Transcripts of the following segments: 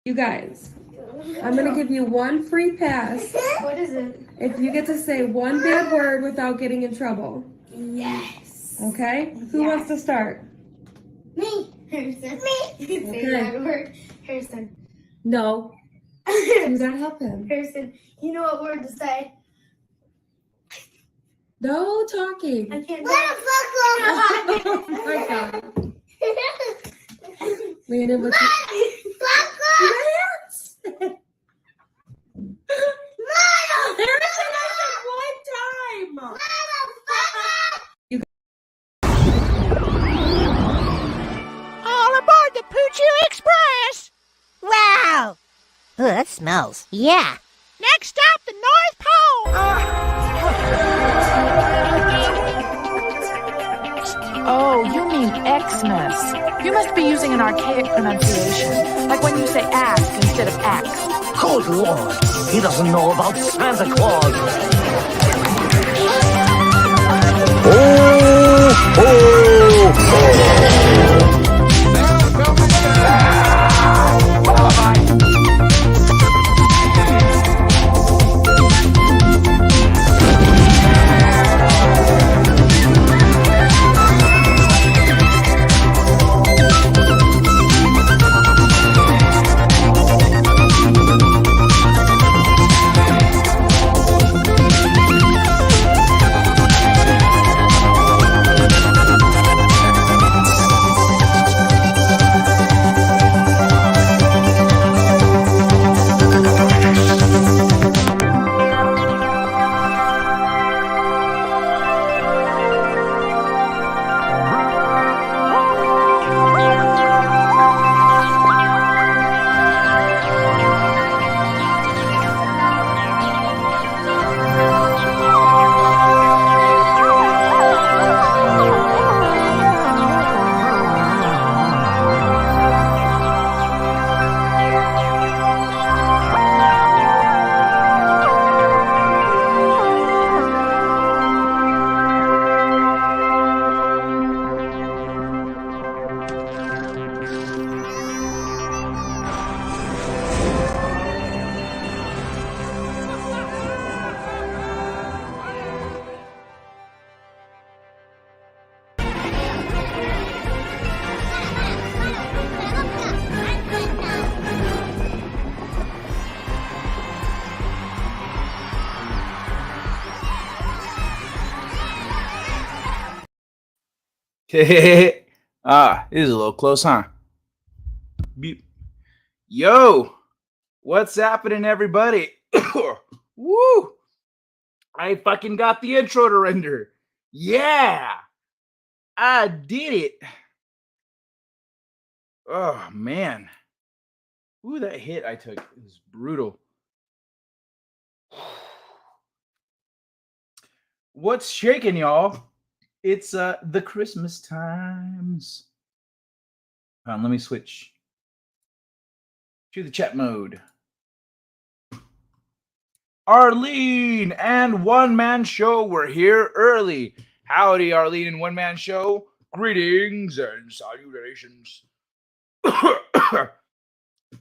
You guys, I'm going to give you one free pass. What is it? If you get to say one bad word without getting in trouble. Yes. Okay? Who wants to start? Me. Harrison. Me. Say that word. Harrison. No. Do not help him. Harrison, you know what word to say? No talking. I can't. Oh my God. Landon, what's your... Yes! Harrison has it one time. All aboard the Poochoo Express! Wow! Oh, that smells. Yeah. Next stop, the North Pole! Oh, you mean Xmas. You must be using an archaic pronunciation, like when you say ask instead of axe. Good Lord, he doesn't know about Santa Claus. Oh, oh, oh. This is a little close, huh? Yo, what's happening, everybody? Woo! I fucking got the intro to render. Yeah! I did it. Oh, man. Ooh, that hit I took is brutal. What's shaking, y'all? It's the Christmas times. Hold on, let me switch to the chat mode. Arlene and One Man Show, we're here early. Howdy, Arlene and One Man Show. Greetings and salutations.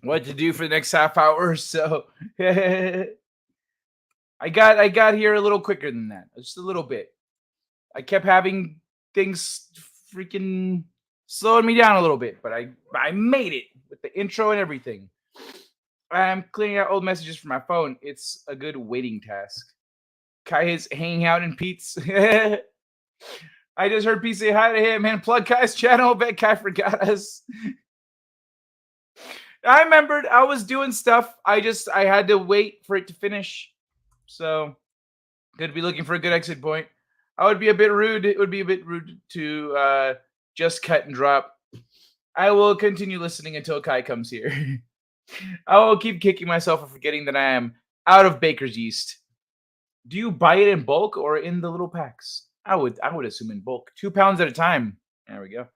What to do for the next half hour or so? I got here a little quicker than that, just a little bit. I kept having things freaking slowing me down a little bit, but I made it with the intro and everything. I'm cleaning out old messages from my phone. It's a good waiting task. Kai is hanging out in Pete's. I just heard Pete say hi to him and plug Kai's channel. Bet Kai forgot us. I remembered I was doing stuff. I had to wait for it to finish. So, could be looking for a good exit point. I would be a bit rude. It would be a bit rude to just cut and drop. I will continue listening until Kai comes here. I will keep kicking myself for forgetting that I am out of baker's yeast. Do you buy it in bulk or in the little packs? I would assume in bulk. 2 pounds at a time. There we go.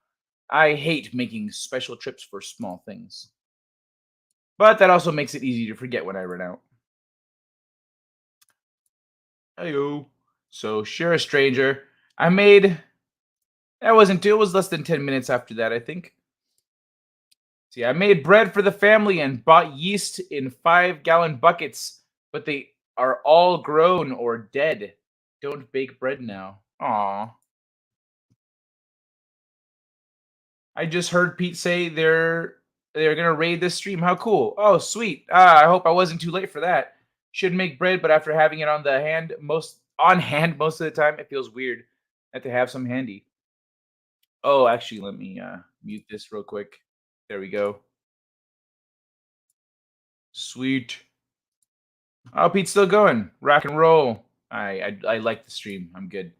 I hate making special trips for small things. But that also makes it easy to forget when I run out. Heyo. So, sure, a stranger. I made... That wasn't too. It was less than 10 minutes after that, I think. See, I made bread for the family and bought yeast in 5-gallon buckets, but they are all grown or dead. Don't bake bread now. Aw. I just heard Pete say they're gonna raid this stream. How cool! Oh, sweet. I hope I wasn't too late for that. Should make bread, but after having it on hand most of the time, it feels weird not to have some handy. Oh, actually, let me mute this real quick. There we go. Sweet. Oh, Pete's still going. Rock and roll. I like the stream. I'm good.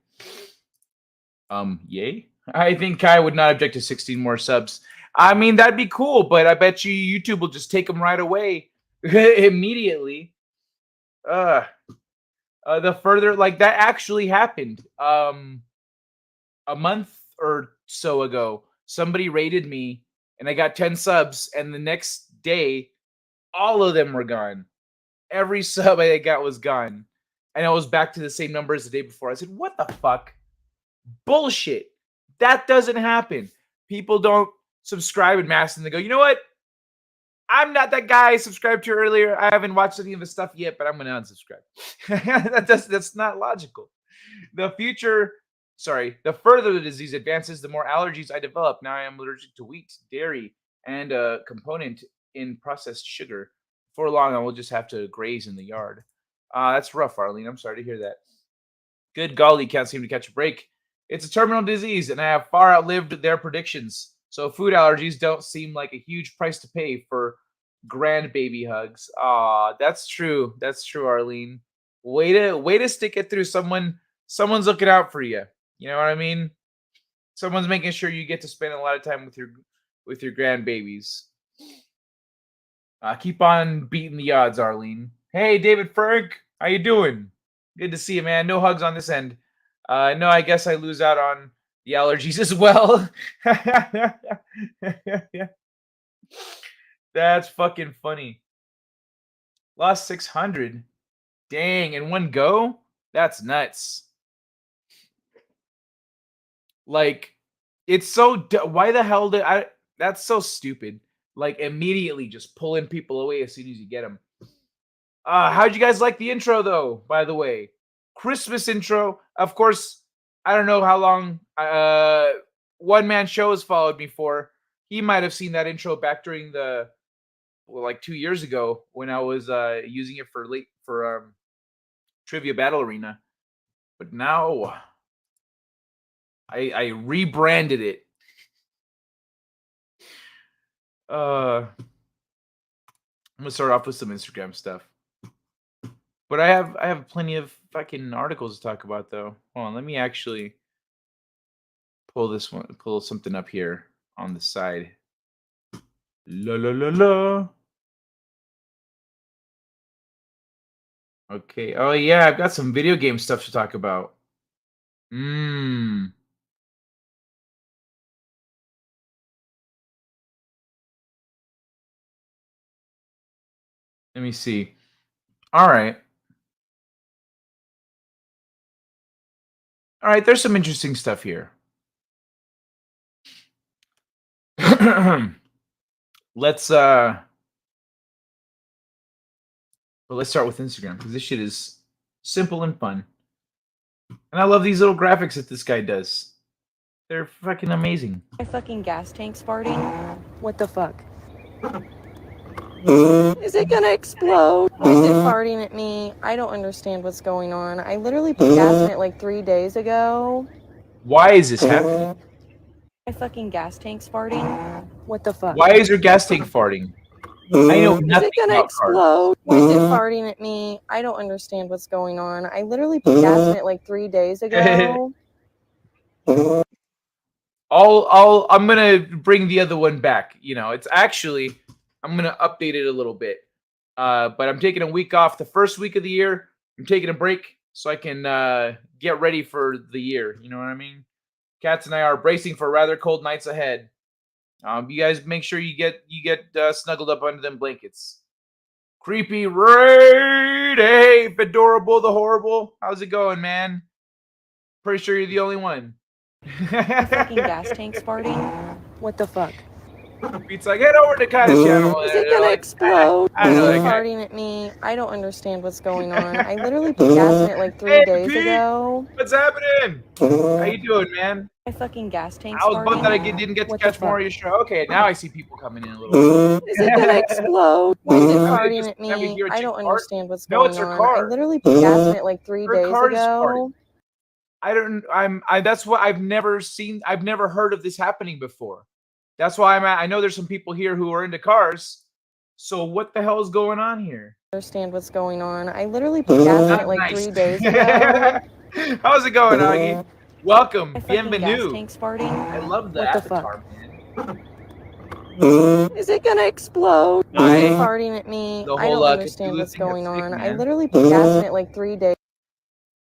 Yay. I think Kai would not object to 16 more subs. I mean, that'd be cool, but I bet you YouTube will just take them right away immediately. The further, like, that actually happened. A month or so ago, somebody rated me and I got 10 subs, and the next day, all of them were gone. Every sub I got was gone. And I was back to the same number as the day before. I said, what the fuck? Bullshit. That doesn't happen. People don't subscribe in mass and they go, you know what? I'm not that guy I subscribed to earlier. I haven't watched any of his stuff yet, but I'm going to unsubscribe. That's not logical. The further the disease advances, the more allergies I develop. Now I am allergic to wheat, dairy, and a component in processed sugar. For long, I will just have to graze in the yard. That's rough, Arlene. I'm sorry to hear that. Good golly, can't seem to catch a break. It's a terminal disease, and I have far outlived their predictions. So food allergies don't seem like a huge price to pay for grandbaby hugs. Aw, that's true. That's true, Arlene. Way to stick it through. Someone's looking out for you. You know what I mean? Someone's making sure you get to spend a lot of time with your grandbabies. Keep on beating the odds, Arlene. Hey, David Frank, how you doing? Good to see you, man. No hugs on this end. No, I guess I lose out on the allergies as well. That's fucking funny. Lost 600. Dang, in one go? That's nuts. Like, it's so... Why the hell did I... That's so stupid. Like, immediately just pulling people away as soon as you get them. How'd you guys like the intro, though, by the way? Christmas intro. Of course, I don't know how long One Man Show has followed me for. He might have seen that intro back during the... Well, like 2 years ago when I was using it for Trivia Battle Arena. But now I rebranded it. I'm gonna start off with some Instagram stuff. But I have plenty of fucking articles to talk about though. Hold on, let me actually pull something up here on the side. La la la la. Okay. Oh yeah, I've got some video game stuff to talk about. Let me see. All right. All right, there's some interesting stuff here. Let's start with Instagram because this shit is simple and fun. And I love these little graphics that this guy does. They're fucking amazing. My fucking gas tank's farting. What the fuck? Is it gonna explode? Why is it farting at me? I don't understand what's going on. I literally put gas in it like 3 days ago. Why is this happening? My fucking gas tank's farting. What the fuck? Why is your gas tank farting? I know nothing Is it gonna about explode? Why is it farting at me? I don't understand what's going on. I literally put gas in it like 3 days ago. I'm gonna bring the other one back. You know, it's actually I'm gonna update it a little bit. But I'm taking a week off. The first week of the year, I'm taking a break so I can get ready for the year. You know what I mean? Cats and I are bracing for rather cold nights ahead. You guys make sure you get snuggled up under them blankets. Creepy Raid! Hey, Fedorable the Horrible. How's it going, man? Pretty sure you're the only one. My fucking gas tank's farting. What the fuck? Pete's like, head over to Kai's channel. Is it gonna explode? I don't know that It's guy. farting at me. I don't understand what's going on. I literally put gas in it like 3 days Pete! ago. What's happening? How you doing, man? My fucking gas tank's I was bummed that I farting. didn't get to What the catch more fuck? of your show. Okay, now I see people coming in a little bit. Is it gonna explode? Why is it Can we farting just- at can we me? hear a I chick don't fart? understand what's No, going it's her on. car. I literally put gas in it like 3 Her days car is ago. That's what I've never seen. I've never heard of this happening before. That's why I know there's some people here who are into cars. So what the hell is going on here? Understand what's going on. I literally put gas in it like Nice. 3 days ago. How's it going, Augie? Welcome. My fucking gas Bienvenue. tank's farting. I love the What the avatar, fuck? man. Is it gonna explode? Why? It's farting at me. The I whole, don't understand Cthulhu what's thing, going that's sick, on. I man. literally put gas in it like 3 days.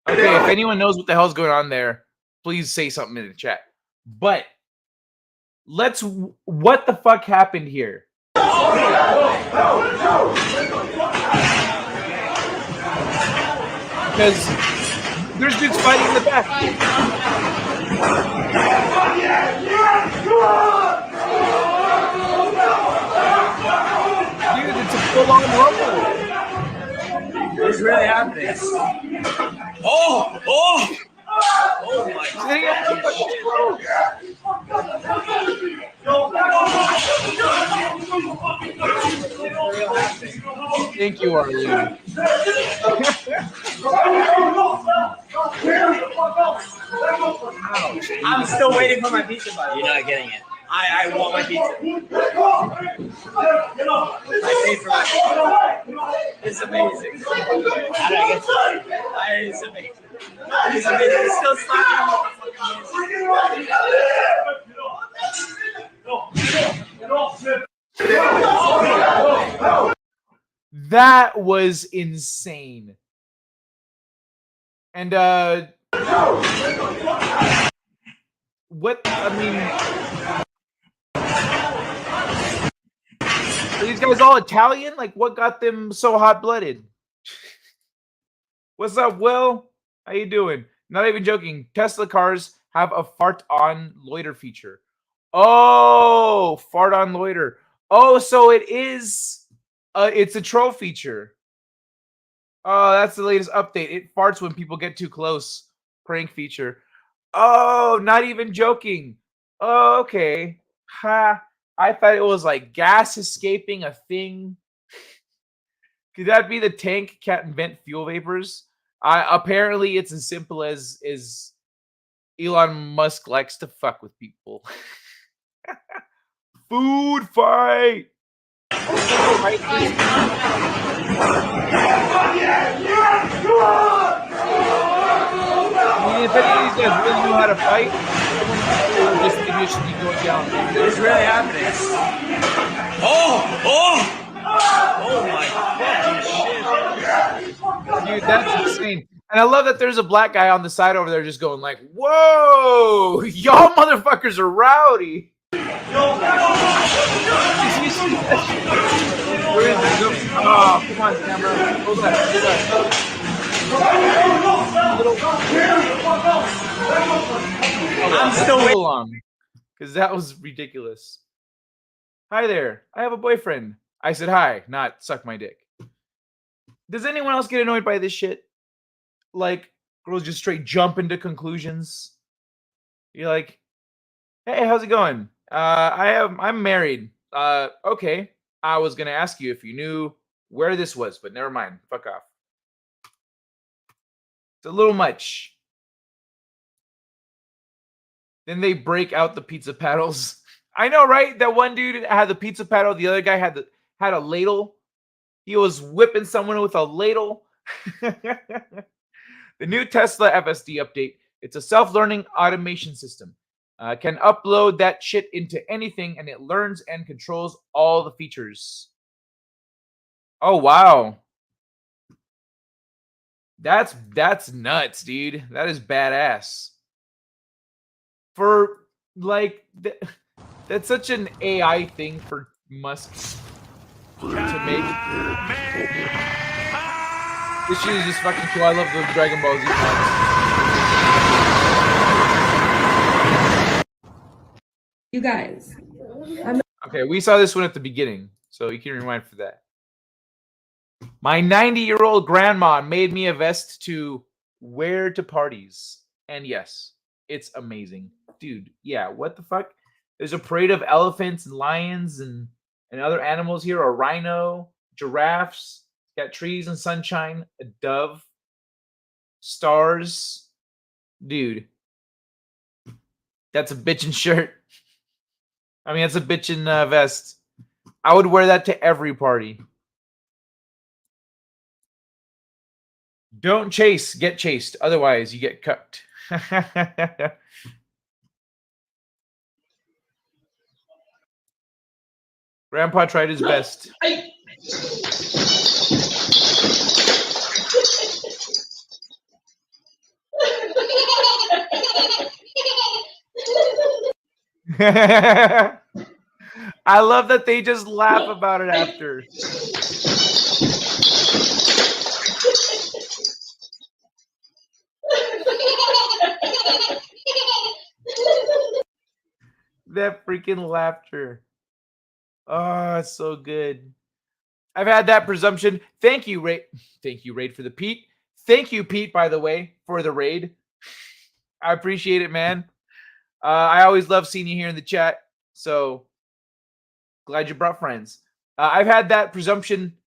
Okay, if anyone knows what the hell's going on there, please say something in the chat. But what the fuck happened here? Because there's dudes fighting in the back. Dude, it's a full-on rumble. What's really happening? Oh my Thank you, Arlene. I'm still waiting for my pizza, buddy. You're not getting it. I want my pizza. I paid for my pizza. It's amazing. How did I get to it? It's amazing. It's amazing. It's still slacking. That was insane. And what I mean, are these guys all Italian? Like, what got them so hot-blooded? What's up, Will? How you doing? Not even joking. Tesla cars have a fart on loiter feature. Oh, fart on loiter. Oh, so it is. It's a troll feature. Oh, that's the latest update. It farts when people get too close. Prank feature. Oh, not even joking. Oh, okay. Ha. I thought it was like gas escaping a thing. Could that be the tank can't vent fuel vapors? Apparently, it's as simple as Elon Musk likes to fuck with people. Food fight. I mean, if any of these guys really knew how to fight, they would just initially go down. What's really happening? Oh my fucking shit. Dude, that's insane. And I love that there's a black guy on the side over there just going like, whoa, y'all motherfuckers are rowdy. Where is it? Oh, come on, camera. Hold on. I'm still waiting long because that was ridiculous. Hi there. I have a boyfriend. I said hi, not suck my dick. Does anyone else get annoyed by this shit? Like, girls just straight jump into conclusions. You're like, hey, how's it going? I'm married. Okay. I was gonna ask you if you knew where this was, but never mind. Fuck off. It's a little much. Then they break out the pizza paddles. I know, right? That one dude had the pizza paddle. The other guy had a ladle. He was whipping someone with a ladle. The new Tesla FSD update. It's a self-learning automation system. Can upload that shit into anything, and it learns and controls all the features. Oh, wow. That's nuts, dude. That is badass. For, like, that's such an AI thing for Musk to make. This shit is just fucking cool. I love the Dragon Ball Z ones. You guys. Okay, we saw this one at the beginning, so you can rewind for that. My 90-year-old grandma made me a vest to wear to parties. And yes, it's amazing. Dude, yeah, what the fuck? There's a parade of elephants and lions and other animals here. A rhino, giraffes, got trees and sunshine, a dove, stars. Dude, that's a bitchin' shirt. I mean, that's a bitchin' vest. I would wear that to every party. Don't chase, get chased. Otherwise, you get cooked. Grandpa tried his best. I love that they just laugh about it after. That freaking laughter. Oh, it's so good. I've had that presumption. Thank you, Raid. Thank you, Raid, for the Pete. Thank you, Pete, by the way, for the raid. I appreciate it, man. I always love seeing you here in the chat. So glad you brought friends. I've had that presumption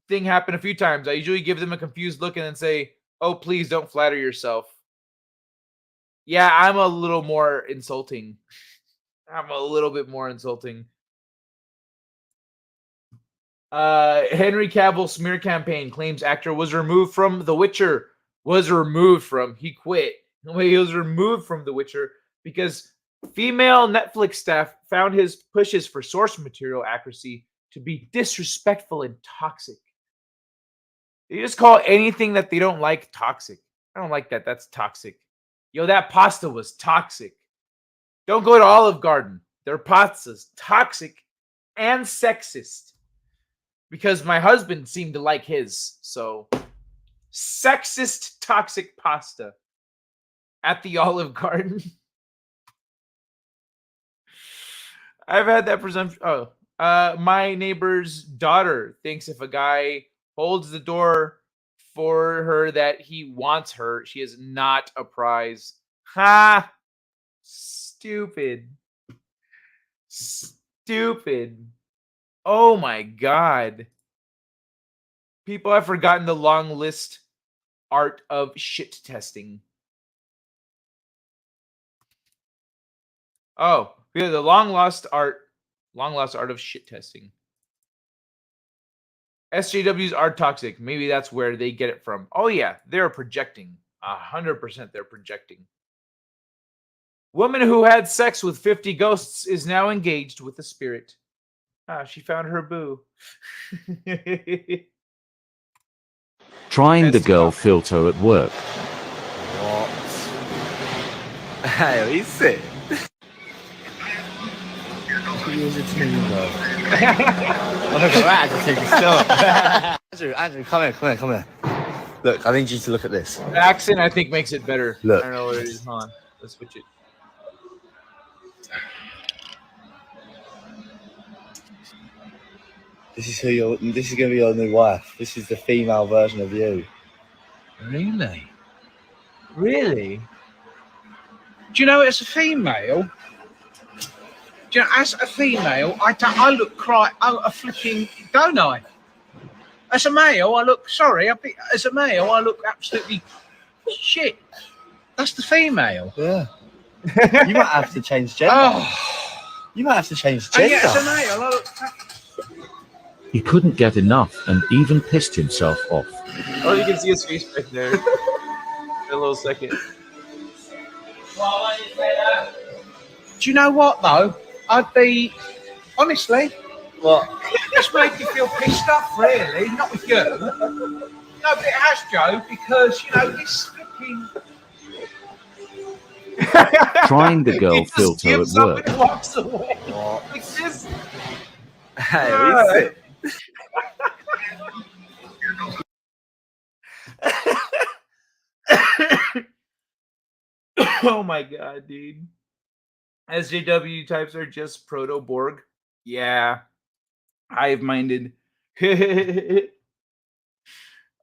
thing happen a few times. I usually give them a confused look and then say, "Oh, please don't flatter yourself." Yeah, I'm a little more insulting. I'm a little bit more insulting. Henry Cavill smear campaign claims actor was removed from The Witcher. He quit. He was removed from The Witcher because female Netflix staff found his pushes for source material accuracy to be disrespectful and toxic. They just call anything that they don't like toxic. I don't like that. That's toxic. Yo, that pasta was toxic. Don't go to Olive Garden. Their pasta's toxic and sexist. Because my husband seemed to like his. So, sexist, toxic pasta at the Olive Garden. I've had that presumption. Oh, my neighbor's daughter thinks if a guy holds the door for her that he wants her, she is not a prize. Ha! Stupid. Stupid. Oh my God. People have forgotten the long list art of shit testing. Oh, yeah, the long lost art of shit testing. SJWs are toxic. Maybe that's where they get it from. Oh yeah, they're projecting. 100% they're projecting. Woman who had sex with 50 ghosts is now engaged with a spirit. She found her boo. Trying the girl filter at work. What? Hey, is it? Use a team, bro. Oh, look at that, just take a stop. Andrew, come here. Look, I need you to look at this. The accent, I think, makes it better. Look. I don't know what it is. Hold on. Let's switch it. This is going to be your new wife. This is the female version of you. Really? Really? Do you know, as a female, I look quite a flipping, don't I? As a male, I look absolutely shit. That's the female. Yeah. You might have to change gender. You might have to change gender. Yeah, as a male, I look... He couldn't get enough and even pissed himself off. Oh, you can see his face right there. In a little second. Do you know what, though? I'd be... Honestly... What? Just make you feel pissed off, really. Not with you. No, but it has, Joe, because, you know, this flipping... Trying the girl filter at work. And walks away. Like this. Hey, is it? Oh my God, dude. SJW types are just proto Borg. Yeah, hive-minded.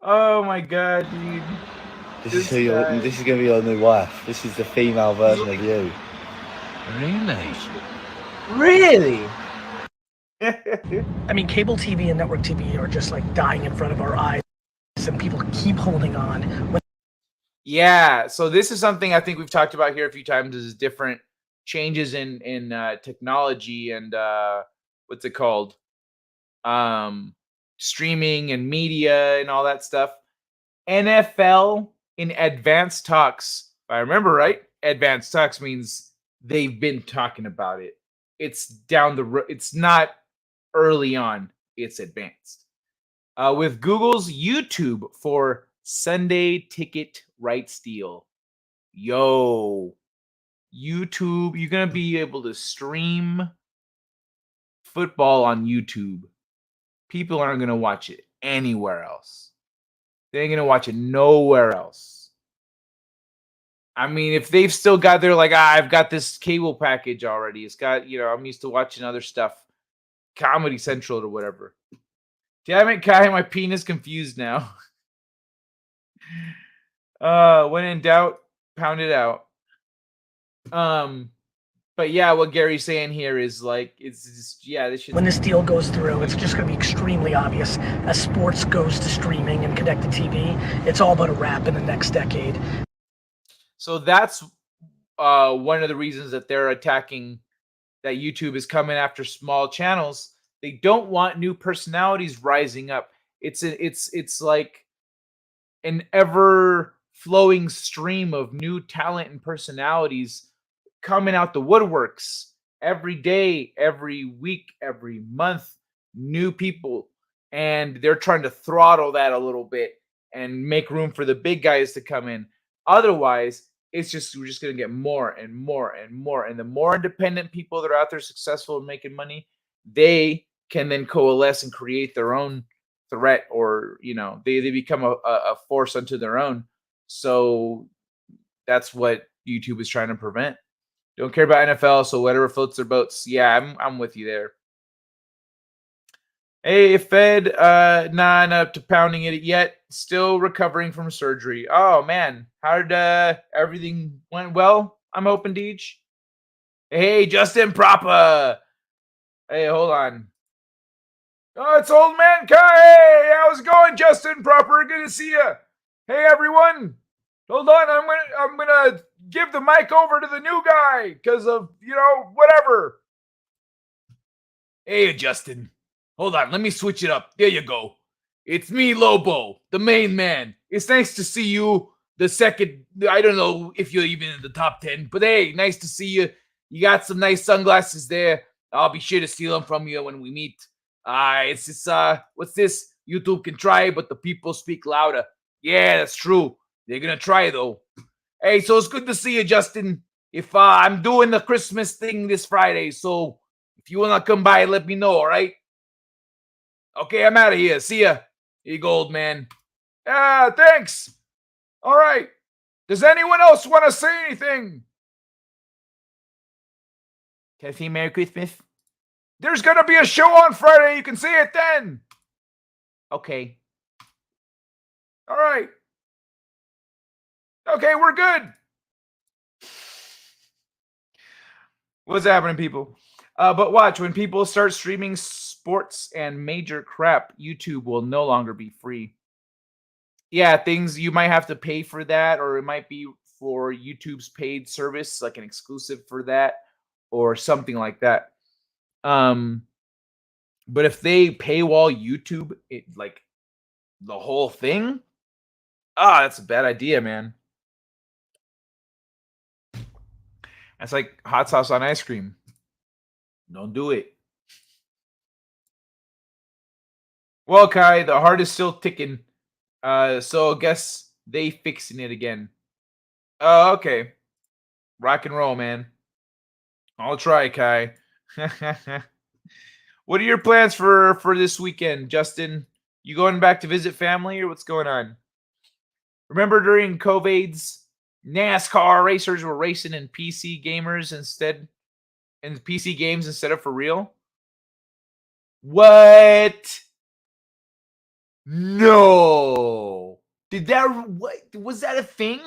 Oh my god, dude. This is this is gonna be your new wife. This is the female version of you. Really? Really? I mean, cable TV and network TV are just like dying in front of our eyes, and people keep holding on. Yeah, so this is something I think we've talked about here a few times is different changes in technology and what's it called? Streaming and media and all that stuff. NFL in advanced talks. If I remember right, advanced talks means they've been talking about it. It's down the road. It's not early on. It's advanced. With Google's YouTube for Sunday ticket rights deal. Yo, YouTube, you're going to be able to stream football on YouTube. People aren't going to watch it anywhere else. They ain't going to watch it nowhere else. I mean, if they've still got their like, I've got this cable package already. It's got, I'm used to watching other stuff, Comedy Central or whatever. Damn it, Kai, my penis confused now. When in doubt, pound it out. But yeah, what Gary's saying here is like, it's just, this should. When this deal goes through, it's just going to be extremely obvious as sports goes to streaming and connected TV. It's all but a wrap in the next decade. So that's one of the reasons that they're attacking, that YouTube is coming after small channels. They don't want new personalities rising up. It's like an ever flowing stream of new talent and personalities coming out the woodworks every day, every week, every month, new people. And they're trying to throttle that a little bit and make room for the big guys to come in. Otherwise, we're just going to get more and more and more. And the more independent people that are out there successful and making money, they can then coalesce and create their own threat, or, they become a force unto their own. So that's what YouTube is trying to prevent. Don't care about NFL, so whatever floats their boats. Yeah, I'm with you there. Hey, Fed, not up to pounding it yet. Still recovering from surgery. Oh man, how did everything went well? I'm hoping, Deej. Hey, Justin Proper. Hey, hold on. Oh, it's Old Man Kai. Hey, how's it going, Justin Proper? Good to see you. Hey, everyone. Hold on, I'm gonna give the mic over to the new guy because of whatever. Hey, Justin. Hold on, let me switch it up. There you go. It's me, Lobo, the main man. It's nice to see you. The second, I don't know if you're even in the top 10, but hey, nice to see you. You got some nice sunglasses there. I'll be sure to steal them from you when we meet. It's this, what's this? YouTube can try, but the people speak louder. Yeah, that's true. They're gonna try though. Hey, so it's good to see you, Justin. If I'm doing the Christmas thing this Friday, so if you wanna come by, let me know, all right? Okay, I'm out of here. See ya. Here you go, old man. Thanks. All right. Does anyone else want to say anything? Can I say Merry Christmas? There's gonna be a show on Friday. You can see it then. Okay. All right. Okay, we're good. What's happening, people? But watch, when people start streaming sports and major crap, YouTube will no longer be free. Yeah, things you might have to pay for that, or it might be for YouTube's paid service, like an exclusive for that, or something like that. But if they paywall YouTube, like the whole thing, that's a bad idea, man. That's like hot sauce on ice cream. Don't do it. Well, Kai, the heart is still ticking. So I guess they fixing it again. Oh, okay. Rock and roll, man. I'll try, Kai. What are your plans for this weekend, Justin? You going back to visit family, or what's going on? Remember during COVID's NASCAR racers were racing in PC gamers instead, in PC games instead of for real? What? No. Did that? What was that a thing?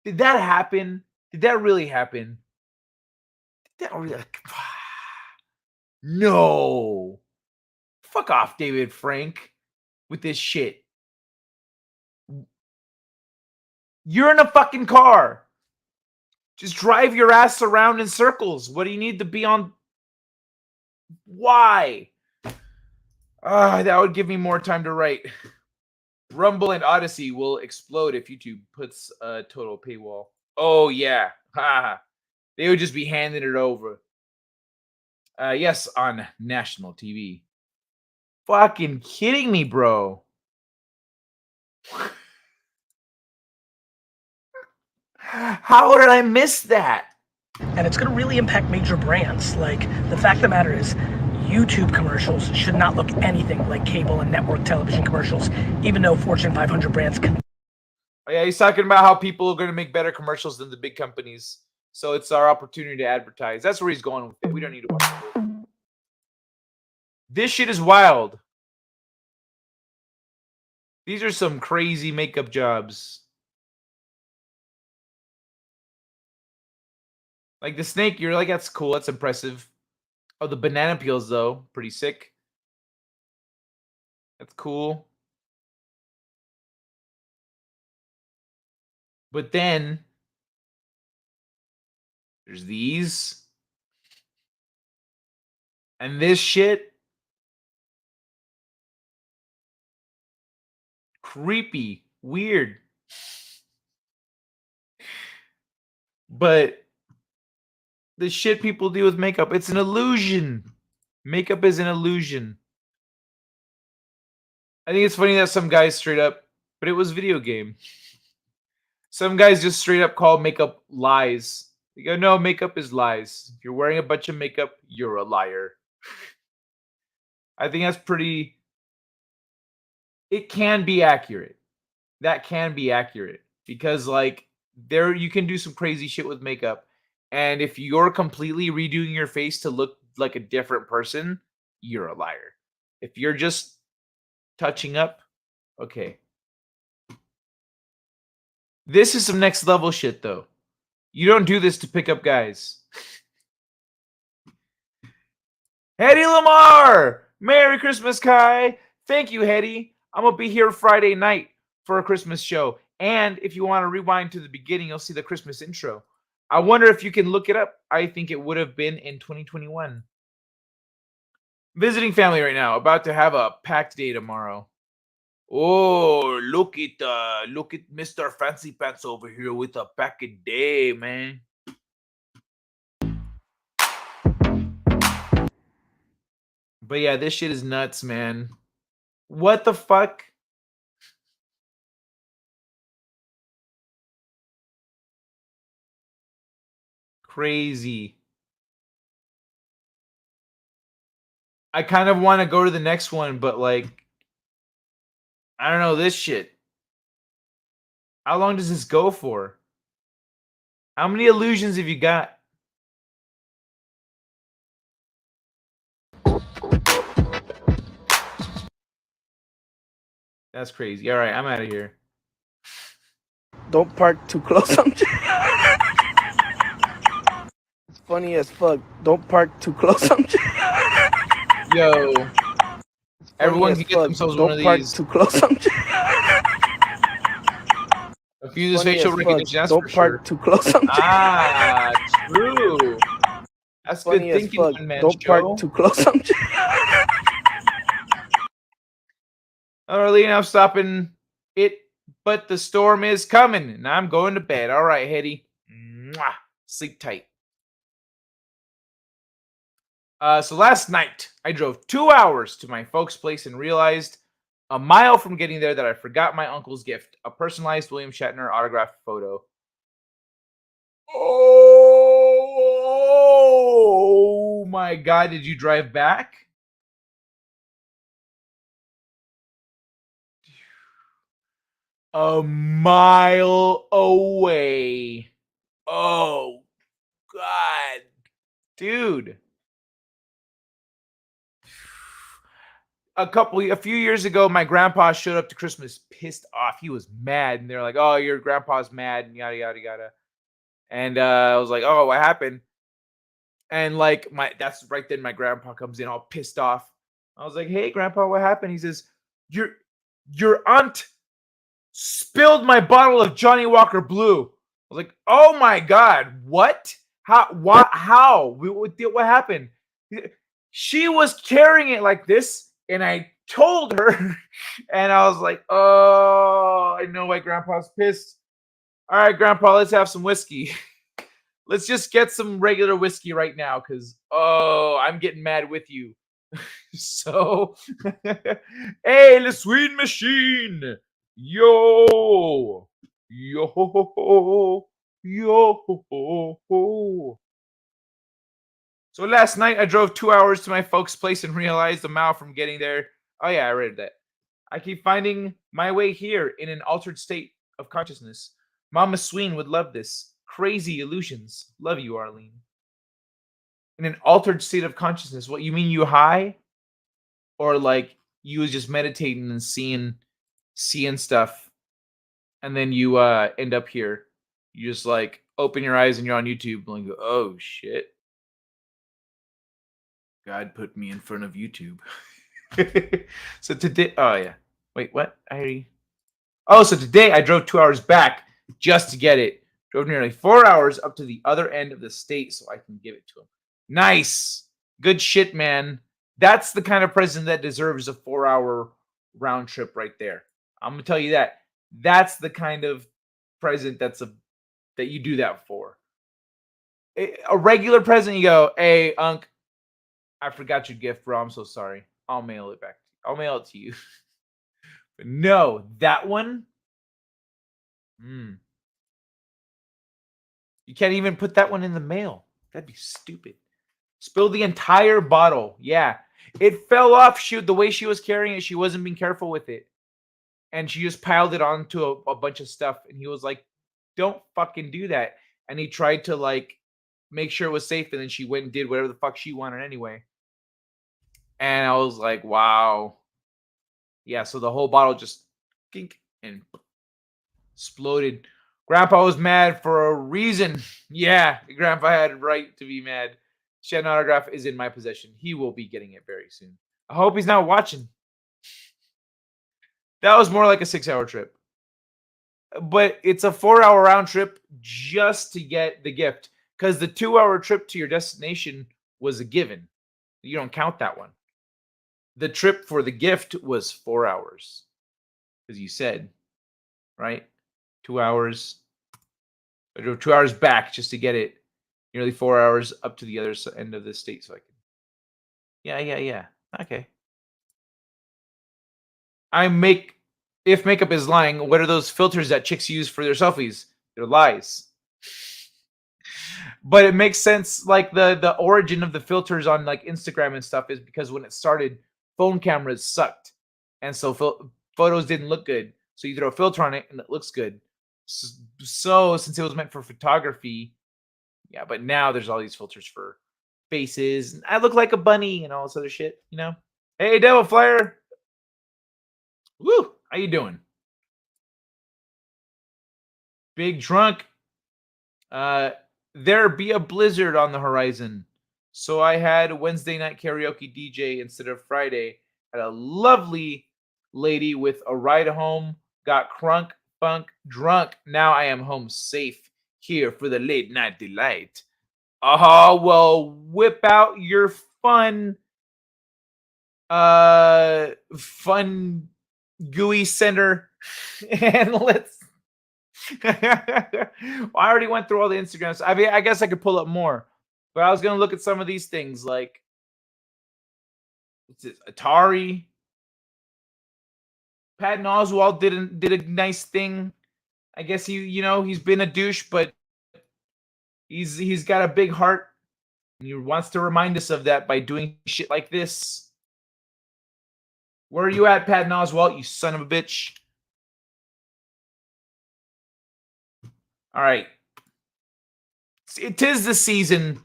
Did that happen? Did that really happen? Did that really? No. Fuck off, David Frank, with this shit. You're in a fucking car. Just drive your ass around in circles. What do you need to be on? Why? That would give me more time to write. Rumble and Odyssey will explode if YouTube puts a total paywall. Oh, yeah. They would just be handing it over. Yes, on national TV. Fucking kidding me, bro. How did I miss that? And it's going to really impact major brands. Like, the fact of the matter is, YouTube commercials should not look anything like cable and network television commercials, even though Fortune 500 brands can. Oh, yeah, he's talking about how people are going to make better commercials than the big companies. So it's our opportunity to advertise. That's where he's going with it. We don't need to watch it. This shit is wild. These are some crazy makeup jobs. Like the snake, you're like, that's cool. That's impressive. Oh, the banana peels, though. Pretty sick. That's cool. But then there's these. And this shit. Creepy. Weird. But the shit people do with makeup, it's an illusion. Makeup is an illusion. I think it's funny that some guys straight up, but it was video game. Some guys just straight up call makeup lies. They go, no, makeup is lies. If you're wearing a bunch of makeup, you're a liar. I think that's pretty. It can be accurate. That can be accurate because, like, there you can do some crazy shit with makeup, and if you're completely redoing your face to look like a different person, you're a liar. If you're just touching up, okay. This is some next level shit, though. You don't do this to pick up guys. Hetty Lamar! Merry Christmas, Kai! Thank you, Hetty. I'm going to be here Friday night for a Christmas show. And if you want to rewind to the beginning, you'll see the Christmas intro. I wonder if you can look it up. I think it would have been in 2021. Visiting family right now. About to have a packed day tomorrow. Oh, look at Mr. Fancy Pants over here with a packed day, man. But yeah, this shit is nuts, man. What the fuck? Crazy. I kind of want to go to the next one, but like, I don't know this shit. How long does this go for? How many illusions have you got? That's crazy. All right, I'm out of here. Don't park too close. It's funny as fuck. Don't park too close. Yo. Everyone can get themselves one of these. Don't park too close. If you use facial recognition, that's don't for park sure. Too close. Ah, true. That's good thinking, one man Don't show. park too close. Early enough stopping it, but the storm is coming, and I'm going to bed. All right, Hetty. Mwah. Sleep tight. So last night, I drove 2 hours to my folks' place and realized a mile from getting there that I forgot my uncle's gift, a personalized William Shatner autographed photo. Oh my God, did you drive back? A mile away. Oh, God. Dude. a few years ago, my grandpa showed up to Christmas pissed off. He was mad, and they're like, "Oh, your grandpa's mad," and yada yada yada. And I was like, "Oh, what happened?" And like that's right then my grandpa comes in all pissed off. I was like, "Hey, grandpa, what happened?" He says, "Your aunt spilled my bottle of Johnny Walker Blue." I was like, "Oh my god, what? How? What? How? What happened?" She was carrying it like this, and I told her, and I was like, "Oh, I know why Grandpa's pissed. All right, Grandpa, let's have some whiskey." Let's just get some regular whiskey right now, because I'm getting mad with you. So, hey, the sweet machine, yo, yo, yo. So last night I drove 2 hours to my folks' place and realized a mile from getting there. Oh yeah, I read that. I keep finding my way here in an altered state of consciousness. Mama Sween would love this. Crazy illusions. Love you, Arlene. In an altered state of consciousness. What, you mean you high? Or like you was just meditating and seeing stuff, and then you end up here. You just like open your eyes and you're on YouTube and go, oh shit. God put me in front of YouTube. So today, oh yeah. Wait, what? So today I drove 2 hours back just to get it. Drove nearly 4 hours up to the other end of the state so I can give it to him. Nice. Good shit, man. That's the kind of present that deserves a 4-hour round trip right there. I'm gonna tell you that. That's the kind of present that you do that for. A regular present, you go, hey, Unc, I forgot your gift, bro. I'm so sorry. I'll mail it back. I'll mail it to you. But no, that one. You can't even put that one in the mail. That'd be stupid. Spilled the entire bottle. Yeah. It fell off. The way she was carrying it, she wasn't being careful with it. And she just piled it onto a bunch of stuff. And he was like, don't fucking do that. And he tried to like make sure it was safe. And then she went and did whatever the fuck she wanted anyway. And I was like, wow. Yeah, so the whole bottle just kink and exploded. Grandpa was mad for a reason. Yeah, Grandpa had a right to be mad. Shannon autograph is in my possession. He will be getting it very soon. I hope he's not watching. That was more like a 6-hour trip. But it's a 4-hour round trip just to get the gift. Because the 2-hour trip to your destination was a given. You don't count that one. The trip for the gift was 4 hours. Because you said, right? 2 hours. I drove 2 hours back just to get it. Nearly 4 hours up to the other end of the state so I can. Yeah. Okay. If makeup is lying, what are those filters that chicks use for their selfies? They're lies. But it makes sense. Like the origin of the filters on like Instagram and stuff is because when it started, phone cameras sucked, and so photos didn't look good. So you throw a filter on it and it looks good. So since it was meant for photography, yeah. But now there's all these filters for faces. And I look like a bunny and all this other shit. You know. Hey, Devil Flyer. Woo! How you doing? Big drunk. There be a blizzard on the horizon. So I had Wednesday night karaoke DJ instead of Friday. Had a lovely lady with a ride home. Got crunk, funk, drunk. Now I am home safe here for the late night delight. Oh, well, whip out your fun gooey center and let's well, I already went through all the Instagrams. I mean, I guess I could pull up more, but I was gonna look at some of these things like what's this? Atari. Patton Oswalt did a nice thing. I guess he's been a douche, but he's got a big heart. And he wants to remind us of that by doing shit like this. Where are you at, Patton Oswalt, you son of a bitch? All right. It is the season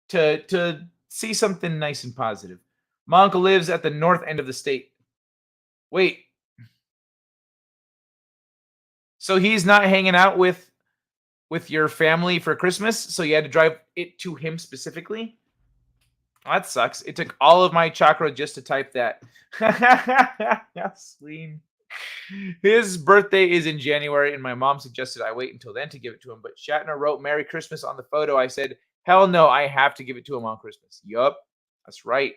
to see something nice and positive. My uncle lives at the north end of the state. Wait. So he's not hanging out with your family for Christmas, so you had to drive it to him specifically? Oh, that sucks. It took all of my chakra just to type that. Sleen. His birthday is in January, and my mom suggested I wait until then to give it to him. But Shatner wrote Merry Christmas on the photo. I said, hell no, I have to give it to him on Christmas. Yup, that's right.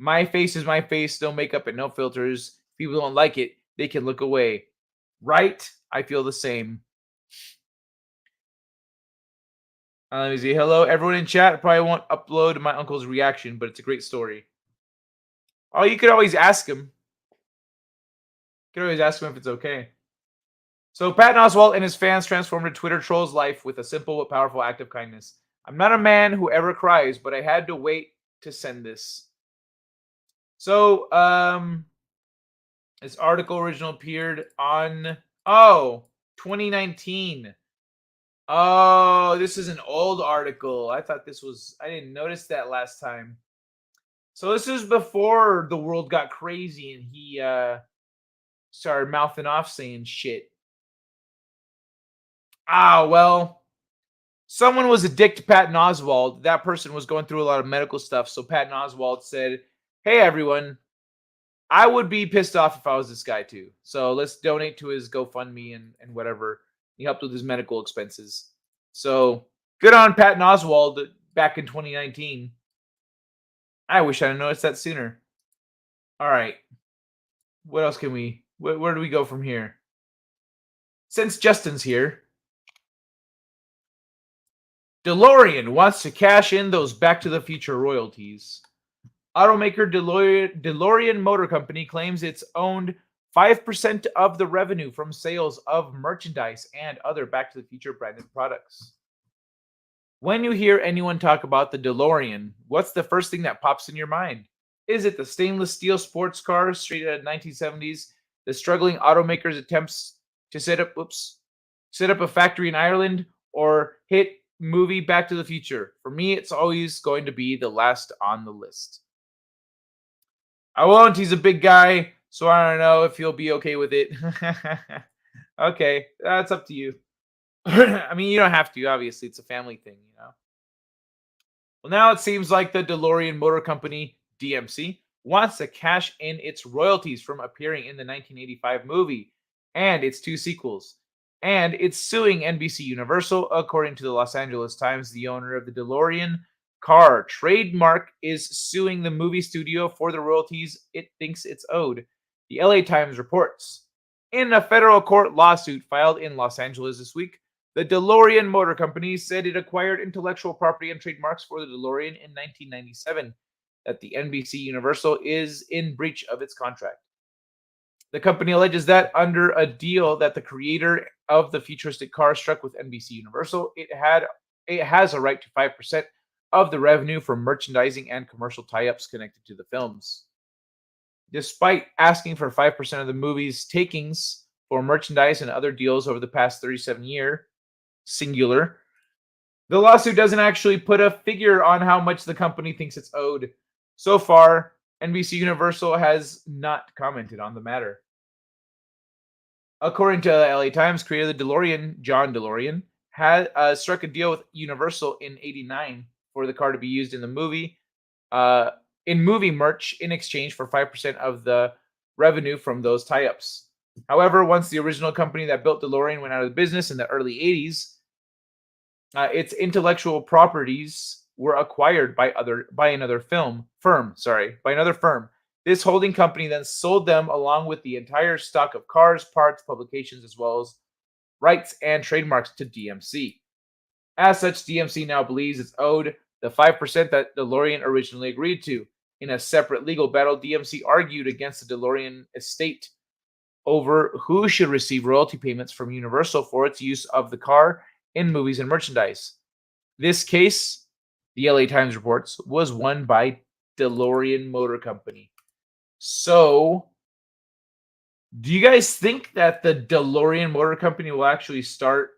My face is my face, no makeup and no filters. If people don't like it, they can look away. Right? I feel the same. Let me see. Hello, everyone in chat. Probably won't upload my uncle's reaction, but it's a great story. Oh, you could always ask him. You could always ask him if it's okay. So Patton Oswalt and his fans transformed a Twitter troll's life with a simple but powerful act of kindness. I'm not a man who ever cries, but I had to wait to send this. So, this article originally appeared on 2019. Oh, this is an old article. I thought this was, I didn't notice that last time. So this is before the world got crazy and he started mouthing off saying shit. Well, someone was a dick to Patton Oswalt. That person was going through a lot of medical stuff. So Patton Oswalt said, hey, everyone, I would be pissed off if I was this guy too. So let's donate to his GoFundMe and whatever. He helped with his medical expenses. So good on Patton Oswalt back in 2019. I wish I had noticed that sooner. All right. What else can we... Where do we go from here? Since Justin's here, DeLorean wants to cash in those Back to the Future royalties. Automaker DeLorean Motor Company claims it's owned 5% of the revenue from sales of merchandise and other Back to the Future branded products. When you hear anyone talk about the DeLorean, what's the first thing that pops in your mind? Is it the stainless steel sports car straight out of the 1970s, the struggling automaker's attempts to set up a factory in Ireland, or hit movie Back to the Future? For me, it's always going to be the last on the list. I won't. He's a big guy, so I don't know if he'll be okay with it. Okay, that's up to you. I mean, you don't have to. Obviously, it's a family thing, you know. Well, now it seems like the DeLorean Motor Company, DMC, wants to cash in its royalties from appearing in the 1985 movie and its two sequels. And it's suing NBC Universal, according to the Los Angeles Times. The owner of the DeLorean car trademark is suing the movie studio for the royalties it thinks it's owed, the LA Times reports. In a federal court lawsuit filed in Los Angeles this week, the DeLorean Motor Company said it acquired intellectual property and trademarks for the DeLorean in 1997, that the NBC Universal is in breach of its contract. The company alleges that under a deal that the creator of the futuristic car struck with NBC Universal, it has a right to 5% of the revenue from merchandising and commercial tie-ups connected to the films. Despite asking for 5% of the movie's takings for merchandise and other deals over the past 37 years, singular, the lawsuit doesn't actually put a figure on how much the company thinks it's owed. So far, NBC Universal has not commented on the matter. According to the LA Times, creator of the DeLorean, John DeLorean, had struck a deal with Universal in '89 for the car to be used in the movie, in movie merch, in exchange for 5% of the revenue from those tie-ups. However, once the original company that built DeLorean went out of business in the early '80s, its intellectual properties were acquired by another firm. This holding company then sold them along with the entire stock of cars, parts, publications, as well as rights and trademarks to DMC. As such, DMC now believes it's owed the 5% that DeLorean originally agreed to. In a separate legal battle, DMC argued against the DeLorean estate over who should receive royalty payments from Universal for its use of the car in movies and merchandise. This case, the LA Times reports, was won by DeLorean Motor Company. So, do you guys think that the DeLorean Motor Company will actually start,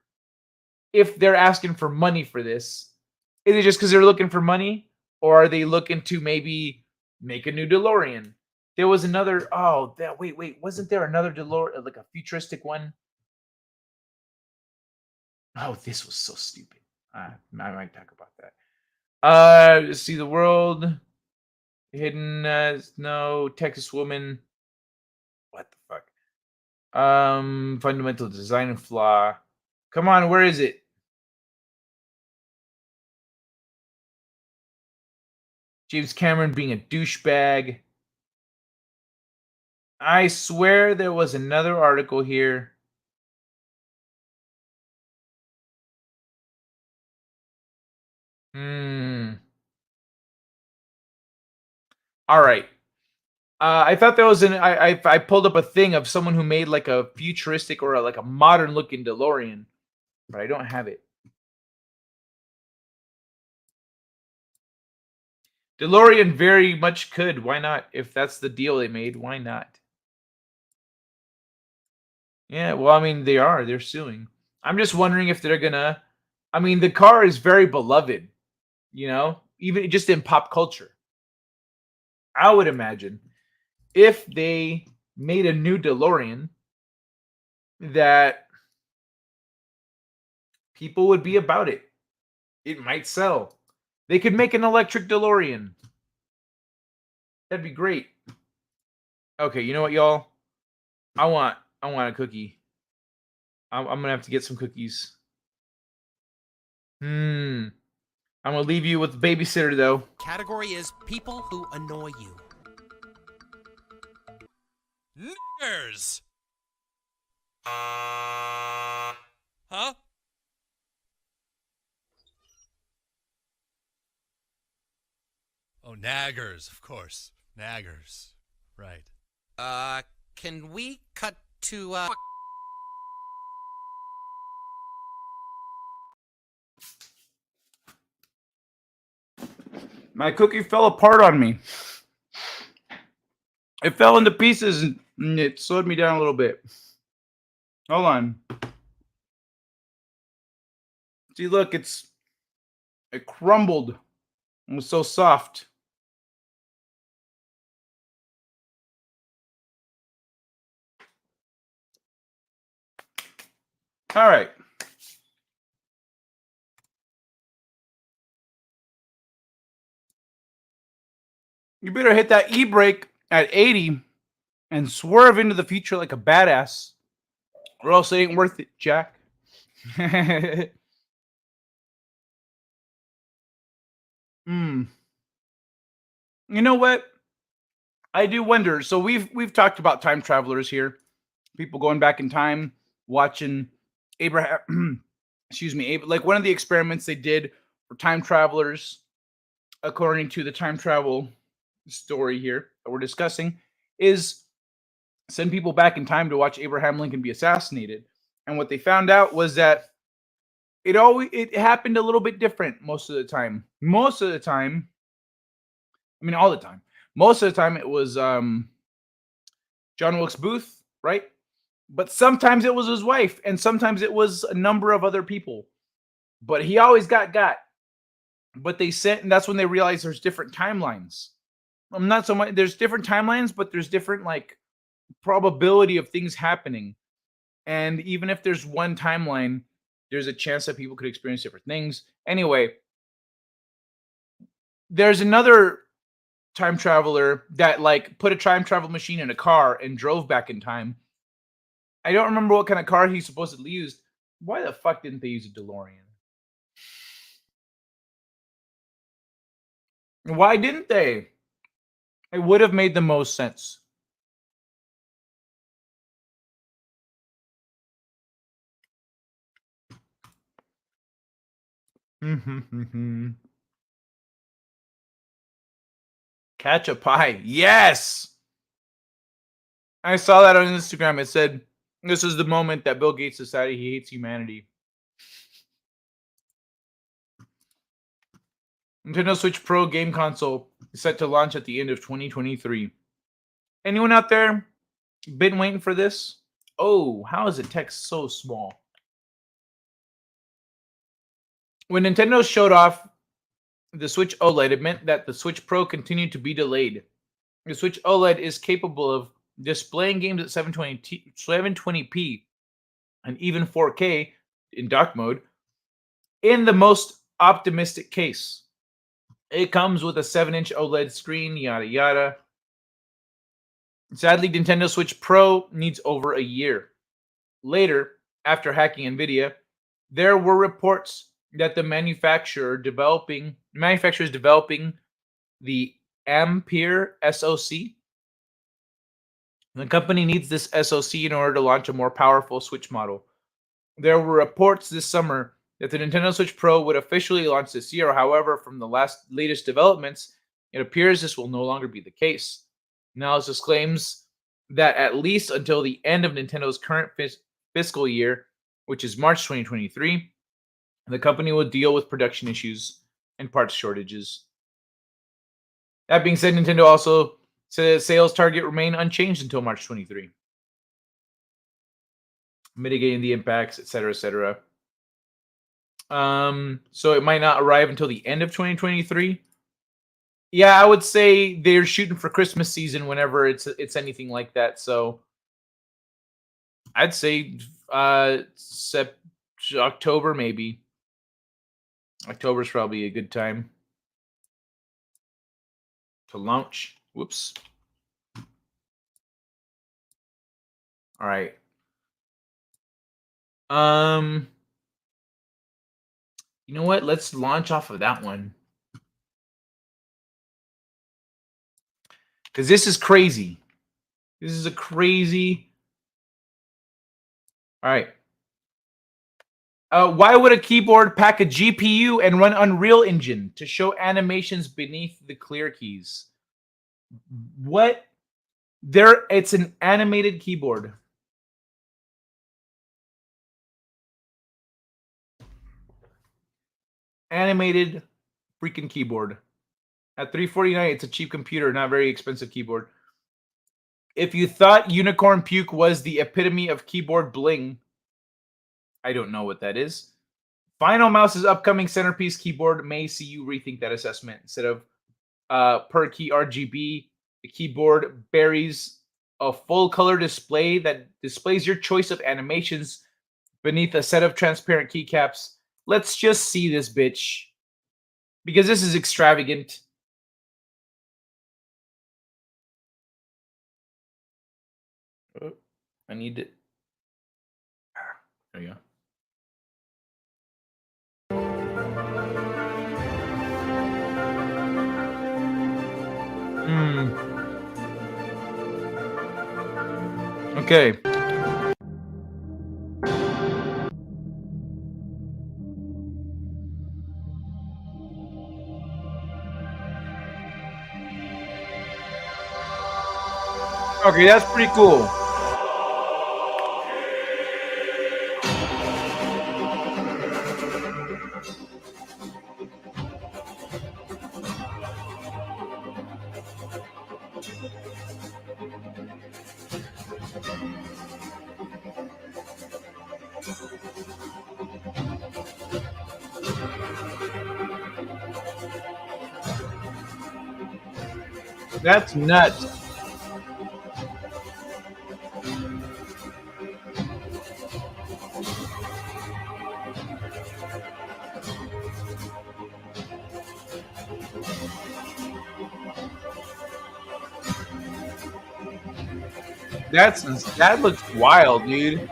if they're asking for money for this? Is it just because they're looking for money? Or are they looking to maybe Make a new DeLorean. There was another. Oh, that wait. Wasn't there another DeLorean, like a futuristic one? Oh, this was so stupid. I might talk about that. See the world. Hidden no Texas woman. What the fuck? Fundamental design flaw. Come on, where is it? James Cameron being a douchebag. I swear there was another article here. All right. I thought there was I pulled up a thing of someone who made like a futuristic or like a modern looking DeLorean, but I don't have it. DeLorean very much could. Why not? If that's the deal they made, why not? Yeah, well, I mean, they're suing. I'm just wondering if they're gonna. I mean, the car is very beloved, even just in pop culture. I would imagine if they made a new DeLorean that people would be about it. It might sell. They could make an electric DeLorean. That'd be great. Okay, you know what, y'all? I want a cookie. I'm gonna have to get some cookies. I'm gonna leave you with the babysitter though. Category is people who annoy you. Niggers! Huh? Oh, naggers, of course. Naggers. Right. Can we cut to, My cookie fell apart on me. It fell into pieces and it slowed me down a little bit. Hold on. See, look, it crumbled. It was so soft. All right. You better hit that e-brake at 80 and swerve into the future like a badass, or else it ain't worth it, Jack. You know what? I do wonder. So we've talked about time travelers here, people going back in time, watching Abraham. Excuse me, like one of the experiments they did for time travelers, according to the time travel story here that we're discussing, is send people back in time to watch Abraham Lincoln be assassinated. And what they found out was that it happened a little bit different most of the time. Most of the time, I mean all the time. Most of the time it was John Wilkes Booth, right? But sometimes it was his wife, and sometimes it was a number of other people. But he always got. But they sent, and that's when they realized there's different timelines. Not so much. There's different timelines, but there's different like probability of things happening. And even if there's one timeline, there's a chance that people could experience different things. Anyway, there's another time traveler that like put a time travel machine in a car and drove back in time. I don't remember what kind of car he supposedly used. Why the fuck didn't they use a DeLorean? Why didn't they? It would have made the most sense. Catch a pie. Yes! I saw that on Instagram. It said, this is the moment that Bill Gates decided he hates humanity. Nintendo Switch Pro game console is set to launch at the end of 2023. Anyone out there been waiting for this? Oh, how is the text so small? When Nintendo showed off the Switch OLED, it meant that the Switch Pro continued to be delayed. The Switch OLED is capable of displaying games at 720p and even 4K in dock mode in the most optimistic case. It comes with a 7-inch OLED screen, yada yada. Sadly, Nintendo Switch Pro needs over a year. Later, after hacking Nvidia, there were reports that the manufacturer is developing the Ampere SoC. The company needs this SoC in order to launch a more powerful Switch model. There were reports this summer that the Nintendo Switch Pro would officially launch this year. However, from the latest developments, it appears this will no longer be the case. Analysis claims that at least until the end of Nintendo's current fiscal year, which is March 2023, the company will deal with production issues and parts shortages. That being said, Nintendo also said that sales target remain unchanged until March 23, mitigating the impacts, etc., etc. So it might not arrive until the end of 2023. Yeah, I would say they're shooting for Christmas season whenever it's anything like that. So I'd say October maybe. October's probably a good time to launch. Whoops. All right. You know what? Let's launch off of that one. Because this is crazy. This is a crazy. All right. Why would a keyboard pack a GPU and run Unreal Engine to show animations beneath the clear keys? What? It's an animated keyboard. Animated freaking keyboard. At $349, it's a cheap computer, not very expensive keyboard. If you thought Unicorn Puke was the epitome of keyboard bling, I don't know what that is. Final Mouse's upcoming centerpiece keyboard may see you rethink that assessment. Instead of per key RGB, the keyboard buries a full color display that displays your choice of animations beneath a set of transparent keycaps. Let's just see this bitch, because this is extravagant. Oh, I need it. There you go. Okay. Okay, that's pretty cool. That's nuts. That looks wild, dude.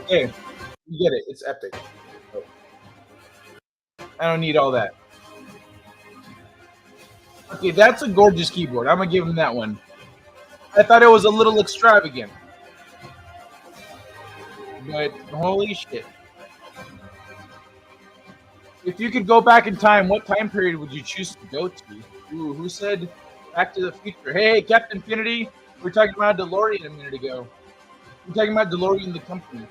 Hey, you get it. It's epic. I don't need all that. Okay, that's a gorgeous keyboard. I'm gonna give him that one. I thought it was a little extravagant, but holy shit. If you could go back in time, what time period would you choose to go to? Ooh, who said Back to the Future? Hey, Captain Infinity, we were talking about DeLorean a minute ago. We're talking about DeLorean, the company.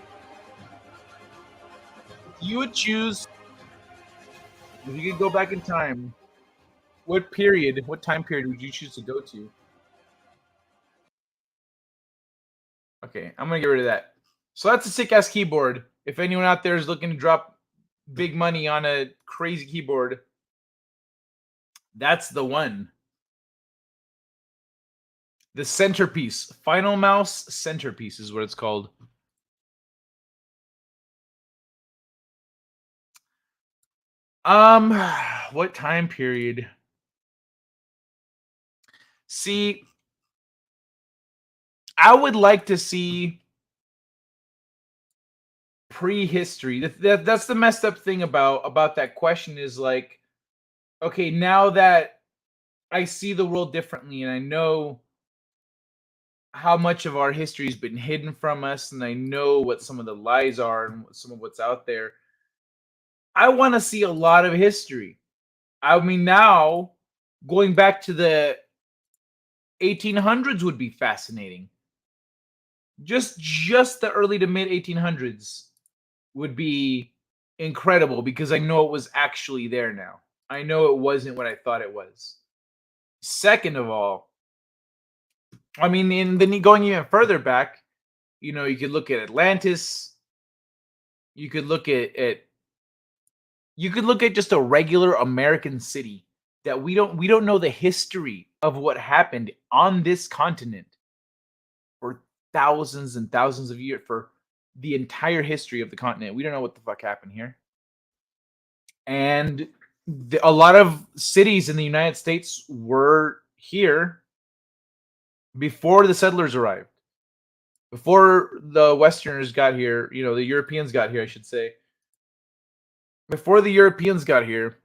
If you would choose, if you could go back in time, what time period would you choose to go to? Okay, I'm gonna get rid of that. So that's a sick ass keyboard. If anyone out there is looking to drop big money on a crazy keyboard, that's the one. The centerpiece, Final Mouse centerpiece is what it's called. What time period? See, I would like to see prehistory. That's the messed up thing about that question is like, okay, now that I see the world differently and I know how much of our history has been hidden from us and I know what some of the lies are and some of what's out there, I want to see a lot of history. I mean, now going back to the 1800s would be fascinating. Just the early to mid 1800s would be incredible because I know it was actually there now. I know it wasn't what I thought it was. Second of all, I mean, and then going even further back, you know, you could look at Atlantis. You could look at you could look at just a regular American city that we don't know the history of what happened on this continent for thousands and thousands of years, for the entire history of the continent. We don't know what the fuck happened here. And a lot of cities in the United States were here before the settlers arrived, before the Westerners got here, you know, the Europeans got here, I should say. Before the Europeans got here,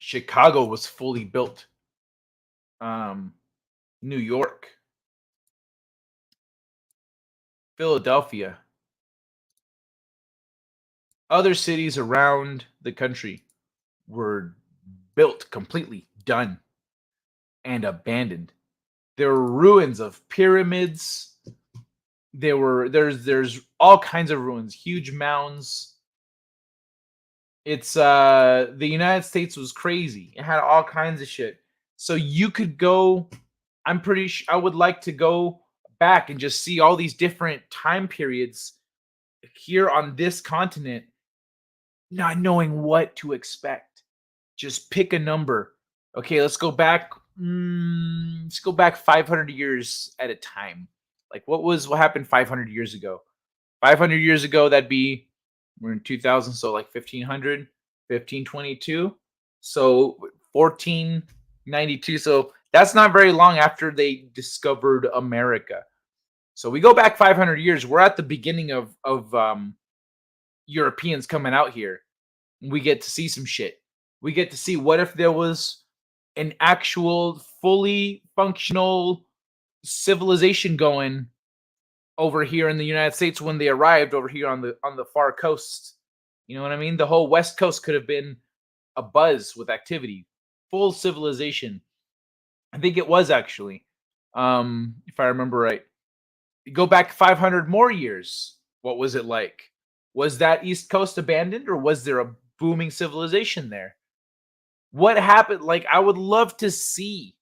Chicago was fully built. New York, Philadelphia, other cities around the country were built completely, done, and abandoned. There were ruins of pyramids. There's all kinds of ruins, huge mounds. It's the United States was crazy. It had all kinds of shit. So you could go. I'm pretty sure I would like to go back and just see all these different time periods here on this continent, not knowing what to expect. Just pick a number. Okay, let's go back. Let's go back 500 years at a time. Like what happened 500 years ago? 500 years ago, that'd be we're in 2000, so like 1500, 1522, so 1492. So that's not very long after they discovered America. So we go back 500 years. We're at the beginning of Europeans coming out here. We get to see some shit. We get to see what if there was an actual fully functional civilization going over here in the United States when they arrived over here on the far coast. You know what I mean? The whole West Coast could have been a buzz with activity, full civilization. I think it was actually, if I remember right. You go back 500 more years. What was it like? Was that East Coast abandoned, or was there a booming civilization there? What happened? Like, I would love to see.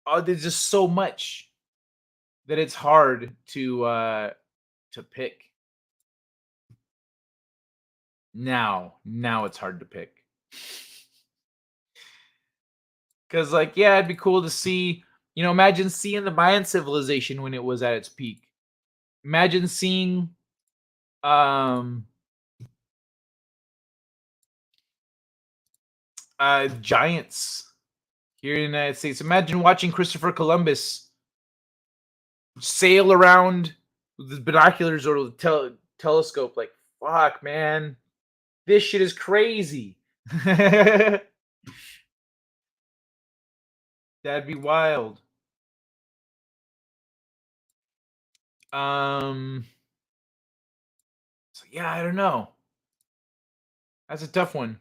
Oh, there's just so much that it's hard to pick. Now it's hard to pick. Because, like, yeah, it'd be cool to see, you know, imagine seeing the Mayan civilization when it was at its peak. Imagine seeing giants here in the United States. Imagine watching Christopher Columbus sail around with the binoculars or the telescope. Like, fuck, man, this shit is crazy. That'd be wild. So, yeah, I don't know. That's a tough one.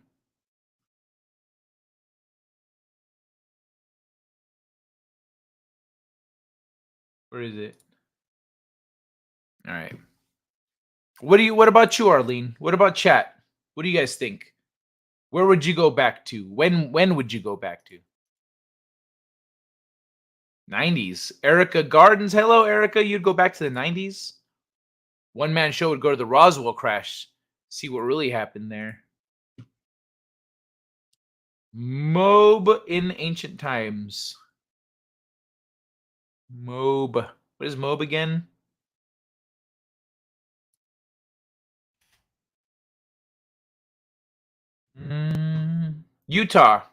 Where is it? All right. What about you, Arlene? What about chat? What do you guys think? Where would you go back to? When would you go back to? 90s. Erica Gardens. Hello, Erica. You'd go back to the 90s? One man show would go to the Roswell crash. See what really happened there. Mob in ancient times. Mob. What is Mob again? Utah.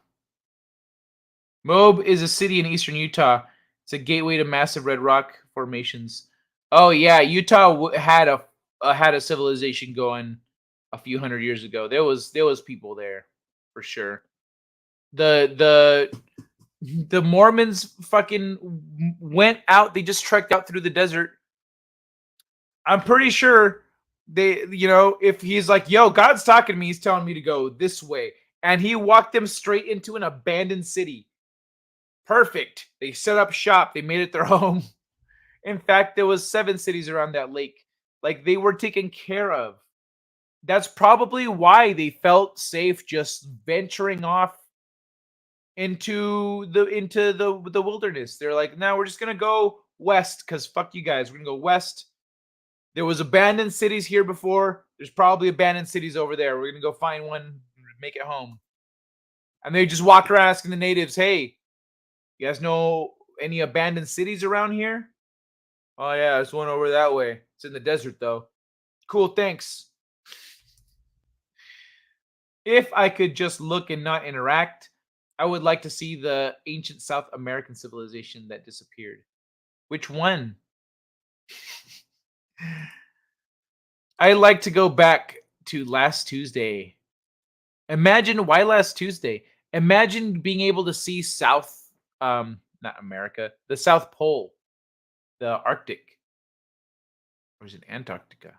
Moab is a city in eastern Utah. It's a gateway to massive red rock formations. Oh yeah, Utah had a civilization going a few hundred years ago. There was people there for sure. The Mormons fucking went out. They just trekked out through the desert. I'm pretty sure they, if he's like, yo, God's talking to me, he's telling me to go this way. And he walked them straight into an abandoned city. Perfect. They set up shop. They made it their home. In fact, there was 7 cities around that lake. Like, they were taken care of. That's probably why they felt safe just venturing off into the wilderness. They're like, no, we're just gonna go west because fuck you guys. We're gonna go west. There was abandoned cities here before. There's probably abandoned cities over there. We're gonna go find one, make it home. And they just walk around asking the natives, hey, you guys know any abandoned cities around here? Oh yeah, there's one over that way. It's in the desert though. Cool, thanks. If I could just look and not interact, I would like to see the ancient South American civilization that disappeared. Which one? I like to go back to last Tuesday. Imagine why last Tuesday. Imagine being able to see not America, the South Pole, the Arctic. Or is it Antarctica?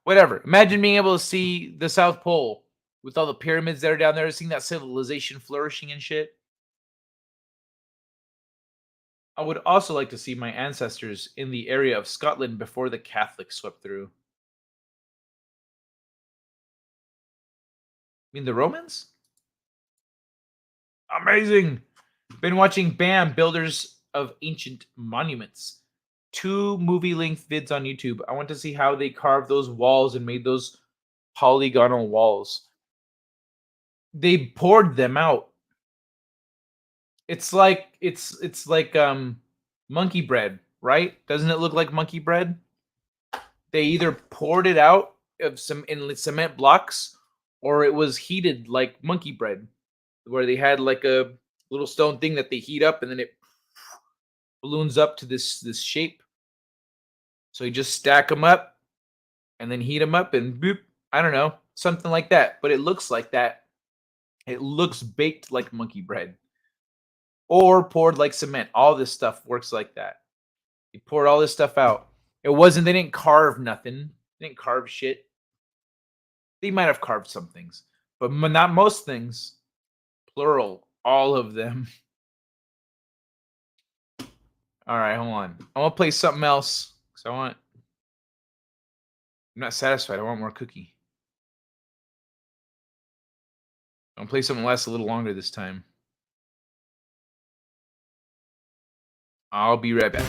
Whatever. Imagine being able to see the South Pole with all the pyramids that are down there, seeing that civilization flourishing and shit. I would also like to see my ancestors in the area of Scotland before the Catholics swept through. You mean the Romans? Amazing. Been watching BAM, Builders of Ancient Monuments. 2 movie-length vids on YouTube. I want to see how they carved those walls and made those polygonal walls. They poured them out. It's like monkey bread, right? Doesn't it look like monkey bread? They either poured it out in cement blocks, or it was heated like monkey bread, where they had like a little stone thing that they heat up and then it balloons up to this shape. So you just stack them up and then heat them up and boop. I don't know, something like that. But it looks like that. It looks baked like monkey bread. Or poured like cement. All this stuff works like that. You poured all this stuff out. They didn't carve nothing. They didn't carve shit. They might have carved some things, but not most things. Plural. All of them. All right, hold on. I want to play something else. I'm not satisfied. I want more cookie. I'm going to play something last a little longer this time. I'll be right back.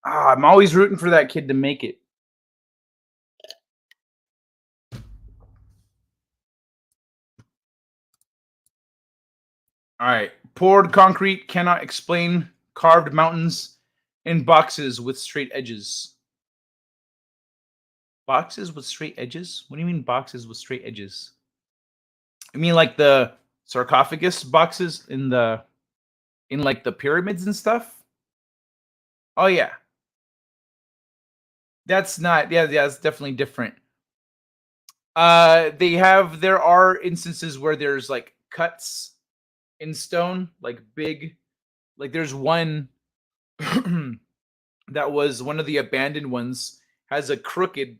I'm always rooting for that kid to make it. All right. Poured concrete cannot explain carved mountains in boxes with straight edges. Boxes with straight edges? What do you mean boxes with straight edges? I mean like the sarcophagus boxes in like the pyramids and stuff? Oh yeah. That's not that's definitely different. There are instances where there's like cuts in stone, like big, like there's one that was one of the abandoned ones, has a crooked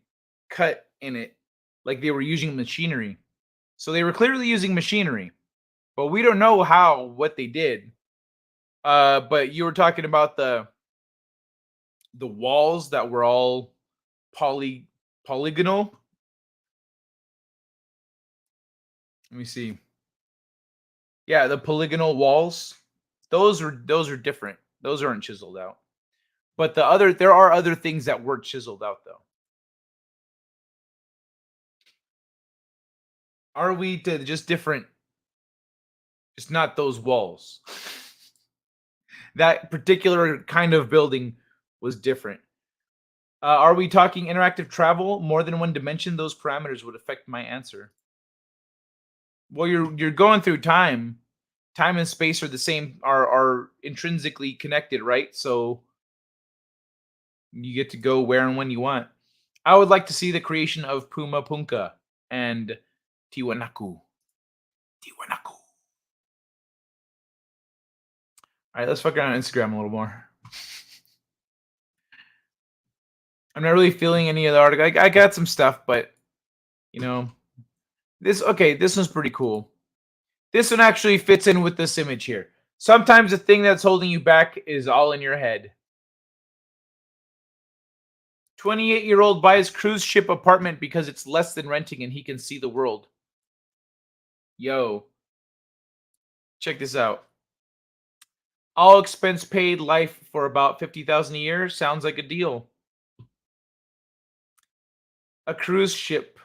cut in it, like they were using machinery. So they were clearly using machinery, but we don't know what they did. But you were talking about the walls that were all polygonal. Let me see. Yeah, the polygonal walls. Those are different. Those aren't chiseled out. But there are other things that were chiseled out though. Are we to just different? Just not those walls. That particular kind of building was different. Are we talking interactive travel? More than one dimension? Those parameters would affect my answer. Well, you're going through time. Time and space are the same, are intrinsically connected, right? So you get to go where and when you want. I would like to see the creation of Puma Punka and Tiwanaku. Tiwanaku. All right, let's fuck around on Instagram a little more. I'm not really feeling any of the article. I got some stuff, but you know, this one's pretty cool. This one actually fits in with this image here. Sometimes the thing that's holding you back is all in your head. 28-year-old buys cruise ship apartment because it's less than renting and he can see the world. Yo. Check this out. All expense paid life for about $50,000 a year. Sounds like a deal. A cruise ship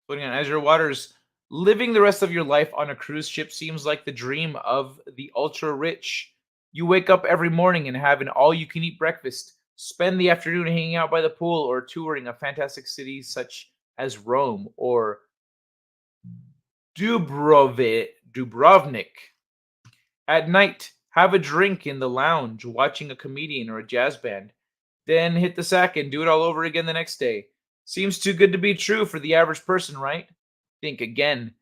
floating on azure waters. Living the rest of your life on a cruise ship seems like the dream of the ultra rich. You wake up every morning and have an all-you-can-eat breakfast, spend the afternoon hanging out by the pool or touring a fantastic city such as Rome or Dubrovnik. At night, have a drink in the lounge, watching a comedian or a jazz band. Then hit the sack and do it all over again the next day. Seems too good to be true for the average person, right? Think again.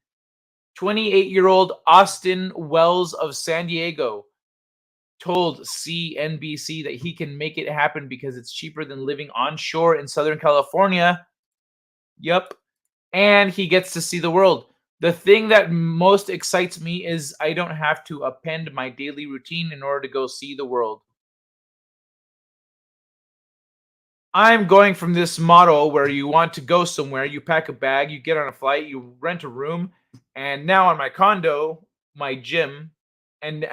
28-year-old Austin Wells of San Diego told CNBC that he can make it happen because it's cheaper than living onshore in Southern California. Yup. And he gets to see the world. The thing that most excites me is I don't have to append my daily routine in order to go see the world. I'm going from this model where you want to go somewhere, you pack a bag, you get on a flight, you rent a room, and now on my condo, my gym, and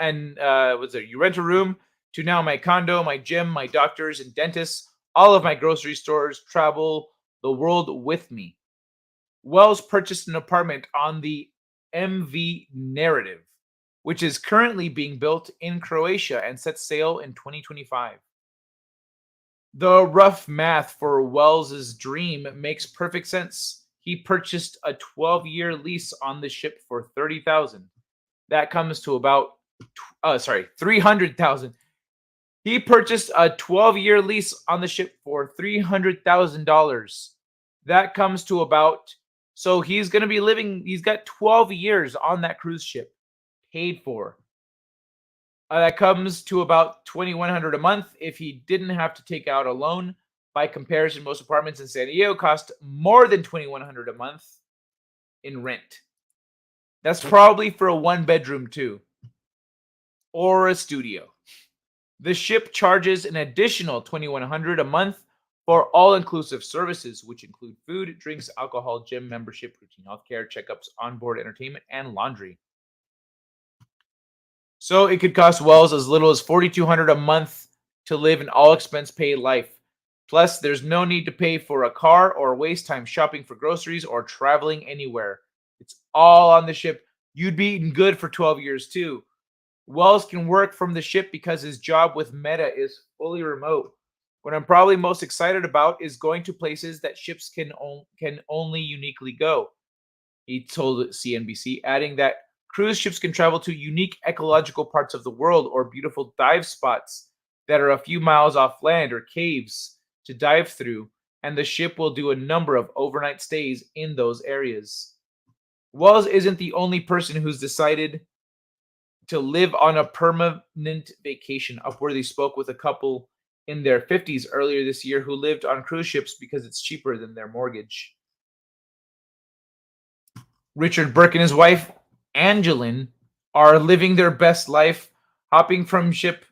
what's there? You rent a room to now my condo, my gym, my doctors and dentists, all of my grocery stores, travel the world with me. Wells purchased an apartment on the MV Narrative, which is currently being built in Croatia and sets sail in 2025. The rough math for Wells' dream makes perfect sense. He purchased a 12-year lease on the ship for $30,000. That comes to about $300,000. He purchased a 12-year lease on the ship for $300,000. That comes to about, so he's going to be living, he's got 12 years on that cruise ship paid for. That comes to about $2,100 a month if he didn't have to take out a loan. By comparison, most apartments in San Diego cost more than $2,100 a month in rent. That's probably for a one-bedroom too, or a studio. The ship charges an additional $2,100 a month for all-inclusive services, which include food, drinks, alcohol, gym membership, routine healthcare, checkups, onboard entertainment, and laundry. So it could cost Wells as little as $4,200 a month to live an all-expense-paid life. Plus, there's no need to pay for a car or waste time shopping for groceries or traveling anywhere. It's all on the ship. You'd be eating good for 12 years too. Wells can work from the ship because his job with Meta is fully remote. What I'm probably most excited about is going to places that ships can only uniquely go, he told CNBC, adding that cruise ships can travel to unique ecological parts of the world or beautiful dive spots that are a few miles off land or caves to dive through, and the ship will do a number of overnight stays in those areas. Wells isn't the only person who's decided to live on a permanent vacation. Upworthy spoke with a couple in their 50s earlier this year who lived on cruise ships because it's cheaper than their mortgage. Richard Burke and his wife, Angeline, are living their best life, hopping from ship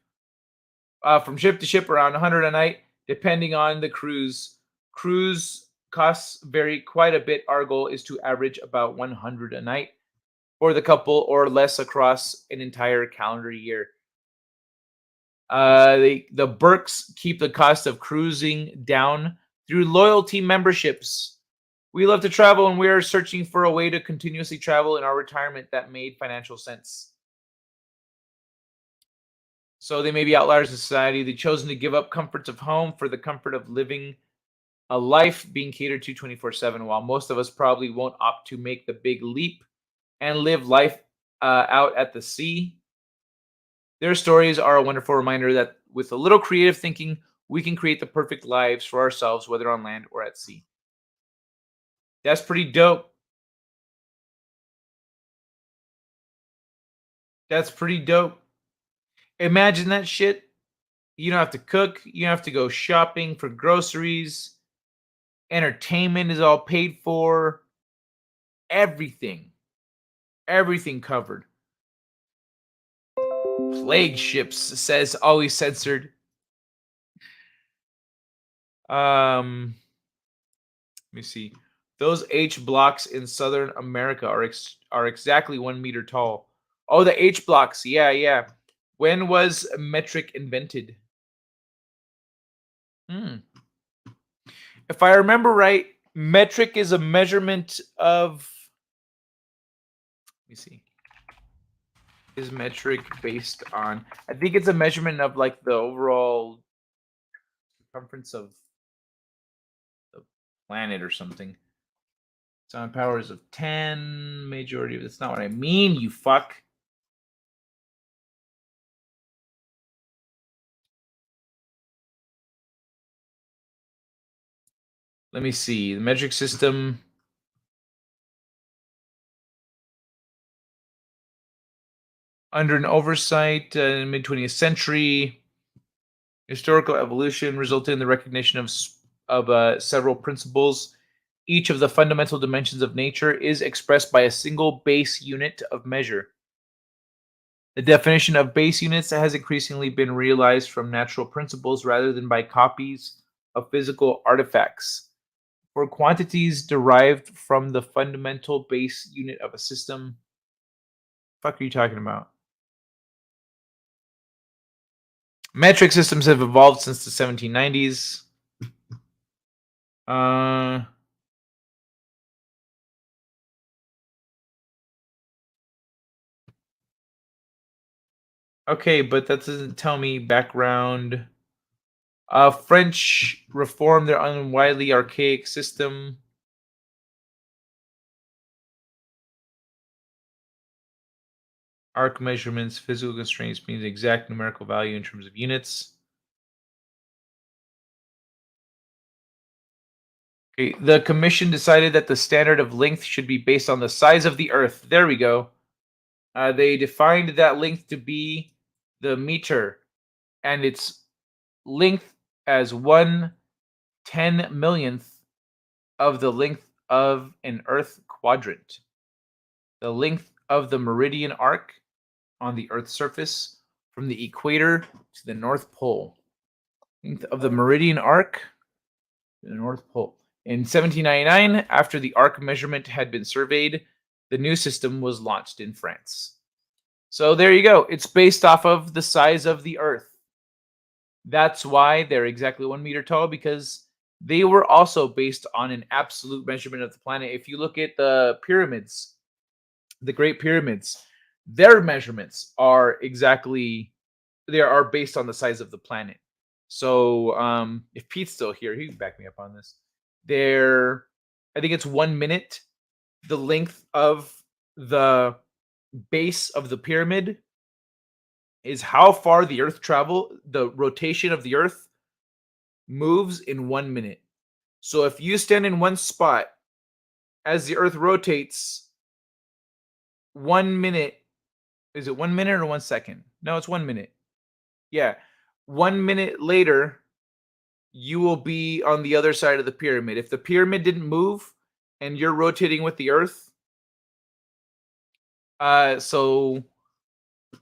to ship around 100 a night, depending on the cruise. Cruise costs vary quite a bit. Our goal is to average about 100 a night for the couple or less across an entire calendar year. The Burks keep the cost of cruising down through loyalty memberships. We love to travel, and we are searching for a way to continuously travel in our retirement that made financial sense. So they may be outliers in society. They've chosen to give up comforts of home for the comfort of living a life being catered to 24/7, while most of us probably won't opt to make the big leap and live life out at the sea. Their stories are a wonderful reminder that with a little creative thinking, we can create the perfect lives for ourselves, whether on land or at sea. That's pretty dope. That's pretty dope. Imagine that shit. You don't have to cook. You don't have to go shopping for groceries. Entertainment is all paid for. Everything. Everything covered. Plague ships, says always censored. Let me see. Those H blocks in Southern America are exactly 1 meter tall. Oh, the H blocks. Yeah. When was metric invented? If I remember right, metric is a measurement of. Let me see. Is metric based on? I think it's a measurement of like the overall circumference of the planet or something. Sound powers of 10, majority of that's not what I mean, you fuck. Let me see. The metric system. Under an oversight in the mid 20th century, historical evolution resulted in the recognition of several principles. Each of the fundamental dimensions of nature is expressed by a single base unit of measure. The definition of base units has increasingly been realized from natural principles rather than by copies of physical artifacts. For quantities derived from the fundamental base unit of a system, fuck are you talking about? Metric systems have evolved since the 1790s. Okay, but that doesn't tell me background. French reformed their unwidely archaic system. Arc measurements, physical constraints means exact numerical value in terms of units. Okay, the commission decided that the standard of length should be based on the size of the Earth. There we go. They defined that length to be the meter, and its length as 1/10,000,000th of the length of an Earth quadrant. The length of the meridian arc on the Earth's surface from the equator to the North Pole. Length of the meridian arc to the North Pole. In 1799, after the arc measurement had been surveyed, the new system was launched in France. So there you go. It's based off of the size of the Earth. That's why they're exactly 1 meter tall, because they were also based on an absolute measurement of the planet. If you look at the pyramids, the Great Pyramids, their measurements are exactly they are based on the size of the planet. So if Pete's still here, he can back me up on this. There, I think it's 1 minute. The length of the base of the pyramid is how far the Earth the rotation of the Earth moves in 1 minute. So if you stand in one spot as the Earth rotates 1 minute, is it 1 minute or 1 second? No, it's 1 minute. Yeah. 1 minute later, you will be on the other side of the pyramid. If the pyramid didn't move and you're rotating with the Earth, so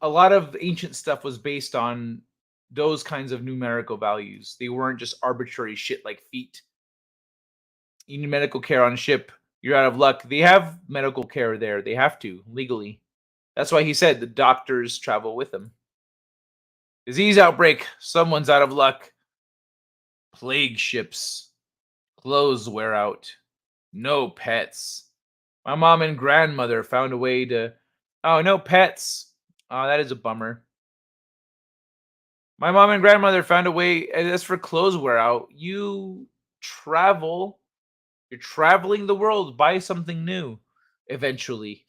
a lot of ancient stuff was based on those kinds of numerical values. They weren't just arbitrary shit like feet. You need medical care on a ship, you're out of luck. They have medical care there. They have to legally. That's why he said the doctors travel with them. Disease outbreak. Someone's out of luck. Plague ships. Clothes wear out. No pets. My mom and grandmother found a way to. Oh, no pets. Oh, that is a bummer. My mom and grandmother found a way. As for clothes wear out, you travel. You're traveling the world. Buy something new eventually.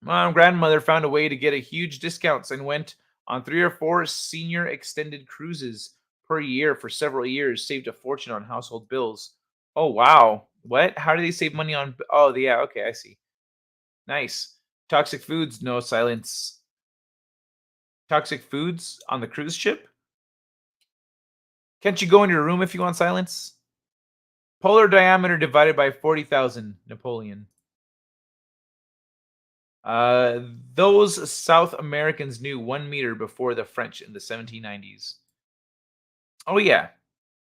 Mom and grandmother found a way to get a huge discounts and went on 3 or 4 senior extended cruises per year for several years, saved a fortune on household bills. Oh, wow. What? How do they save money on? Oh, yeah. Okay, I see. Nice. Toxic foods, no silence. Toxic foods on the cruise ship? Can't you go in your room if you want silence? Polar diameter divided by 40,000, Napoleon. Those South Americans knew 1 meter before the French in the 1790s. Oh yeah.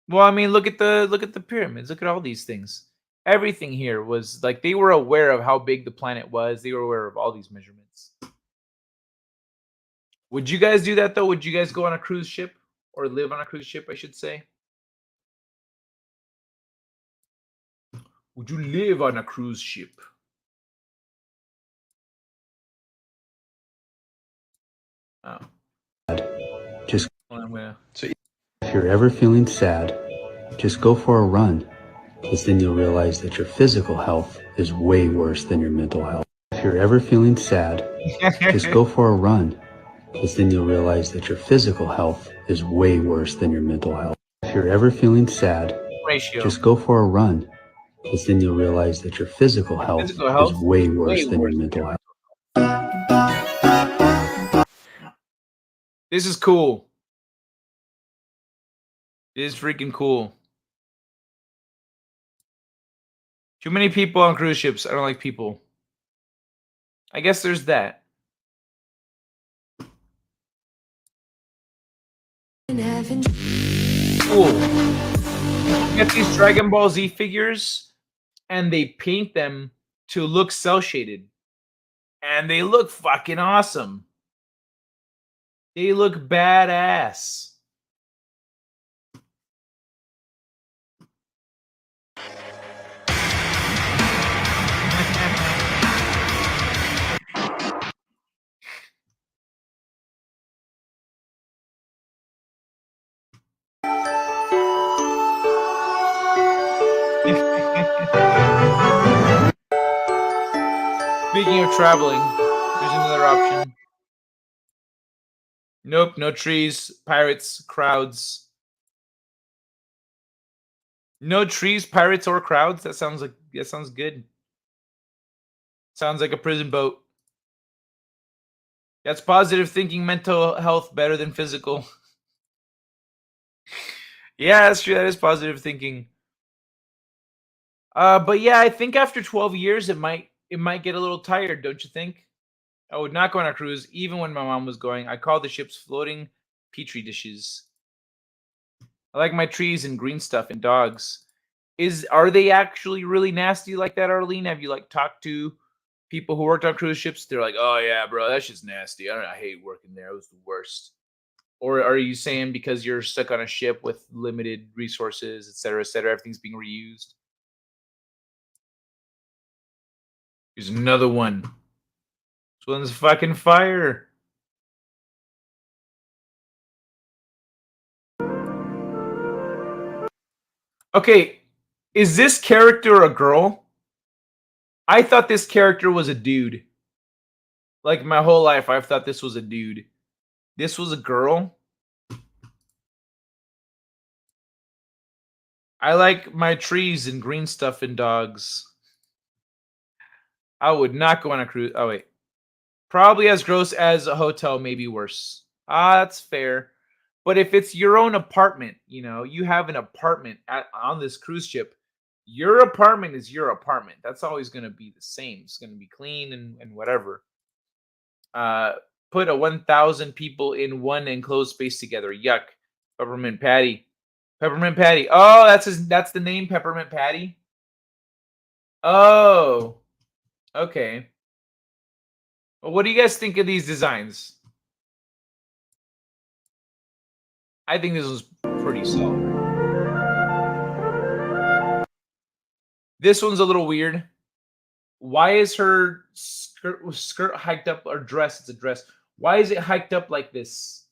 Well, I mean, look at the pyramids. Look at all these things. Everything here was like they were aware of how big the planet was. They were aware of all these measurements. Would you guys do that though? Would you guys go on a cruise ship or live on a cruise ship, I should say? Would you live on a cruise ship? Oh. Just Well, I'm gonna... if you're ever feeling sad, just go for a run, because then you'll realize that your physical health is way worse than your mental health. If you're ever feeling sad, just go for a run, because then you'll realize that your physical health is way worse than your mental health. If you're ever feeling sad, just go for a run, because then you'll realize that your physical health is way worse than your mental health. This is cool. This is freaking cool. Too many people on cruise ships. I don't like people. I guess there's that. Cool. You get these Dragon Ball Z figures, and they paint them to look cel shaded, and they look fucking awesome. They look badass. Speaking of traveling, there's another option. Nope, no trees, pirates, crowds. No trees, pirates, or crowds. That sounds good. Sounds like a prison boat. That's positive thinking, mental health better than physical. Yeah, that's true. That is positive thinking. But yeah, I think after 12 years, it might get a little tired, don't you think? I would not go on a cruise, even when my mom was going. I call the ships floating petri dishes. I like my trees and green stuff and dogs. Are they actually really nasty like that, Arlene? Have you like talked to people who worked on cruise ships? They're like, oh yeah, bro, that's just nasty. I hate working there. It was the worst. Or are you saying because you're stuck on a ship with limited resources, et cetera, everything's being reused? Here's another one. This one's fucking fire. Okay, is this character a girl? I thought this character was a dude. Like my whole life, I've thought this was a dude. This was a girl. I like my trees and green stuff and dogs. I would not go on a cruise. Oh, wait. Probably as gross as a hotel, maybe worse. That's fair. But if it's your own apartment, you know, you have an apartment on this cruise ship, your apartment is your apartment. That's always going to be the same. It's going to be clean and whatever. Put a 1,000 people in one enclosed space together. Yuck. Peppermint Patty. Peppermint Patty. Oh, that's the name, Peppermint Patty. Oh. Okay. Well, what do you guys think of these designs? I think this was pretty solid. This one's a little weird. Why is her skirt hiked up, or dress? It's a dress. Why is it hiked up like this?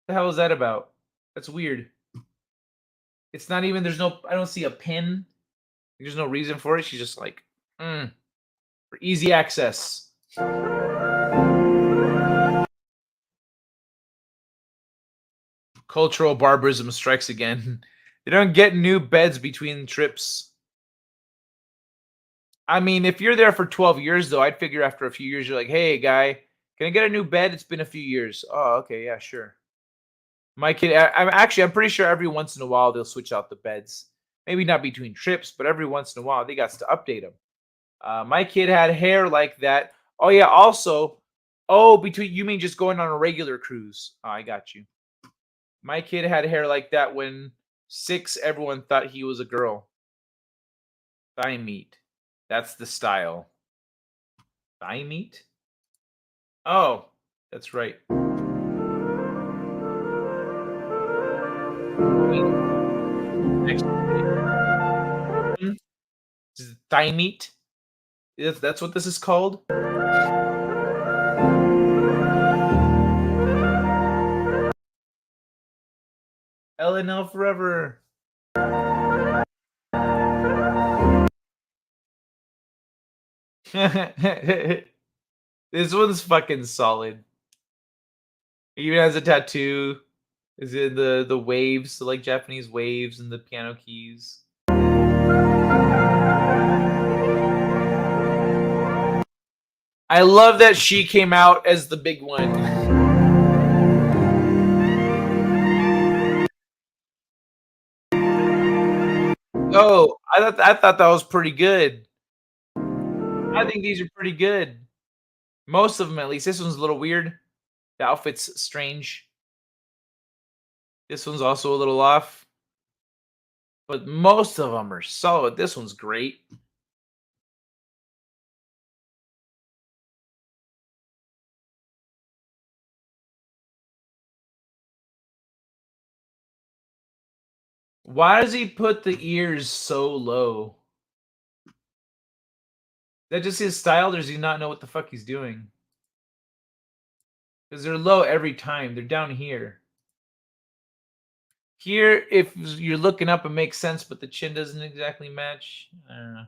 What the hell is that about? That's weird. It's not even, I don't see a pin. There's no reason for it. She's just like, for easy access. Cultural barbarism strikes again. They don't get new beds between trips. I mean, if you're there for 12 years, though, I'd figure after a few years, you're like, hey, guy, can I get a new bed? It's been a few years. Oh, okay, yeah, sure. My kid, I'm pretty sure every once in a while they'll switch out the beds. Maybe not between trips, but every once in a while they got to update them. My kid had hair like that. Oh, yeah, also, you mean just going on a regular cruise? Oh, I got you. My kid had hair like that when 6, everyone thought he was a girl. Thigh meat. That's the style. Thigh meat? Oh, that's right. Next. This is thigh meat. That's what this is called. LNL forever. This one's fucking solid. He even has a tattoo. Is it the waves, like Japanese waves and the piano keys? I love that she came out as the big one. Oh, I thought that was pretty good. I think these are pretty good. Most of them, at least. This one's a little weird. The outfit's strange. This one's also a little off. But most of them are solid. This one's great. Why does he put the ears so low? That just his style? Does he not know what the fuck he's doing? Because they're low every time. They're down here. Here, if you're looking up, it makes sense, but the chin doesn't exactly match. I don't know.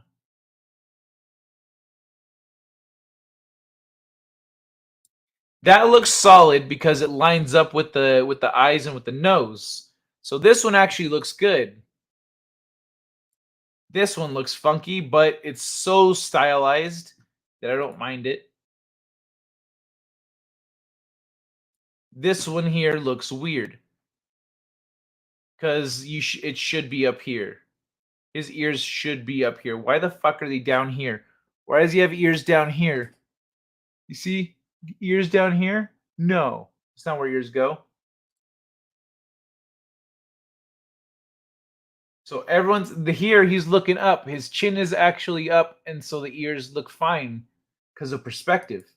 That looks solid because it lines up with the eyes and with the nose. So this one actually looks good. This one looks funky, but it's so stylized that I don't mind it. This one here looks weird because it should be up here. His ears should be up here. Why the fuck are they down here? Why does he have ears down here? You see ears down here? No, it's not where ears go. So here he's looking up. His chin is actually up, and so the ears look fine because of perspective.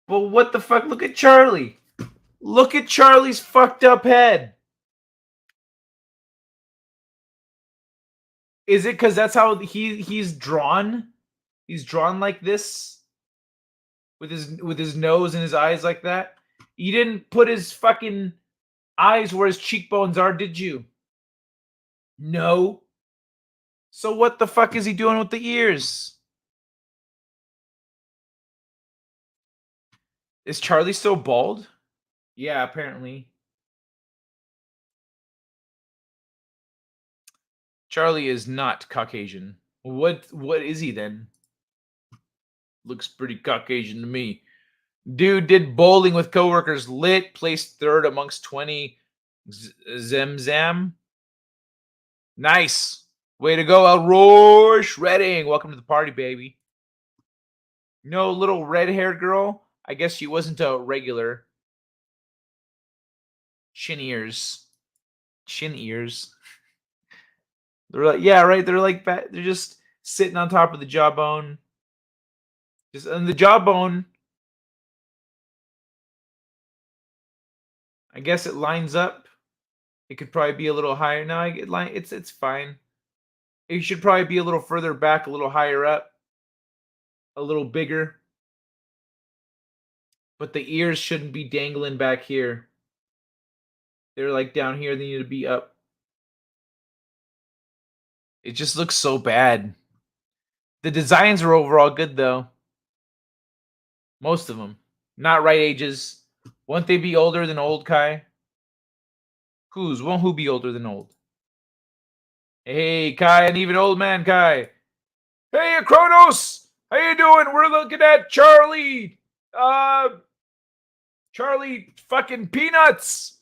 But what the fuck? Look at Charlie. Look at Charlie's fucked up head. Is it because that's how he's drawn? He's drawn like this with his nose and his eyes like that. You didn't put his fucking eyes where his cheekbones are, did you? No. So what the fuck is he doing with the ears? Is Charlie still bald? Yeah, apparently. Charlie is not Caucasian. What is he then? Looks pretty Caucasian to me. Dude did bowling with coworkers, lit, placed third amongst 20. Zemzam. Nice. Way to go, Elroy Shredding. Welcome to the party, baby. No little red-haired girl. I guess she wasn't a regular. Chin ears. Chin ears. They're like, yeah, right. They're like, they're just sitting on top of the jawbone. Just on the jawbone. I guess it lines up. It could probably be a little higher. No, it's fine. It should probably be a little further back, a little higher up, a little bigger. But the ears shouldn't be dangling back here. They're like down here. They need to be up. It just looks so bad. The designs are overall good, though. Most of them. Not right ages. Won't they be older than old, Kai? Won't who be older than old? Hey, Kai, and even old man Kai. Hey, Kronos! How you doing? We're looking at Charlie. Charlie fucking Peanuts.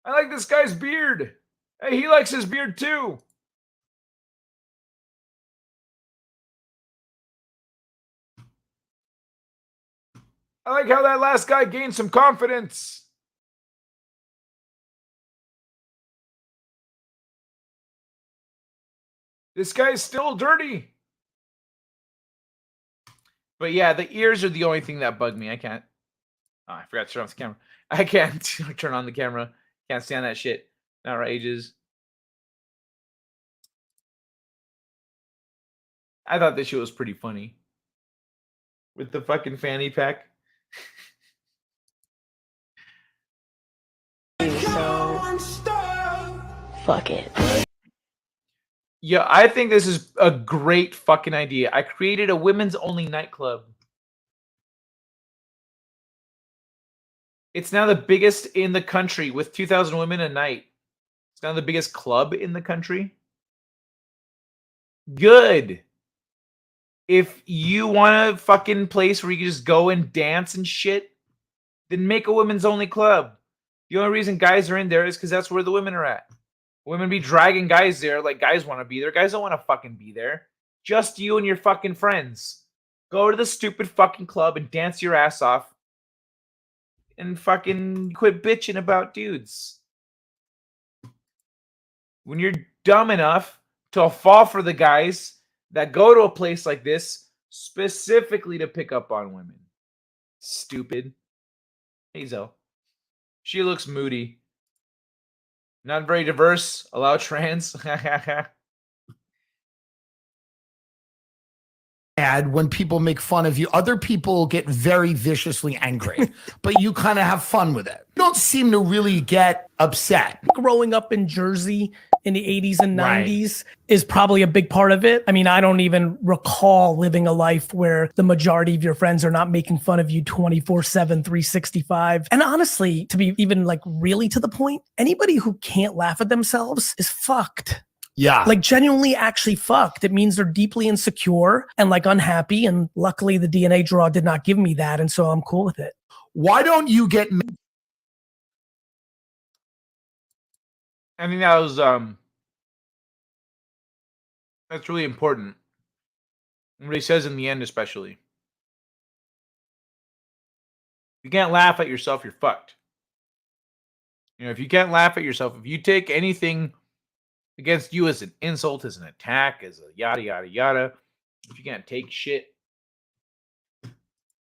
I like this guy's beard. Hey, he likes his beard too. I like how that last guy gained some confidence. This guy's still dirty. But yeah, the ears are the only thing that bug me. I can't. Oh, I forgot to turn off the camera. I can't turn on the camera. Can't stand that shit. Not right ages. I thought this shit was pretty funny. With the fucking fanny pack. So, fuck it. Yeah, I think this is a great fucking idea. I created a women's only nightclub. It's now the biggest in the country with 2,000 women a night. It's now the biggest club in the country. Good. If you want a fucking place where you can just go and dance and shit, then make a women's only club. The only reason guys are in there is because that's where the women are at. Women be dragging guys there like guys want to be there. Guys don't want to fucking be there. Just you and your fucking friends. Go to the stupid fucking club and dance your ass off. And fucking quit bitching about dudes. When you're dumb enough to fall for the guys that go to a place like this specifically to pick up on women. Stupid. Hazel. She looks moody. Not very diverse. Allow trans. When people make fun of you, other people get very viciously angry, but you kind of have fun with it. You don't seem to really get upset. Growing up in Jersey in the 80s and 90s is probably a big part of it. I mean, I don't even recall living a life where the majority of your friends are not making fun of you 24/7, 365. And honestly, to be even like really to the point, anybody who can't laugh at themselves is fucked. Yeah. Like genuinely actually fucked. It means they're deeply insecure and like unhappy. And luckily the DNA draw did not give me that. And so I'm cool with it. Why don't you get... I think that was that's really important. What he says in the end, especially. If you can't laugh at yourself, you're fucked. You know, if you can't laugh at yourself, if you take anything against you as an insult, as an attack, as a yada yada yada, if you can't take shit,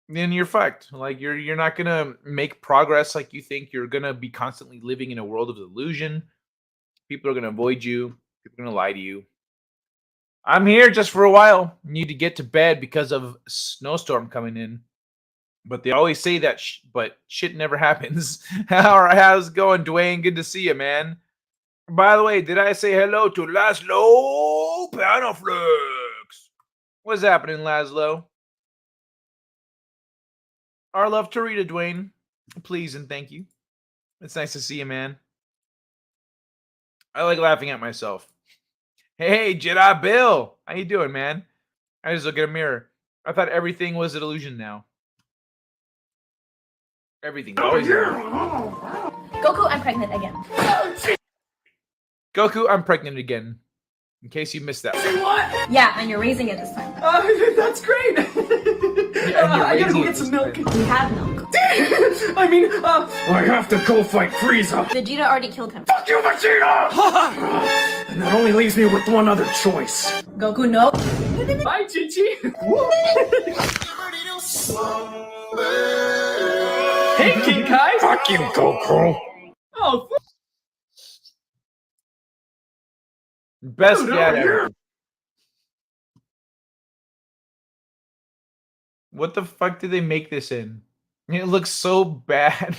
then you're fucked. Like you're not gonna make progress like you think. You're gonna be constantly living in a world of illusion. People are gonna avoid you. People are gonna lie to you. I'm here just for a while. Need to get to bed because of snowstorm coming in. But they always say that, but shit never happens. How's it going, Dwayne? Good to see you, man. By the way, did I say hello to Laszlo Panaflex? What's happening, Laszlo? Our love to read it, Dwayne. Please and thank you. It's nice to see you, man. I like laughing at myself. Hey, Jedi Bill. How you doing, man? I just look at a mirror. I thought everything was an illusion now. Everything. Always. Goku, I'm pregnant again. Goku, I'm pregnant again. In case you missed that. Say what? Yeah, and you're raising it this time. That's great. I gotta go get some milk. We have milk. I mean, I have to go fight Frieza. Vegeta already killed him. Fuck you, Vegeta! And that only leaves me with one other choice. Goku, no. Bye, Chichi. Hey, King Kai. Fuck you, Goku. Oh, best dad ever. What the fuck did they make this in? It looks so bad.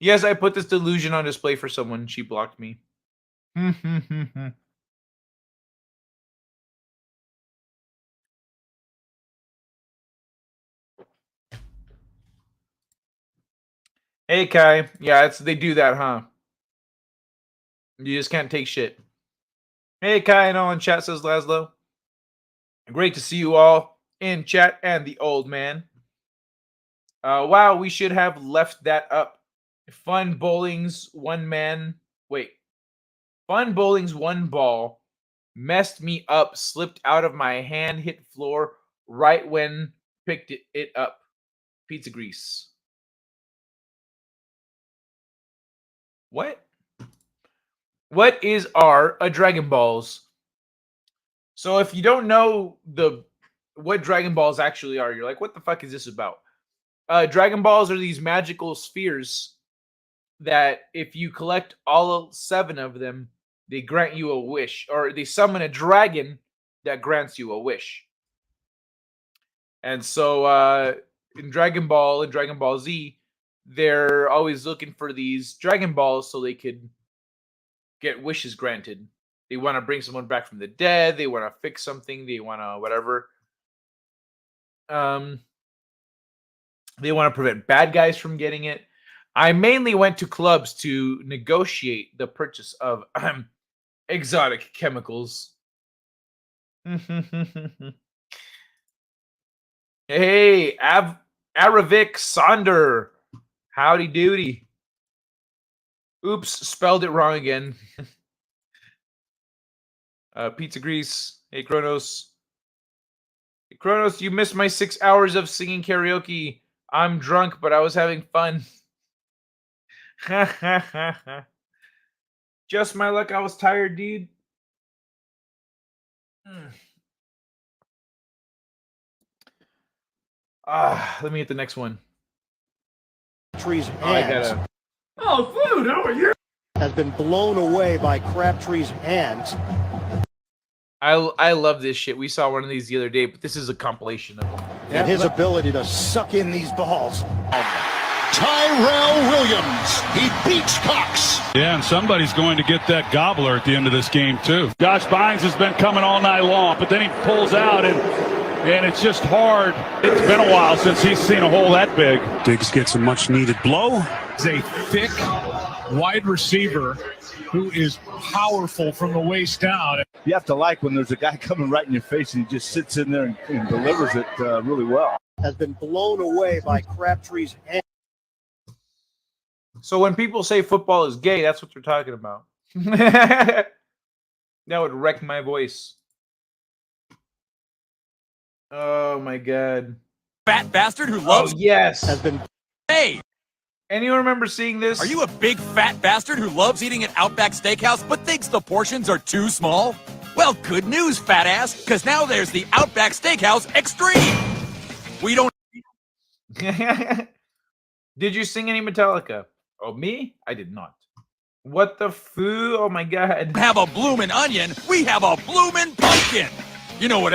Yes, I put this delusion on display for someone. She blocked me. Hey, Kai. Yeah, they do that, huh? You just can't take shit. Hey, Kai and all in chat, says Laszlo. Great to see you all in chat and the old man. Wow, we should have left that up. Fun bowling's one ball messed me up, slipped out of my hand, hit floor right when picked it up. Pizza grease. What? What is a Dragon Balls? So if you don't know what Dragon Balls actually are, you're like, what the fuck is this about? Dragon Balls are these magical spheres that if you collect all 7 of them, they grant you a wish, or they summon a dragon that grants you a wish. And so in Dragon Ball and Dragon Ball Z, they're always looking for these Dragon Balls so they could get wishes granted. They want to bring someone back from the dead. They want to fix something. They want to whatever. They want to prevent bad guys from getting it. I mainly went to clubs to negotiate the purchase of exotic chemicals. Hey, Aravik Sonder. Howdy doody. Oops, spelled it wrong again. Pizza Grease. Hey, Kronos. Hey, Kronos, you missed my 6 hours of singing karaoke. I'm drunk, but I was having fun. Just my luck, I was tired, dude. Let me get the next one. Crabtree's I hands gotta. Oh, food, how are you? has been blown away by Crabtree's hands. I love this shit. We saw one of these the other day, but this is a compilation of them. And his ability to suck in these balls. Tyrell Williams, he beats Cox. Yeah, and somebody's going to get that gobbler at the end of this game, too. Josh Bynes has been coming all night long, but then he pulls out, and it's just hard. It's been a while since he's seen a hole that big. Diggs gets a much-needed blow. He's a thick wide receiver who is powerful from the waist down. You have to like when there's a guy coming right in your face and he just sits in there and delivers it really well. Has been blown away by Crabtree's hands. So when people say football is gay, that's what they're talking about. That would wreck my voice. Oh my god. Fat bastard who loves. Oh, yes. Has been. Hey. Anyone remember seeing this? Are you a big fat bastard who loves eating at Outback Steakhouse but thinks the portions are too small? Well, good news, fat ass, because now there's the Outback Steakhouse Extreme. We don't. Did you sing any Metallica? Oh, me? I did not. What the foo? Oh my god. Have a bloomin' onion, we have a bloomin' pumpkin. You know what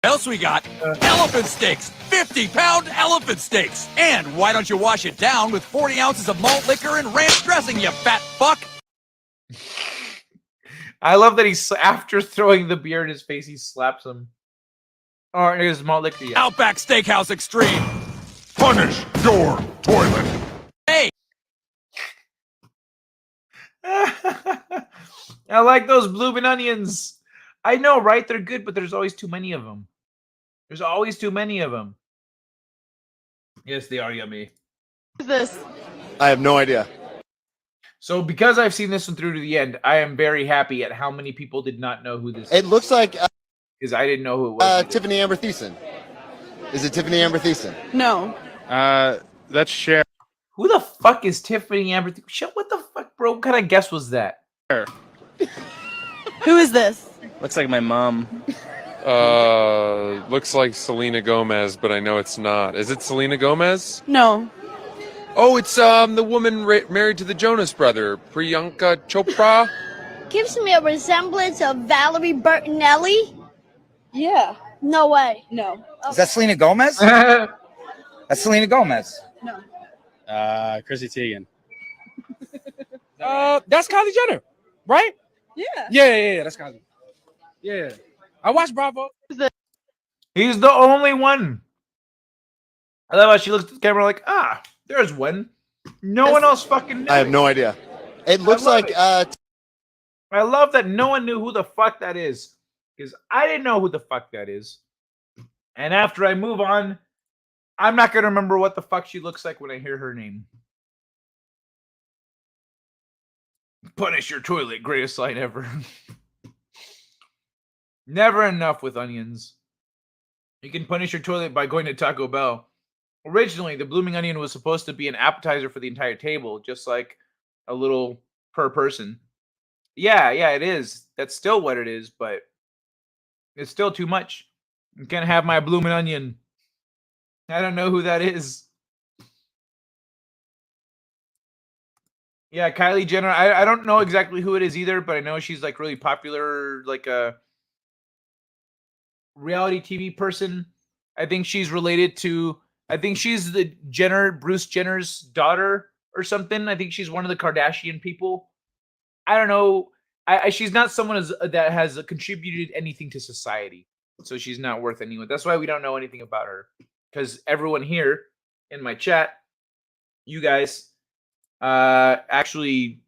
else we got? Elephant steaks, 50-pound elephant steaks. And why don't you wash it down with 40 ounces of malt liquor and ranch dressing, you fat fuck? I love that he's after throwing the beer in his face, he slaps him. Oh, here's malt liquor. Yeah. Outback Steakhouse Extreme. Punish your toilet. Hey. I like those blooming onions. I know, right? They're good, but there's always too many of them. There's always too many of them. Yes, they are yummy. What is this? I have no idea. So because I've seen this one through to the end, I am very happy at how many people did not know who this is. It looks like because I didn't know who it was. Tiffany Amber Thiessen. Is it Tiffany Amber Thiessen? No. That's Cher. Who the fuck is Tiffany Amber? What the fuck, bro? What kind of guess was that? Who is this? Looks like my mom. Looks like Selena Gomez, but I know it's not. Is it Selena Gomez? No. Oh, it's the woman married to the Jonas brother, Priyanka Chopra. Gives me a resemblance of Valerie Bertinelli. Yeah. No way. No. Is that Selena Gomez? That's Selena Gomez. No. Chrissy Teigen. That's Kylie Jenner, right? Yeah. Yeah, that's Kylie. Yeah. I watched Bravo. He's the only one. I love how she looks at the camera like, there's one. No one else fucking knew. I have no idea. It looks like I love that no one knew who the fuck that is. Because I didn't know who the fuck that is. And after I move on, I'm not going to remember what the fuck she looks like when I hear her name. Punish your toilet, greatest line ever. Never enough with onions. You can punish your toilet by going to Taco Bell. Originally, the blooming onion was supposed to be an appetizer for the entire table, just like a little per person. Yeah, it is. That's still what it is, but it's still too much. You can't have my blooming onion. I don't know who that is. Yeah, Kylie Jenner. I don't know exactly who it is either, but I know she's like really popular, like a reality TV person. I think she's related to, I think she's the Bruce Jenner's daughter or something. I think she's one of the Kardashian people. I don't know. She's not someone that has contributed anything to society. So she's not worth anyone. That's why we don't know anything about her. Because everyone here in my chat, you guys, actually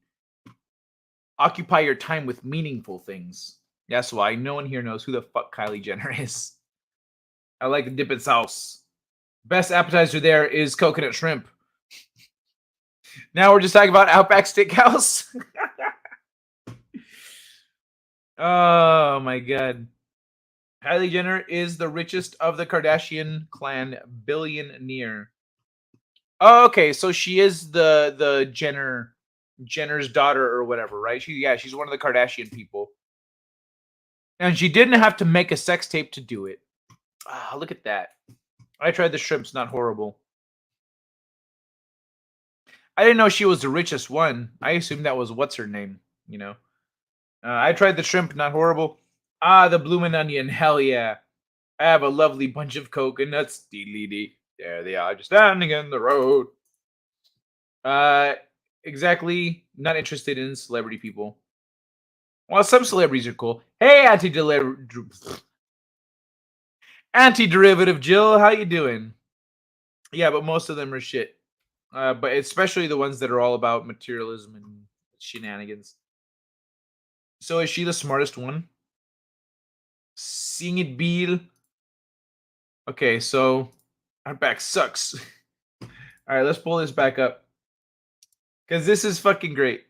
occupy your time with meaningful things. That's why no one here knows who the fuck Kylie Jenner is. I like the dip in sauce. Best appetizer there is coconut shrimp. Now we're just talking about Outback Steakhouse. Oh my god. Kylie Jenner is the richest of the Kardashian clan billionaire. Oh, okay, so she is the Jenner's daughter or whatever, right? She's one of the Kardashian people. And she didn't have to make a sex tape to do it. Look at that. I tried the shrimps, not horrible. I didn't know she was the richest one. I assumed that was what's her name, you know. I tried the shrimp, not horrible. The bloomin' onion, hell yeah. I have a lovely bunch of coconuts. Dee-dee-dee. There they are, just standing in the road. Exactly. Not interested in celebrity people. Well, some celebrities are cool. Hey, anti-derivative Jill, how you doing? Yeah, but most of them are shit. But especially the ones that are all about materialism and shenanigans. So is she the smartest one? Sing it, Bill. Okay, so our back sucks. All right, let's pull this back up. Because this is fucking great.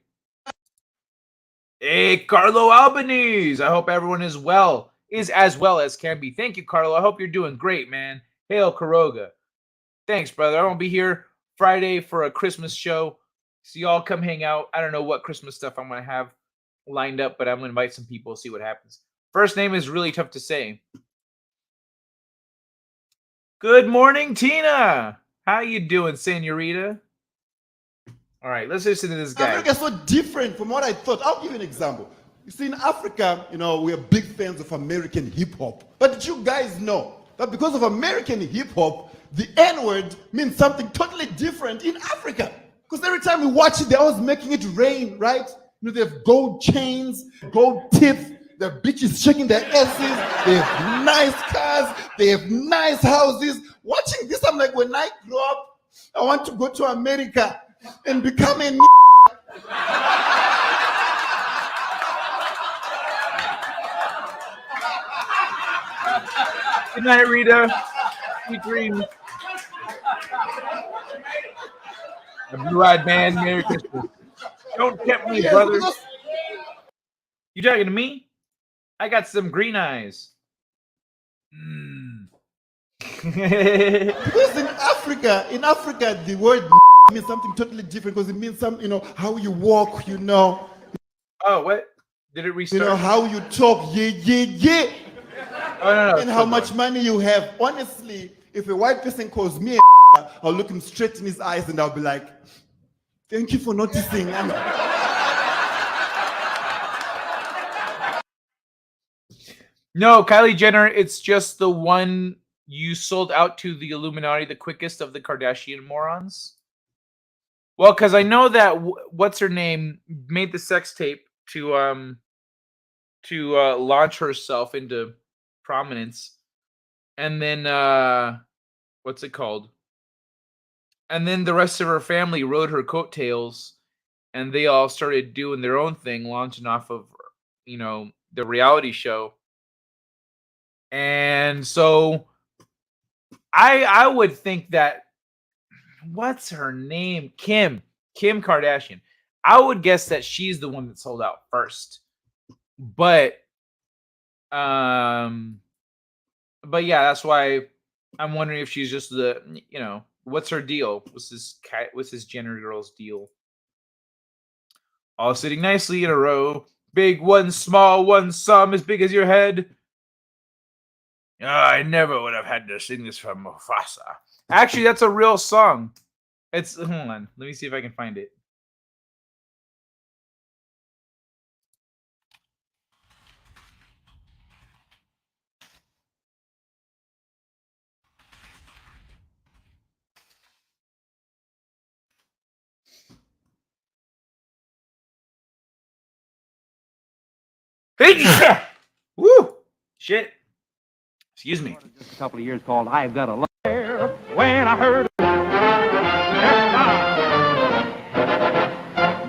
Hey, Carlo Albanese. I hope everyone is as well as can be. Thank you, Carlo. I hope you're doing great, man. Hail Karoga. Thanks, brother. I won't be here Friday for a Christmas show. So y'all come hang out. I don't know what Christmas stuff I'm going to have lined up, but I'm going to invite some people, see what happens. First name is really tough to say. Good morning, Tina. How you doing, senorita? All right, let's listen to this guy. Africa's so different from what I thought. I'll give you an example. You see, in Africa, you know, we are big fans of American hip hop. But did you guys know that because of American hip hop, the N-word means something totally different in Africa? Because every time we watch it, they're always making it rain, right? You know, they have gold chains, gold teeth, the bitches shaking their asses, they have nice cars, they have nice houses. Watching this, I'm like, when I grow up, I want to go to America and become a Good night, Rita. Sweet dreams. A blue-eyed man, Merry Christmas. Don't tempt me, brother. You talking to me? I got some green eyes. Because in Africa, the word means something totally different because it means something, you know, how you walk, you know. Oh, what? Did it restart? You know, how you talk, yeah. Oh, no, and how much money you have. Honestly, if a white person calls me I'll look him straight in his eyes and I'll be like, thank you for noticing. No, Kylie Jenner, it's just the one you sold out to the Illuminati the quickest of the Kardashian morons. Well, because I know that what's her name made the sex tape to launch herself into prominence, and then what's it called? And then the rest of her family rode her coattails, and they all started doing their own thing, launching off of, you know, the reality show. And so I would think that, what's her name? Kim Kardashian. I would guess that she's the one that sold out first. But yeah, that's why I'm wondering if she's just the, you know, what's her deal? What's this Jenner girl's deal? All sitting nicely in a row. Big one, small one, some as big as your head. Oh, I never would have had to sing this from Mufasa. Actually, that's a real song. It's, hold on, let me see if I can find it. Woo! Shit. Excuse me. Just a couple of years called I've Got a Love Affair. When I heard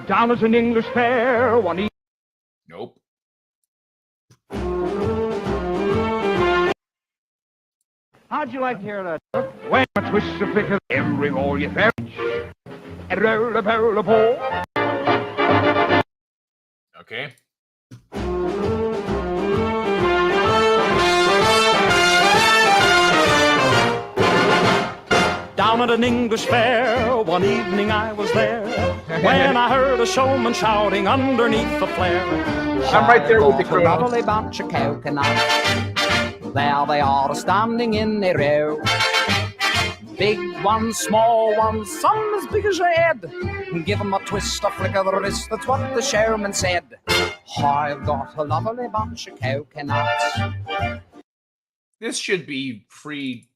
down as an English fair one evening. Nope. How'd you like to hear that? When I twist the flicker every roll you fetch. And roll a barrel of ball. Okay. Down at an English fair, one evening I was there, when I heard a showman shouting underneath the flare. I'm right there with the crowd. A lovely bunch of coconuts. There they are standing in a row. Big ones, small ones, some as big as your head. Give them a twist, a flick of the wrist, that's what the showman said. I've got a lovely bunch of coconuts. This should be free.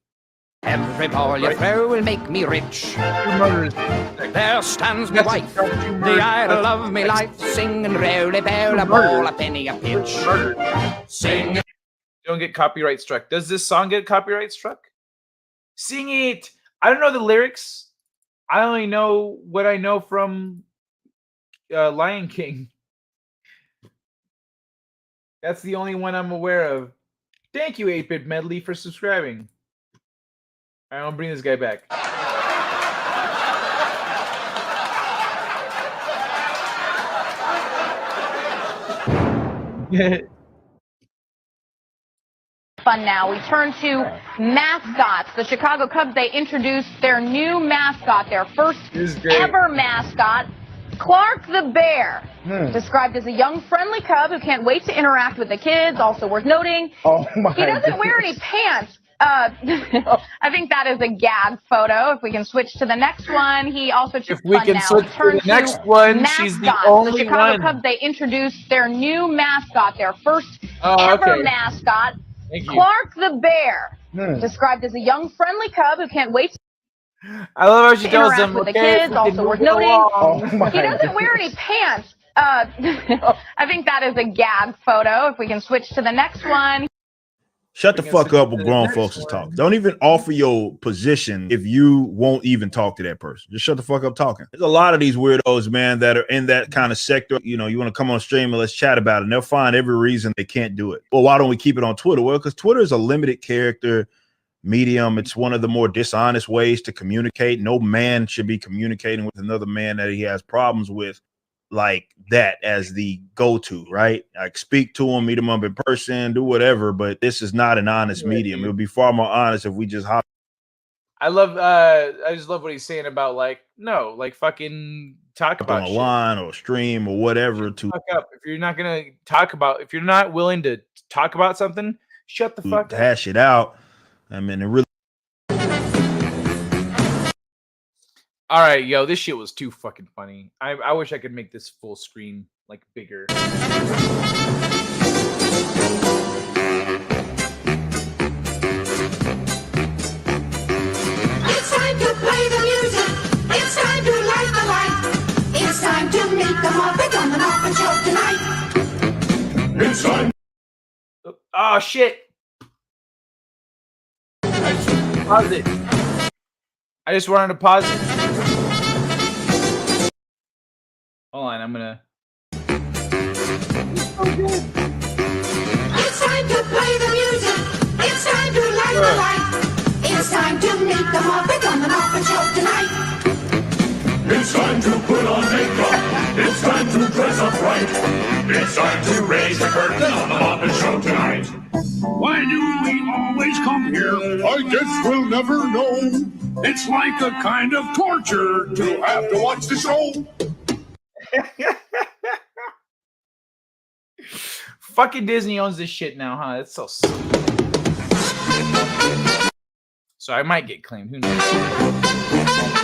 Every ball you throw will make me rich. There stands my wife, the idol of me life, singing roly poly ball, a penny a pitch. Sing. Don't get copyright struck. Does this song get copyright struck? Sing it. I don't know the lyrics. I only know what I know from Lion King. That's the only one I'm aware of. Thank you, 8-Bit Medley, for subscribing. All right, I'll bring this guy back. Fun now. We turn to mascots. The Chicago Cubs, they introduced their new mascot, their first ever mascot, Clark the Bear. Described as a young, friendly cub who can't wait to interact with the kids. Also worth noting, he doesn't wear any pants. I think that is a gag photo. If we can switch to the next one, he also If we can now. switch We to turn the next one, she's the mascots. only The Chicago one. Cubs, they introduced their new mascot, their first Oh, ever okay. mascot, Thank you. Clark the Bear. Hmm. Described as a young, friendly cub who can't wait I love how she to tells interact them, with the okay, if kids. we can Also move worth it noting, along. he doesn't wear any pants. I think that is a gag photo. If we can switch to the next one. Shut the fuck up when grown folks is talking. Don't even offer your position if you won't even talk to that person. Just shut the fuck up talking. There's a lot of these weirdos, man, that are in that kind of sector. You know, you want to come on stream and let's chat about it. And they'll find every reason they can't do it. Well, why don't we keep it on Twitter? Well, because Twitter is a limited character medium. It's one of the more dishonest ways to communicate. No man should be communicating with another man that he has problems with like that as the go-to, right? Like speak to him, meet him up in person, do whatever, but this is not an honest medium. It would be far more honest if we just hop. I just love what he's saying about like, no, like fucking talk about on a shit. line or stream or whatever to Fuck up. If you're not gonna talk about, if you're not willing to talk about something, shut the fuck up. hash it out. I mean, it really. All right, yo, this shit was too fucking funny. I wish I could make this full screen like bigger. It's time to play the music. It's time to light the light. It's time to meet the Muppet on the Muppet Show tonight. It's time. Oh shit! I just pause it. I just wanted to pause it. Hold on, I'm gonna. It's time to play the music. It's time to light the light. It's time to meet the Muppet on the Muppet Show tonight. It's time to put on makeup. It's time to dress up right. It's time to raise the curtain on the Muppet Show tonight. Why do we always come here? I guess we'll never know. It's like a kind of torture To have to watch the show. Fucking Disney owns this shit now, huh? That's so stupid. So I might get claimed. Who knows?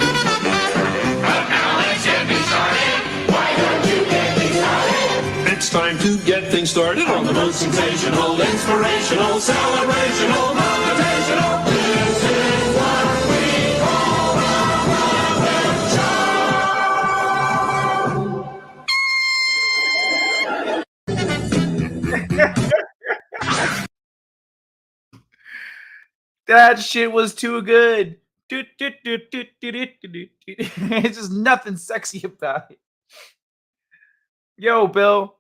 It's time to get things started on the most sensational, inspirational, celebrational, motivational. This is what we call That shit was too good. It's just nothing sexy about it. Yo, Bill,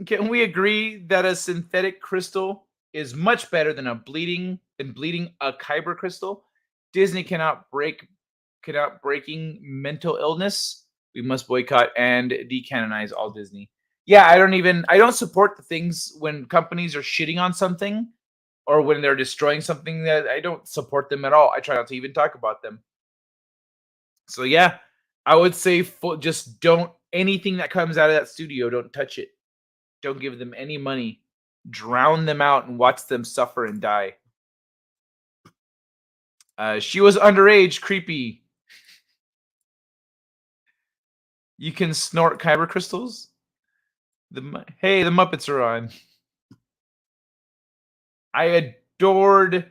can we agree that a synthetic crystal is much better than bleeding a kyber crystal? Disney cannot breaking mental illness. We must boycott and decanonize all Disney. Yeah, I don't support the things when companies are shitting on something or when they're destroying something. That I don't support them at all. I try not to even talk about them. So yeah, I would say just don't, anything that comes out of that studio, don't touch it. Don't give them any money. Drown them out and watch them suffer and die. She was underage, creepy. You can snort kyber crystals? Hey, the Muppets are on. I adored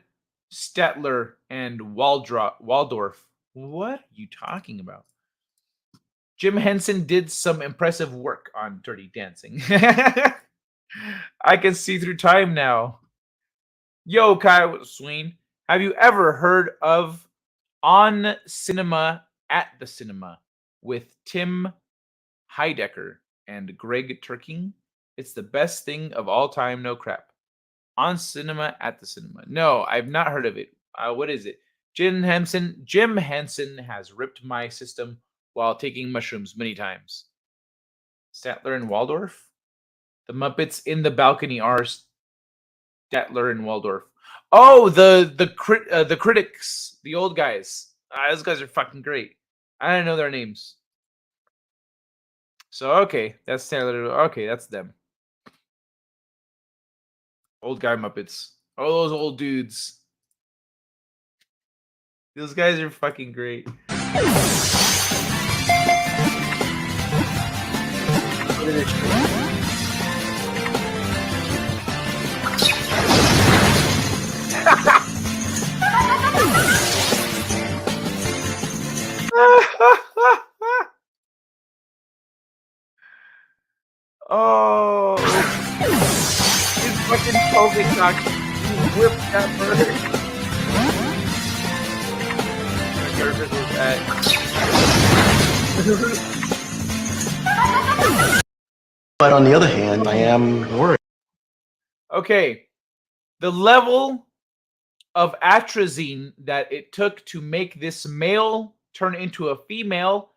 Statler and Waldorf. What are you talking about? Jim Henson did some impressive work on Dirty Dancing. I can see through time now. Yo, Kyle Sween, have you ever heard of On Cinema at the Cinema with Tim Heidecker and Greg Turking? It's the best thing of all time, no crap. On Cinema at the Cinema. No, I've not heard of it. What is it? Jim Henson has ripped my system while taking mushrooms many times. Statler and Waldorf? The Muppets in the balcony are Statler and Waldorf. Oh, the critics, the old guys. Those guys are fucking great. I don't know their names. So okay, that's Statler. Okay, that's them. Old guy Muppets. Oh, those old dudes. Those guys are fucking great. Oh, his fucking pelvic cock whipped that bird. But on the other hand, I am worried. Okay, the level of atrazine that it took to make this male turn into a female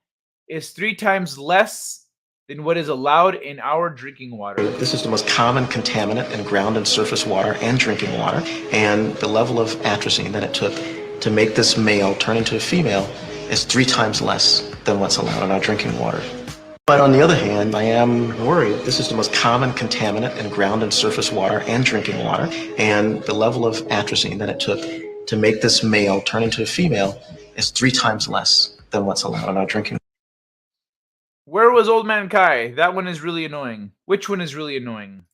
is 3 times less than what is allowed in our drinking water. This is the most common contaminant in ground and surface water and drinking water, and the level of atrazine that it took to make this male turn into a female is 3 times less than what's allowed in our drinking water. But on the other hand, I am worried. This is the most common contaminant in ground and surface water and drinking water, and the level of atrazine that it took to make this male turn into a female is 3 times less than what's allowed in our drinking water. Where was Old Man Kai? That one is really annoying. Which one is really annoying?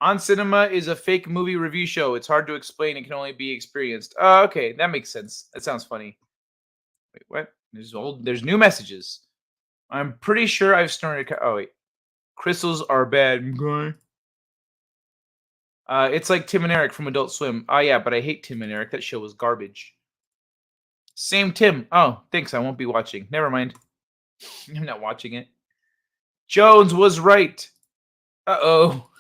On Cinema is a fake movie review show. It's hard to explain. It can only be experienced. Oh, okay. That makes sense. That sounds funny. Wait, what? There's new messages. I'm pretty sure I've snorted. Oh, wait. Crystals are bad. Okay. It's like Tim and Eric from Adult Swim. Oh, yeah, but I hate Tim and Eric. That show was garbage. Same Tim. Oh, thanks. I won't be watching. Never mind. I'm not watching it. Jones was right. Uh-oh.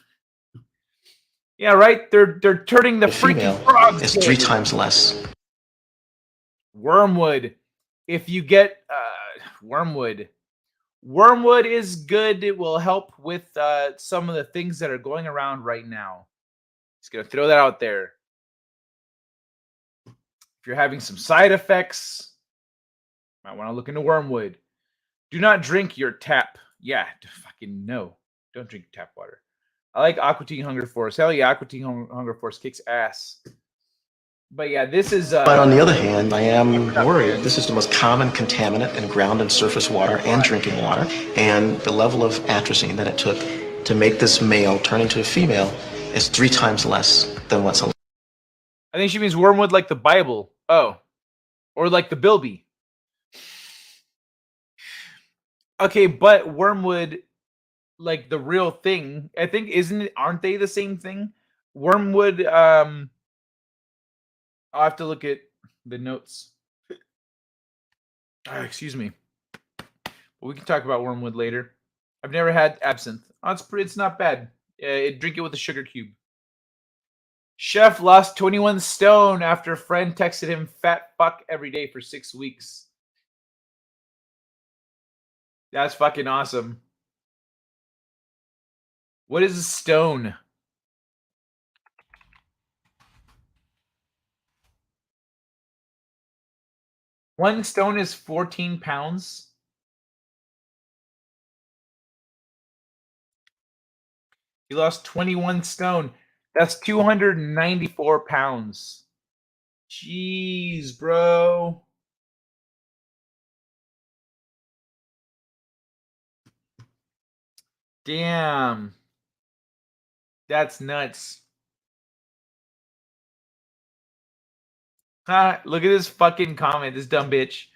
Yeah, right? They're turning the freaking frogs. It's 3 times less. Wormwood. If you get wormwood. Wormwood is good. It will help with some of the things that are going around right now. Just going to throw that out there. If you're having some side effects, might want to look into wormwood. Do not drink your tap. Yeah, fucking no. Don't drink tap water. I like Aqua Teen Hunger Force. Hell yeah, Aqua Teen Hunger Force kicks ass. But yeah, this is... but on the other hand, I am worried. This is the most common contaminant in ground and surface water and drinking water, and the level of atrazine that it took to make this male turn into a female is 3 times less than what's allowed. I think she means wormwood like the Bible. Oh. Or like the Bilby. Okay, but wormwood, like the real thing, I think, aren't they the same thing? Wormwood, I'll have to look at the notes. Excuse me. But we can talk about wormwood later. I've never had absinthe. Oh, it's not bad. Drink it with a sugar cube. Chef lost 21 stone after friend texted him fat fuck every day for 6 weeks. That's fucking awesome. What is a stone? One stone is 14 pounds. He lost 21 stone. That's 294 pounds. Jeez, bro. Damn. That's nuts. Look at this fucking comment, this dumb bitch.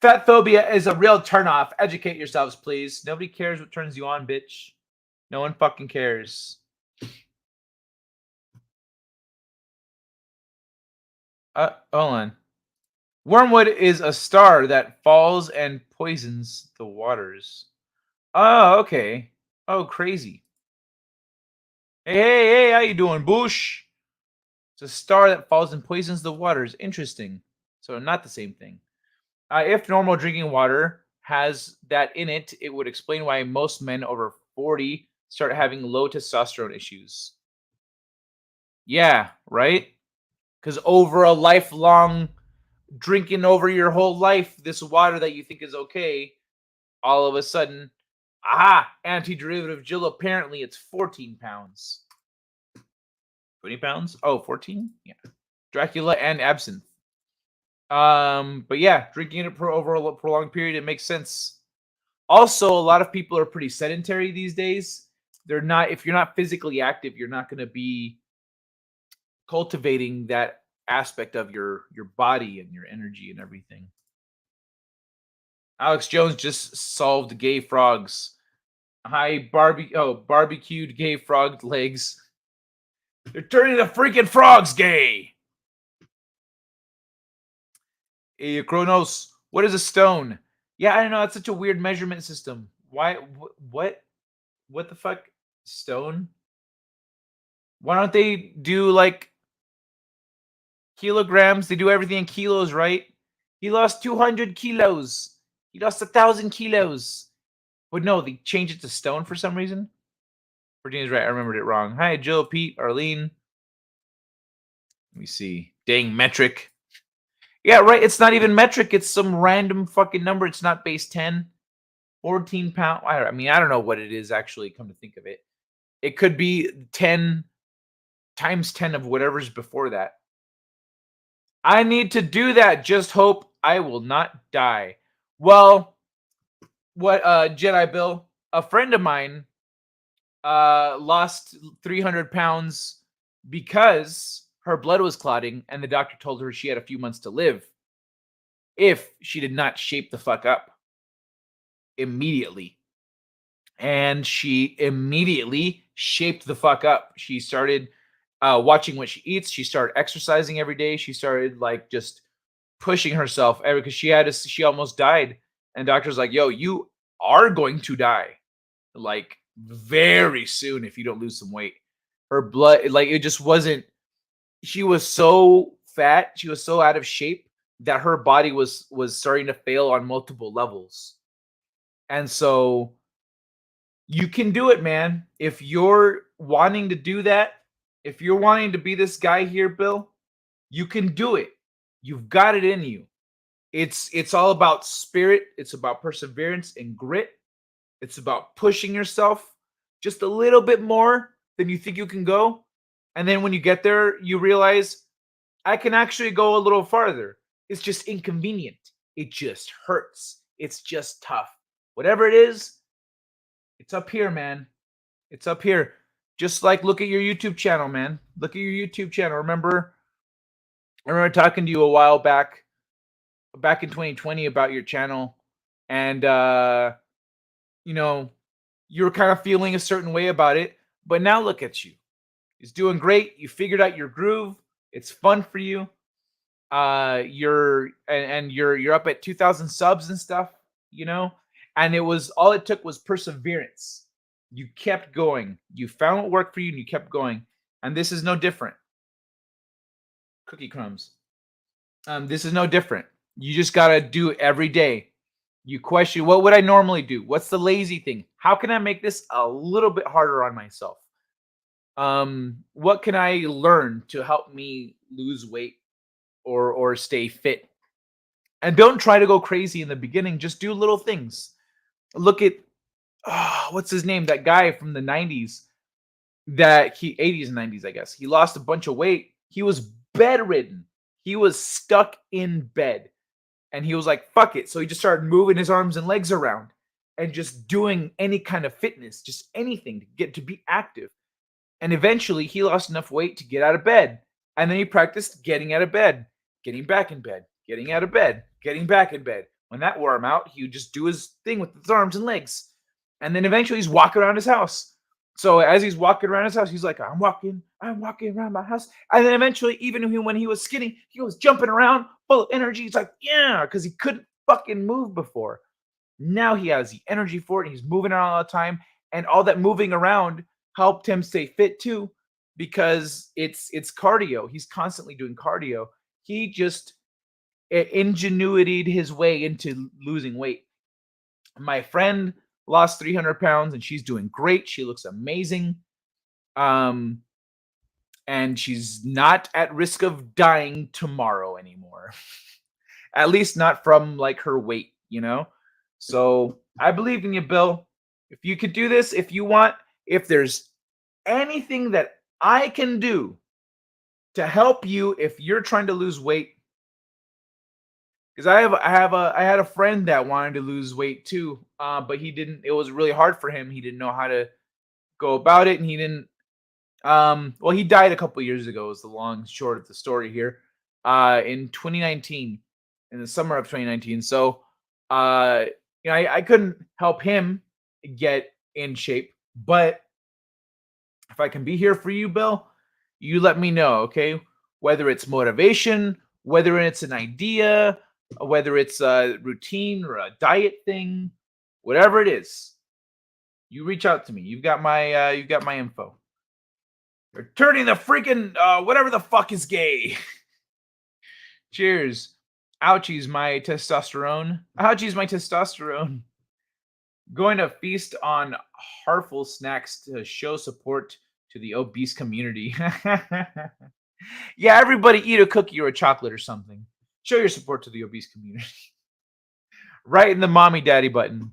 Fat phobia is a real turnoff. Educate yourselves, please. Nobody cares what turns you on, bitch. No one fucking cares. Hold on. Wormwood is a star that falls and poisons the waters. Oh, okay. Oh, crazy. Hey, how you doing, Bush? It's a star that falls and poisons the waters. Interesting. So not the same thing. If normal drinking water has that in it, it would explain why most men over 40 start having low testosterone issues. Yeah, right? Because over a lifelong drinking over your whole life, this water that you think is okay, all of a sudden, antiderivative Jill, apparently it's 14 pounds. 20 pounds? Oh, 14? Yeah. Dracula and absinthe. But yeah, drinking it over a prolonged period, it makes sense. Also, a lot of people are pretty sedentary these days. They're not, if you're not physically active, you're not going to be cultivating that aspect of your body and your energy and everything. Alex Jones just solved gay frogs. Hi, barbecued gay frog legs. They're turning the freaking frogs gay. Hey, Kronos, what is a stone? Yeah, I don't know. It's such a weird measurement system. Why? What the fuck? Stone? Why don't they do like kilograms? They do everything in kilos, right? He lost 200 kilos. He lost 1,000 kilos. But no, they changed it to stone for some reason. Virginia's right. I remembered it wrong. Hi, Jill, Pete, Arlene. Let me see. Dang, metric. Yeah, right. It's not even metric. It's some random fucking number. It's not base 10. 14 pound. I mean, I don't know what it is actually, come to think of it. It could be 10 times 10 of whatever's before that. I need to do that. Just hope I will not die. Well, what Jedi Bill, a friend of mine lost 300 pounds because her blood was clotting and the doctor told her she had a few months to live if she did not shape the fuck up immediately. And she immediately shaped the fuck up. She started watching what she eats. She started exercising every day. She started like just pushing herself because she almost died. And doctor's like, yo, you are going to die like very soon if you don't lose some weight. Her blood, like it just wasn't, she was so fat, she was so out of shape that her body was starting to fail on multiple levels. And so you can do it, man. If you're wanting to do that, if you're wanting to be this guy here, Bill, you can do it. You've got it in you. It's all about spirit. It's about perseverance and grit. It's about pushing yourself just a little bit more than you think you can go. And then when you get there, you realize I can actually go a little farther. It's just inconvenient. It just hurts. It's just tough. Whatever it is, it's up here, man. It's up here. Just like look at your YouTube channel, man. Look at your YouTube channel. I remember talking to you a while back in 2020 about your channel. And, you know, you were kind of feeling a certain way about it. But now look at you. It's doing great. You figured out your groove. It's fun for you. You're up at 2,000 subs and stuff, you know? And all it took was perseverance. You kept going. You found what worked for you and you kept going. And this is no different. Cookie crumbs. This is no different. You just got to do it every day. You question, what would I normally do? What's the lazy thing? How can I make this a little bit harder on myself? What can I learn to help me lose weight or stay fit? And don't try to go crazy in the beginning. Just do little things. Look at, what's his name? That guy from the 90s, 80s and 90s, I guess. He lost a bunch of weight. He was bedridden. He was stuck in bed. And he was like, fuck it. So he just started moving his arms and legs around and just doing any kind of fitness, just anything to be active. And eventually he lost enough weight to get out of bed. And then he practiced getting out of bed, getting back in bed, getting out of bed, getting back in bed. When that wore him out, he would just do his thing with his arms and legs. And then eventually he's walking around his house. So as he's walking around his house, he's like, I'm walking around my house. And then eventually, even when he was skinny, he was jumping around full of energy. He's like, yeah, because he couldn't fucking move before. Now he has the energy for it. And he's moving around all the time. And all that moving around helped him stay fit too, because it's cardio. He's constantly doing cardio. He just ingenuitied his way into losing weight. My friend lost 300 pounds and she's doing great. She looks amazing. And she's not at risk of dying tomorrow anymore. At least not from like her weight, you know? So I believe in you, Bill. If you could do this, if you want, if there's anything that I can do to help you, if you're trying to lose weight, Because I had a friend that wanted to lose weight too, but he didn't. It was really hard for him. He didn't know how to go about it, and he didn't. Well, he died a couple years ago. Is the long and short of the story here. In 2019, in the summer of 2019. So, you know, I couldn't help him get in shape, but if I can be here for you, Bill, you let me know, okay? Whether it's motivation, whether it's an idea, whether it's a routine or a diet thing, whatever it is, you reach out to me. You've got my info. You're turning the freaking whatever the fuck is gay. Cheers. Ouchies, my testosterone. Ouchies, my testosterone. Going to feast on heartful snacks to show support to the obese community. Yeah, everybody eat a cookie or a chocolate or something. Show your support to the obese community. Right in the mommy daddy button.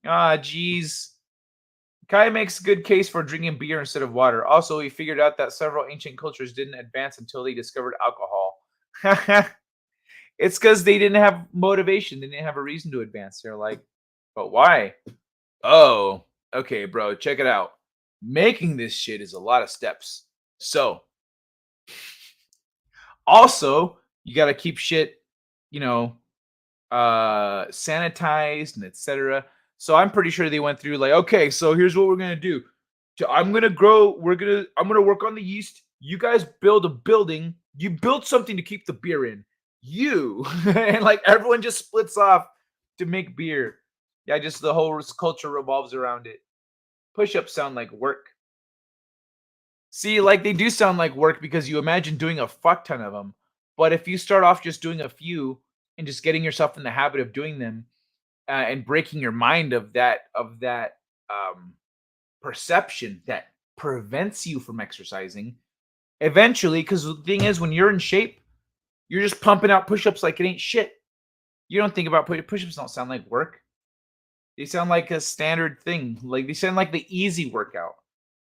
Ah, geez. Kai makes a good case for drinking beer instead of water. Also, he figured out that several ancient cultures didn't advance until they discovered alcohol. It's because they didn't have motivation. They didn't have a reason to advance. They're like, but why? Oh, okay, bro, check it out. Making this shit is a lot of steps. So, also, you got to keep shit, you know, sanitized and etc. So I'm pretty sure they went through like, okay, so here's what we're gonna do. I'm gonna work on the yeast. You guys build a building. You build something to keep the beer in. You and like everyone just splits off to make beer. Yeah, just the whole culture revolves around it. Push-ups sound like work. See, like they do sound like work because you imagine doing a fuck ton of them. But if you start off just doing a few and just getting yourself in the habit of doing them and breaking your mind of that perception that prevents you from exercising, eventually, because the thing is, when you're in shape, you're just pumping out push-ups like it ain't shit. You don't think about push-ups. Don't sound like work. They sound like a standard thing. Like they sound like the easy workout.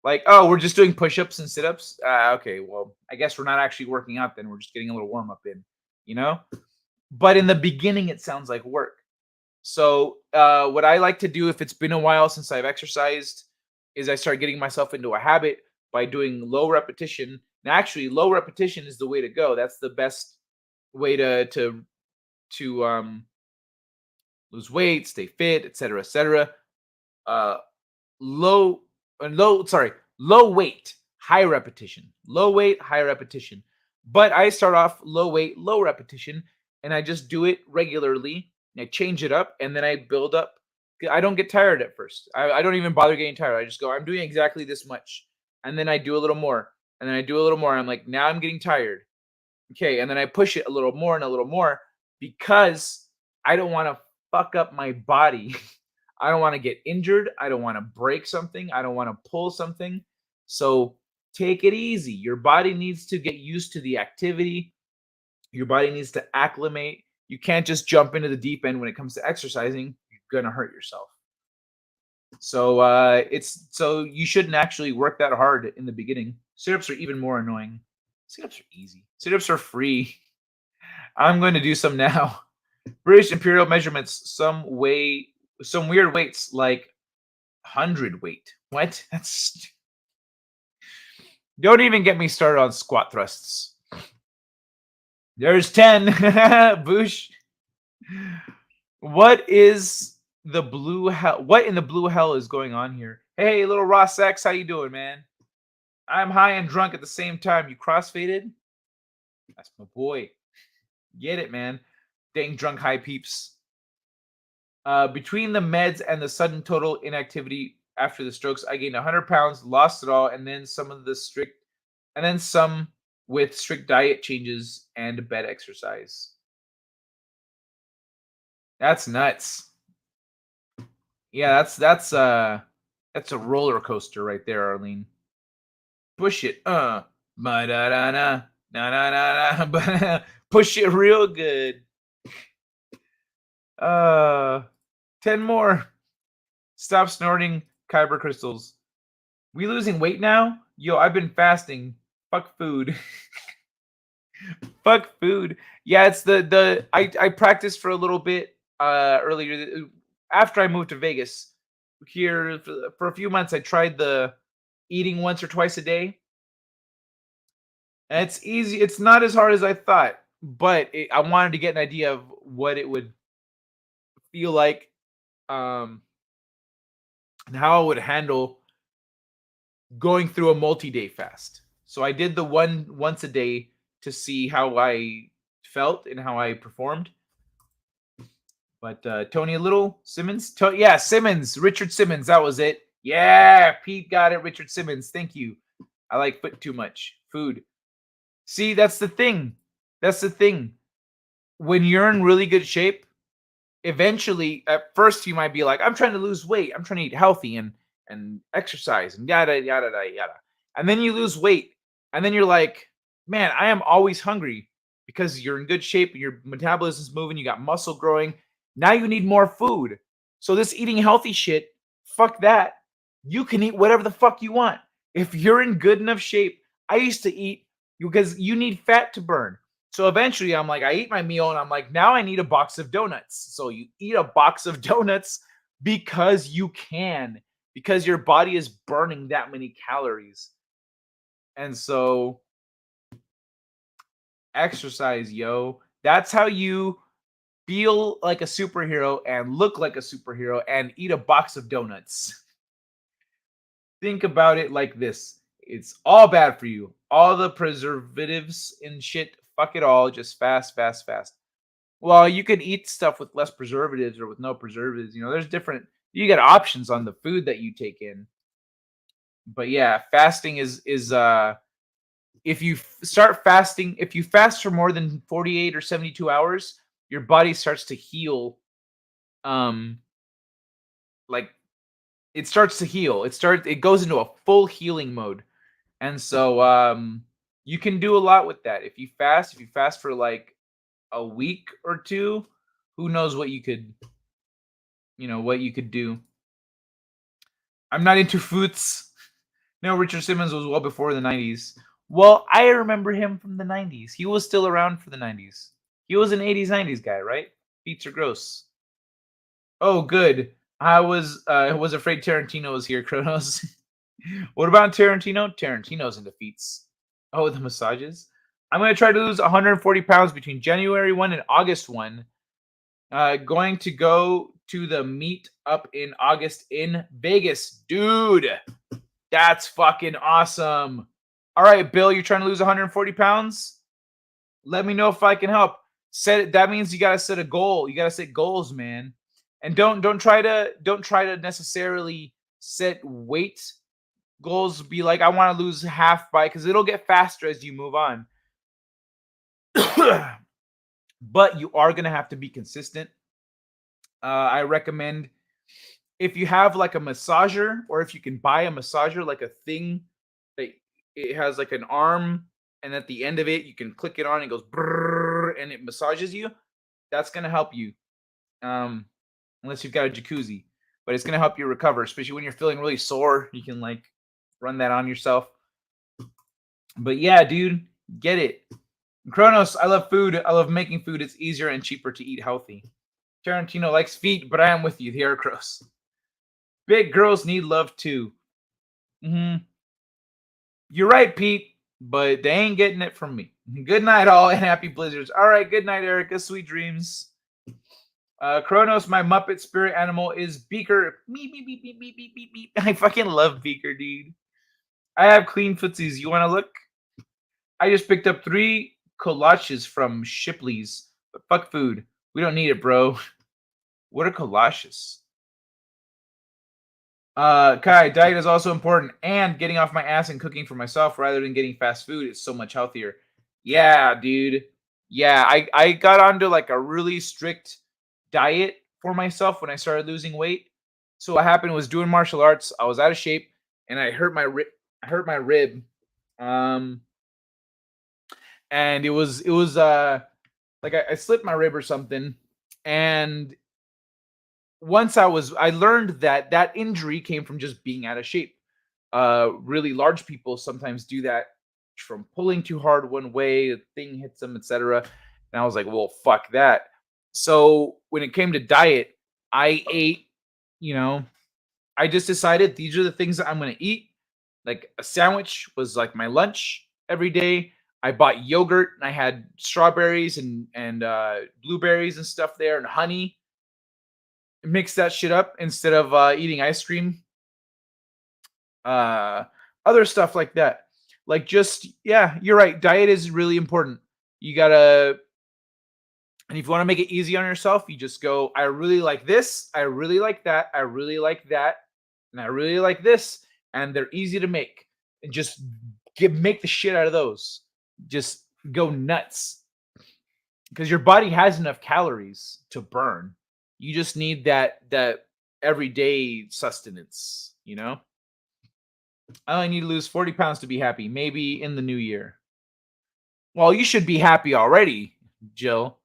Like, oh, we're just doing push-ups and sit-ups. Okay, well, I guess we're not actually working out then. We're just getting a little warm-up in, you know? But in the beginning, it sounds like work. So what I like to do if it's been a while since I've exercised is I start getting myself into a habit by doing low repetition. And actually, low repetition is the way to go. That's the best way to lose weight, stay fit, etc., etc. Low weight, high repetition. Low weight, high repetition. But I start off low weight, low repetition, and I just do it regularly. And I change it up, and then I build up. I don't get tired at first. I don't even bother getting tired. I just go, I'm doing exactly this much. And then I do a little more. And then I do a little more. I'm like, now I'm getting tired. Okay, and then I push it a little more and a little more because I don't want to fuck up my body. I don't want to get injured. I don't want to break something. I don't want to pull something. So take it easy. Your body needs to get used to the activity. Your body needs to acclimate. You can't just jump into the deep end when it comes to exercising. You're going to hurt yourself. So you shouldn't actually work that hard in the beginning. Sit-ups are even more annoying. Sit-ups are easy. Sit-ups are free. I'm going to do some now. British Imperial measurements, some weird weights like 100 weight. What? That's don't even get me started on squat thrusts. There's 10. Boosh. What is the blue hell? What in the blue hell is going on here? Hey, little Ross X, how you doing, man? I'm high and drunk at the same time. You crossfaded? That's my boy. Get it, man. Dang drunk high peeps. Between the meds and the sudden total inactivity after the strokes, I gained 100 pounds, lost it all, and then some with strict diet changes and bed exercise. That's nuts. Yeah, that's a roller coaster right there, Arlene. Push it, push it real good. 10 more. Stop snorting kyber crystals. We losing weight now? Yo, I've been fasting. Fuck food. Fuck food. Yeah, it's I practiced for a little bit earlier after I moved to Vegas. Here for a few months I tried the eating once or twice a day. And it's easy. It's not as hard as I thought, but I wanted to get an idea of what it would feel like, and how I would handle going through a multi-day fast. So I did the once a day to see how I felt and how I performed. But Tony Little, Simmons, yeah, Simmons, Richard Simmons, that was it. Yeah, Pete got it. Richard Simmons, thank you. I like food too much. Food. See, that's the thing. That's the thing. When you're in really good shape, eventually, at first you might be like, I'm trying to lose weight. I'm trying to eat healthy and exercise and yada, yada, yada, yada. And then you lose weight. And then you're like, man, I am always hungry because you're in good shape. Your metabolism's moving. You got muscle growing. Now you need more food. So this eating healthy shit, fuck that. You can eat whatever the fuck you want. If you're in good enough shape, I used to eat because you need fat to burn. So eventually I'm like, I eat my meal and I'm like, now I need a box of donuts. So you eat a box of donuts because you can, because your body is burning that many calories. And so exercise, yo. That's how you feel like a superhero and look like a superhero and eat a box of donuts. Think about it like this. It's all bad for you. All the preservatives and shit, fuck it all. Just fast, fast, fast. Well, you can eat stuff with less preservatives or with no preservatives. There's different, you get options on the food that you take in. But yeah, fasting is if you start fasting, if you fast for more than 48 or 72 hours, your body starts to heal. Like it starts to heal. It goes into a full healing mode. And so you can do a lot with that. If you fast for like a week or two, who knows what you could do. I'm not into foods. No, Richard Simmons was well before the 90s. Well, I remember him from the 90s. He was still around for the 90s. He was an 80s, 90s guy, right? Feats are gross. Oh, good. I was afraid Tarantino was here, Kronos. What about Tarantino? Tarantino's into feats. Oh, the massages. I'm going to try to lose 140 pounds between January 1 and August 1. Going to go to the meet up in August in Vegas. Dude, that's fucking awesome. All right, Bill, you're trying to lose 140 pounds? Let me know if I can help. That means you got to set a goal. You got to set goals, man. And don't try to necessarily set weight goals. Be like, I want to lose half by, because it'll get faster as you move on. But you are going to have to be consistent. I recommend if you have like a massager, or if you can buy a massager, like a thing that it has like an arm, and at the end of it, you can click it on and it goes brrr, and it massages you. That's going to help you. Unless you've got a jacuzzi, but it's going to help you recover, especially when you're feeling really sore. You can like run that on yourself. But yeah, dude, get it. Kronos, I love food. I love making food. It's easier and cheaper to eat healthy. Tarantino likes feet, but I am with you. They are gross. Big girls need love too. You're right, Pete, but they ain't getting it from me. Good night, all, and happy blizzards. All right, good night, Erica. Sweet dreams. Kronos, my Muppet spirit animal is Beaker. Beep, beep, beep, beep, beep, beep, beep, beep. I fucking love Beaker, dude. I have clean footsies. You want to look? I just picked up 3 collages from Shipley's. But fuck food. We don't need it, bro. What are collages? Kai, diet is also important. And getting off my ass and cooking for myself rather than getting fast food is so much healthier. Yeah, dude. Yeah, I got onto like a really strict diet for myself when I started losing weight. So what happened was, doing martial arts, I was out of shape and I hurt my rib. And it was like I slipped my rib or something. And once I learned that injury came from just being out of shape. Really large people sometimes do that from pulling too hard one way, the thing hits them, etc. And I was like, well, fuck that. So when it came to diet, I ate, I just decided these are the things that I'm going to eat. Like a sandwich was like my lunch every day. I bought yogurt and I had strawberries and blueberries and stuff there and honey. Mix that shit up instead of eating ice cream. Other stuff like that. Like you're right. Diet is really important. You gotta, and if you want to make it easy on yourself, you just go, I really like this, I really like that, I really like that, and I really like this, and they're easy to make. And just make the shit out of those. Just go nuts. Because your body has enough calories to burn. You just need that everyday sustenance, I need to lose 40 pounds to be happy. Maybe in the new year. Well, you should be happy already, Jill.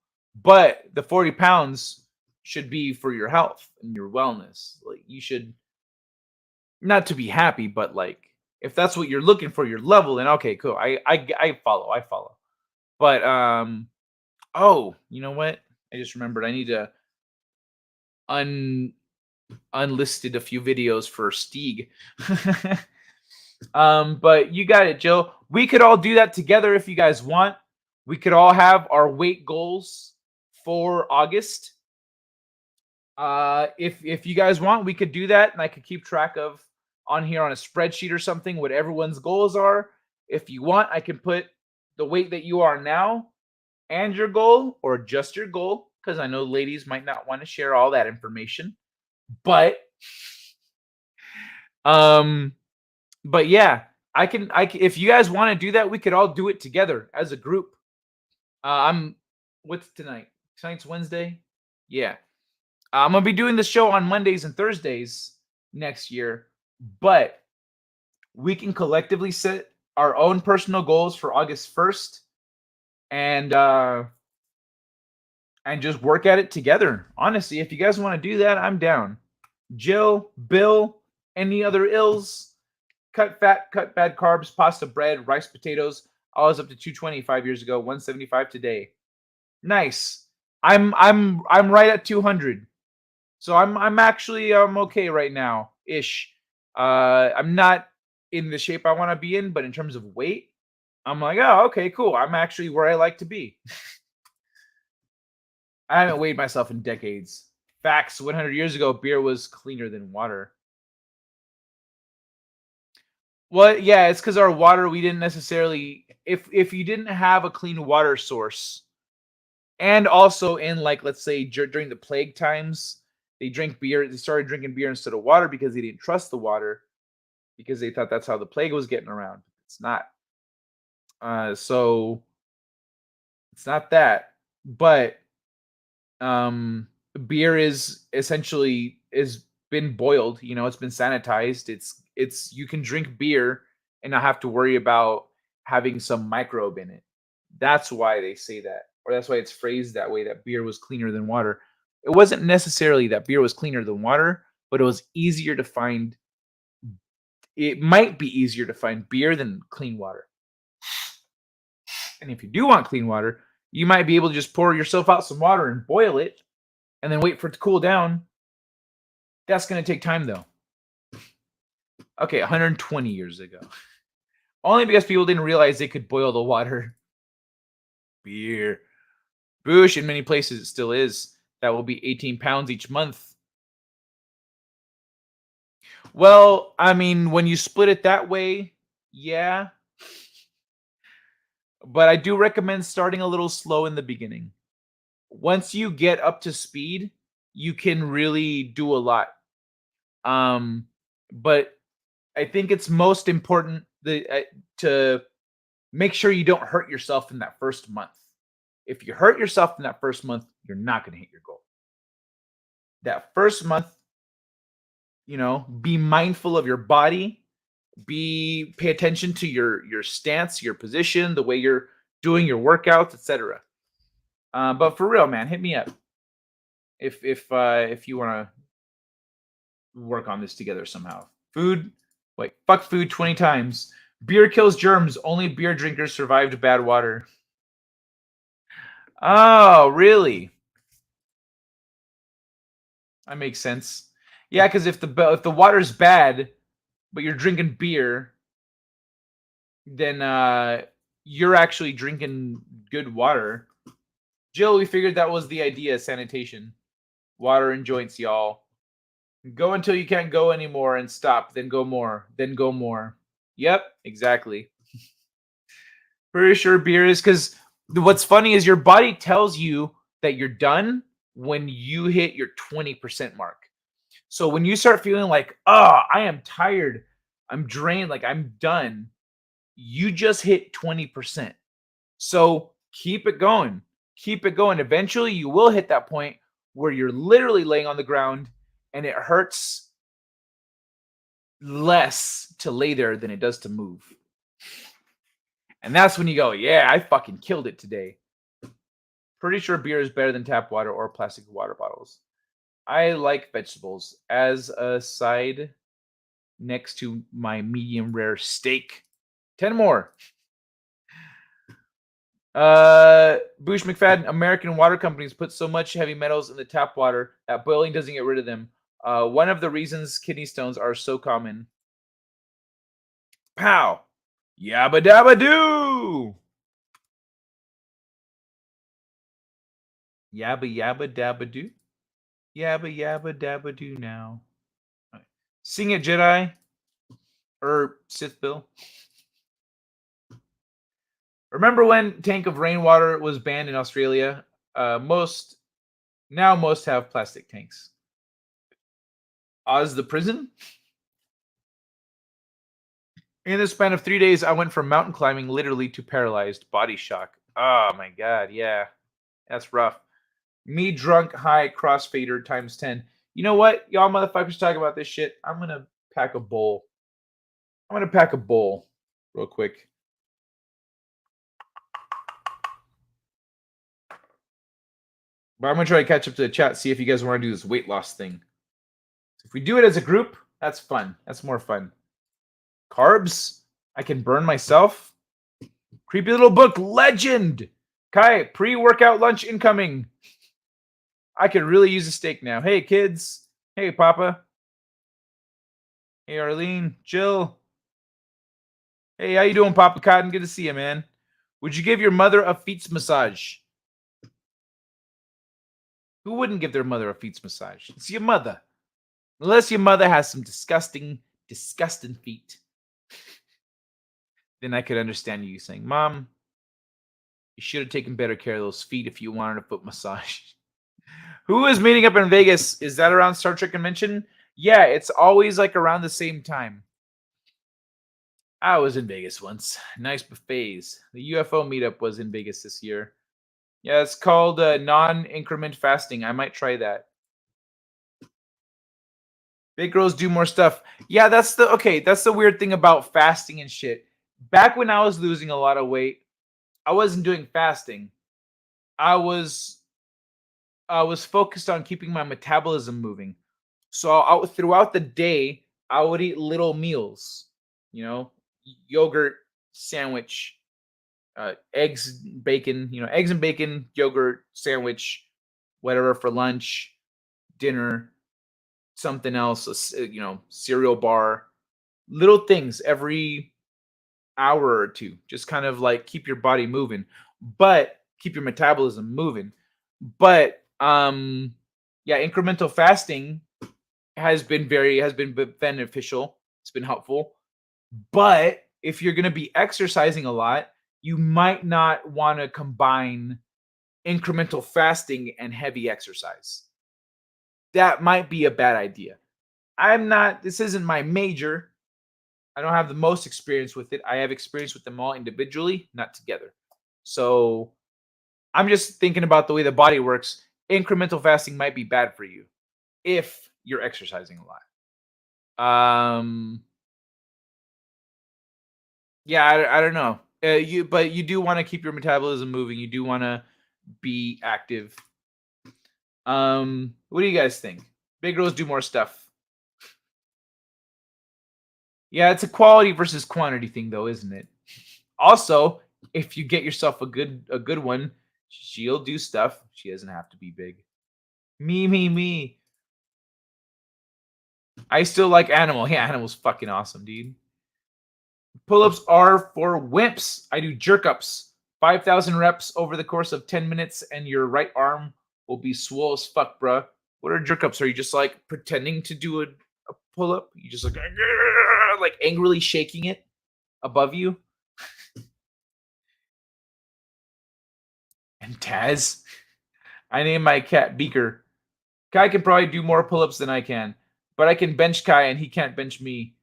But the 40 pounds should be for your health and your wellness. Like you should, not to be happy, but like if that's what you're looking for, your level, then okay, cool. I follow. But oh, you know what? I just remembered I need to unlisted a few videos for Steeg. But you got it, Jill. We could all do that together if you guys want. We could all have our weight goals for August. If you guys want, we could do that, and I could keep track of on here on a spreadsheet or something what everyone's goals are. If you want, I can put the weight that you are now and your goal, or just your goal, because I know ladies might not want to share all that information. But yeah, I can if you guys want to do that, we could all do it together as a group. What's tonight? Tonight's Wednesday. Yeah. I'm going to be doing the show on Mondays and Thursdays next year, but we can collectively set our own personal goals for August 1st and just work at it together. Honestly, if you guys want to do that, I'm down. Jill, Bill, any other ills? Cut fat, cut bad carbs, pasta, bread, rice, potatoes. I was up to 220 5 years ago, 175 today. Nice. I'm right at 200. So I'm actually okay right now ish. I'm not in the shape I want to be in, but in terms of weight, I'm like, oh, okay, cool. I'm actually where I like to be. I haven't weighed myself in decades. Facts. 100 years ago, beer was cleaner than water. Well, yeah, it's because our water, we didn't necessarily, if you didn't have a clean water source, and also in like, let's say during the plague times, they started drinking beer instead of water because they didn't trust the water, because they thought that's how the plague was getting around. It's not. So it's not that, but beer is essentially been boiled. It's been sanitized. It's you can drink beer and not have to worry about having some microbe in it. That's why they say that, or that's why it's phrased that way, that beer was cleaner than water. It wasn't necessarily that beer was cleaner than water, but it was easier to find. It might be easier to find beer than clean water. And if you do want clean water, you might be able to just pour yourself out some water and boil it and then wait for it to cool down. That's going to take time, though. Okay, 120 years ago. Only because people didn't realize they could boil the water. Beer. Boosh, in many places it still is. That will be 18 pounds each month. Well, I mean, when you split it that way, yeah. But I do recommend starting a little slow in the beginning. Once you get up to speed, you can really do a lot. But I think it's most important to make sure you don't hurt yourself in that first month. If you hurt yourself in that first month, you're not going to hit your goal. That first month, be mindful of your body. Pay attention to your stance, your position, the way you're doing your workouts, etc. But for real, man, hit me up if you want to work on this together somehow. Fuck food 20 times. Beer kills germs. Only beer drinkers survived bad water. Oh, really? That makes sense. Yeah, because if the water's bad, but you're drinking beer, then you're actually drinking good water. Jill, we figured that was the idea. Sanitation, water and joints, y'all. Go until you can't go anymore and stop. Then go more. Then go more. Yep, exactly. Pretty sure beer is because what's funny is your body tells you that you're done when you hit your 20% mark. So when you start feeling like, oh, I am tired, I'm drained, like I'm done, you just hit 20%. So keep it going. Keep it going. Eventually you will hit that point where you're literally laying on the ground and it hurts less to lay there than it does to move. And that's when you go, yeah, I fucking killed it today. Pretty sure beer is better than tap water or plastic water bottles. I like vegetables as a side next to my medium rare steak. 10 more. Bush McFadden, American water companies put so much heavy metals in the tap water that boiling doesn't get rid of them. One of the reasons kidney stones are so common. Pow! Yabba dabba doo! Yabba yabba dabba doo. Yabba yabba dabba doo now. Right. Sing it, Jedi. Or Sith Bill. Remember when tank of rainwater was banned in Australia? Most have plastic tanks. Oz the prison? In the span of 3 days, I went from mountain climbing literally to paralyzed. Body shock. Oh my god, yeah. That's rough. Me drunk, high, crossfader times 10. You know what? Y'all motherfuckers talk about this shit. I'm gonna pack a bowl. Real quick. But I'm gonna try to catch up to the chat, see if you guys want to do this weight loss thing. If we do it as a group, that's fun. That's more fun. Carbs? I can burn myself? Creepy little book, legend! Kai, pre-workout lunch incoming. I could really use a steak now. Hey, kids. Hey, Papa. Hey, Arlene. Jill. Hey, how you doing, Papa Cotton? Good to see you, man. Would you give your mother a feet massage? Who wouldn't give their mother a feet massage? It's your mother. Unless your mother has some disgusting, disgusting feet. Then I could understand you saying, Mom, you should have taken better care of those feet if you wanted a foot massage. Who is meeting up in Vegas? Is that around Star Trek Convention? Yeah, it's always like around the same time. I was in Vegas once. Nice buffets. The UFO meetup was in Vegas this year. Yeah, it's called non-increment fasting. I might try that. Big girls do more stuff. Yeah, that's the weird thing about fasting and shit. Back when I was losing a lot of weight, I wasn't doing fasting. I was focused on keeping my metabolism moving. So throughout the day, I would eat little meals. You know, yogurt, sandwich, eggs, bacon. You know, eggs and bacon, yogurt, sandwich, whatever for lunch, dinner, something else. Cereal bar, little things every hour or two. Just kind of like keep your body moving, but keep your metabolism moving. But incremental fasting has been beneficial. It's been helpful. But if you're going to be exercising a lot, you might not want to combine incremental fasting and heavy exercise. That might be a bad idea. This isn't my major. I don't have the most experience with it. I have experience with them all individually, not together. So I'm just thinking about the way the body works. Incremental fasting might be bad for you if you're exercising a lot. I don't know. But you do want to keep your metabolism moving. You do want to be active. What do you guys think? Big girls do more stuff. Yeah, it's a quality versus quantity thing, though, isn't it? Also, if you get yourself a good one, she'll do stuff. She doesn't have to be big. Me. I still like Animal. Yeah, Animal's fucking awesome, dude. Pull-ups are for wimps. I do jerk-ups. 5,000 reps over the course of 10 minutes, and your right arm will be swole as fuck, bruh. What are jerk-ups? Are you just like pretending to do a pull-up? You just like angrily shaking it above you? And Taz? I named my cat Beaker. Kai can probably do more pull-ups than I can, but I can bench Kai and he can't bench me.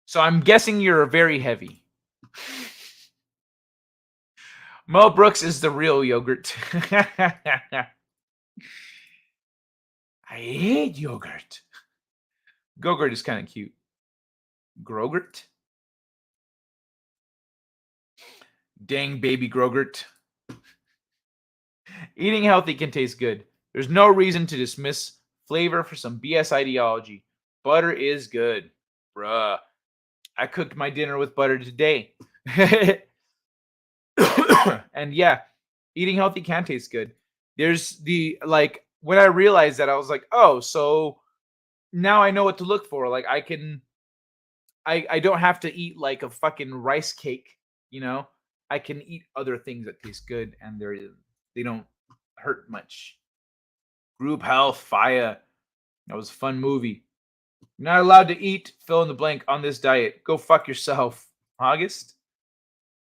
So I'm guessing you're very heavy. Mel Brooks is the real yogurt. I hate yogurt. Gogurt is kind of cute. Grogurt? Dang baby Grogurt. Eating healthy can taste good. There's no reason to dismiss flavor for some BS ideology. Butter is good. Bruh. I cooked my dinner with butter today. And yeah, eating healthy can taste good. There's when I realized that, I was like, oh, so now I know what to look for. Like I don't have to eat like a fucking rice cake, you know? I can eat other things that taste good and they don't hurt much. Group Health, Fire. That was a fun movie. You're not allowed to eat, fill in the blank, on this diet. Go fuck yourself. August?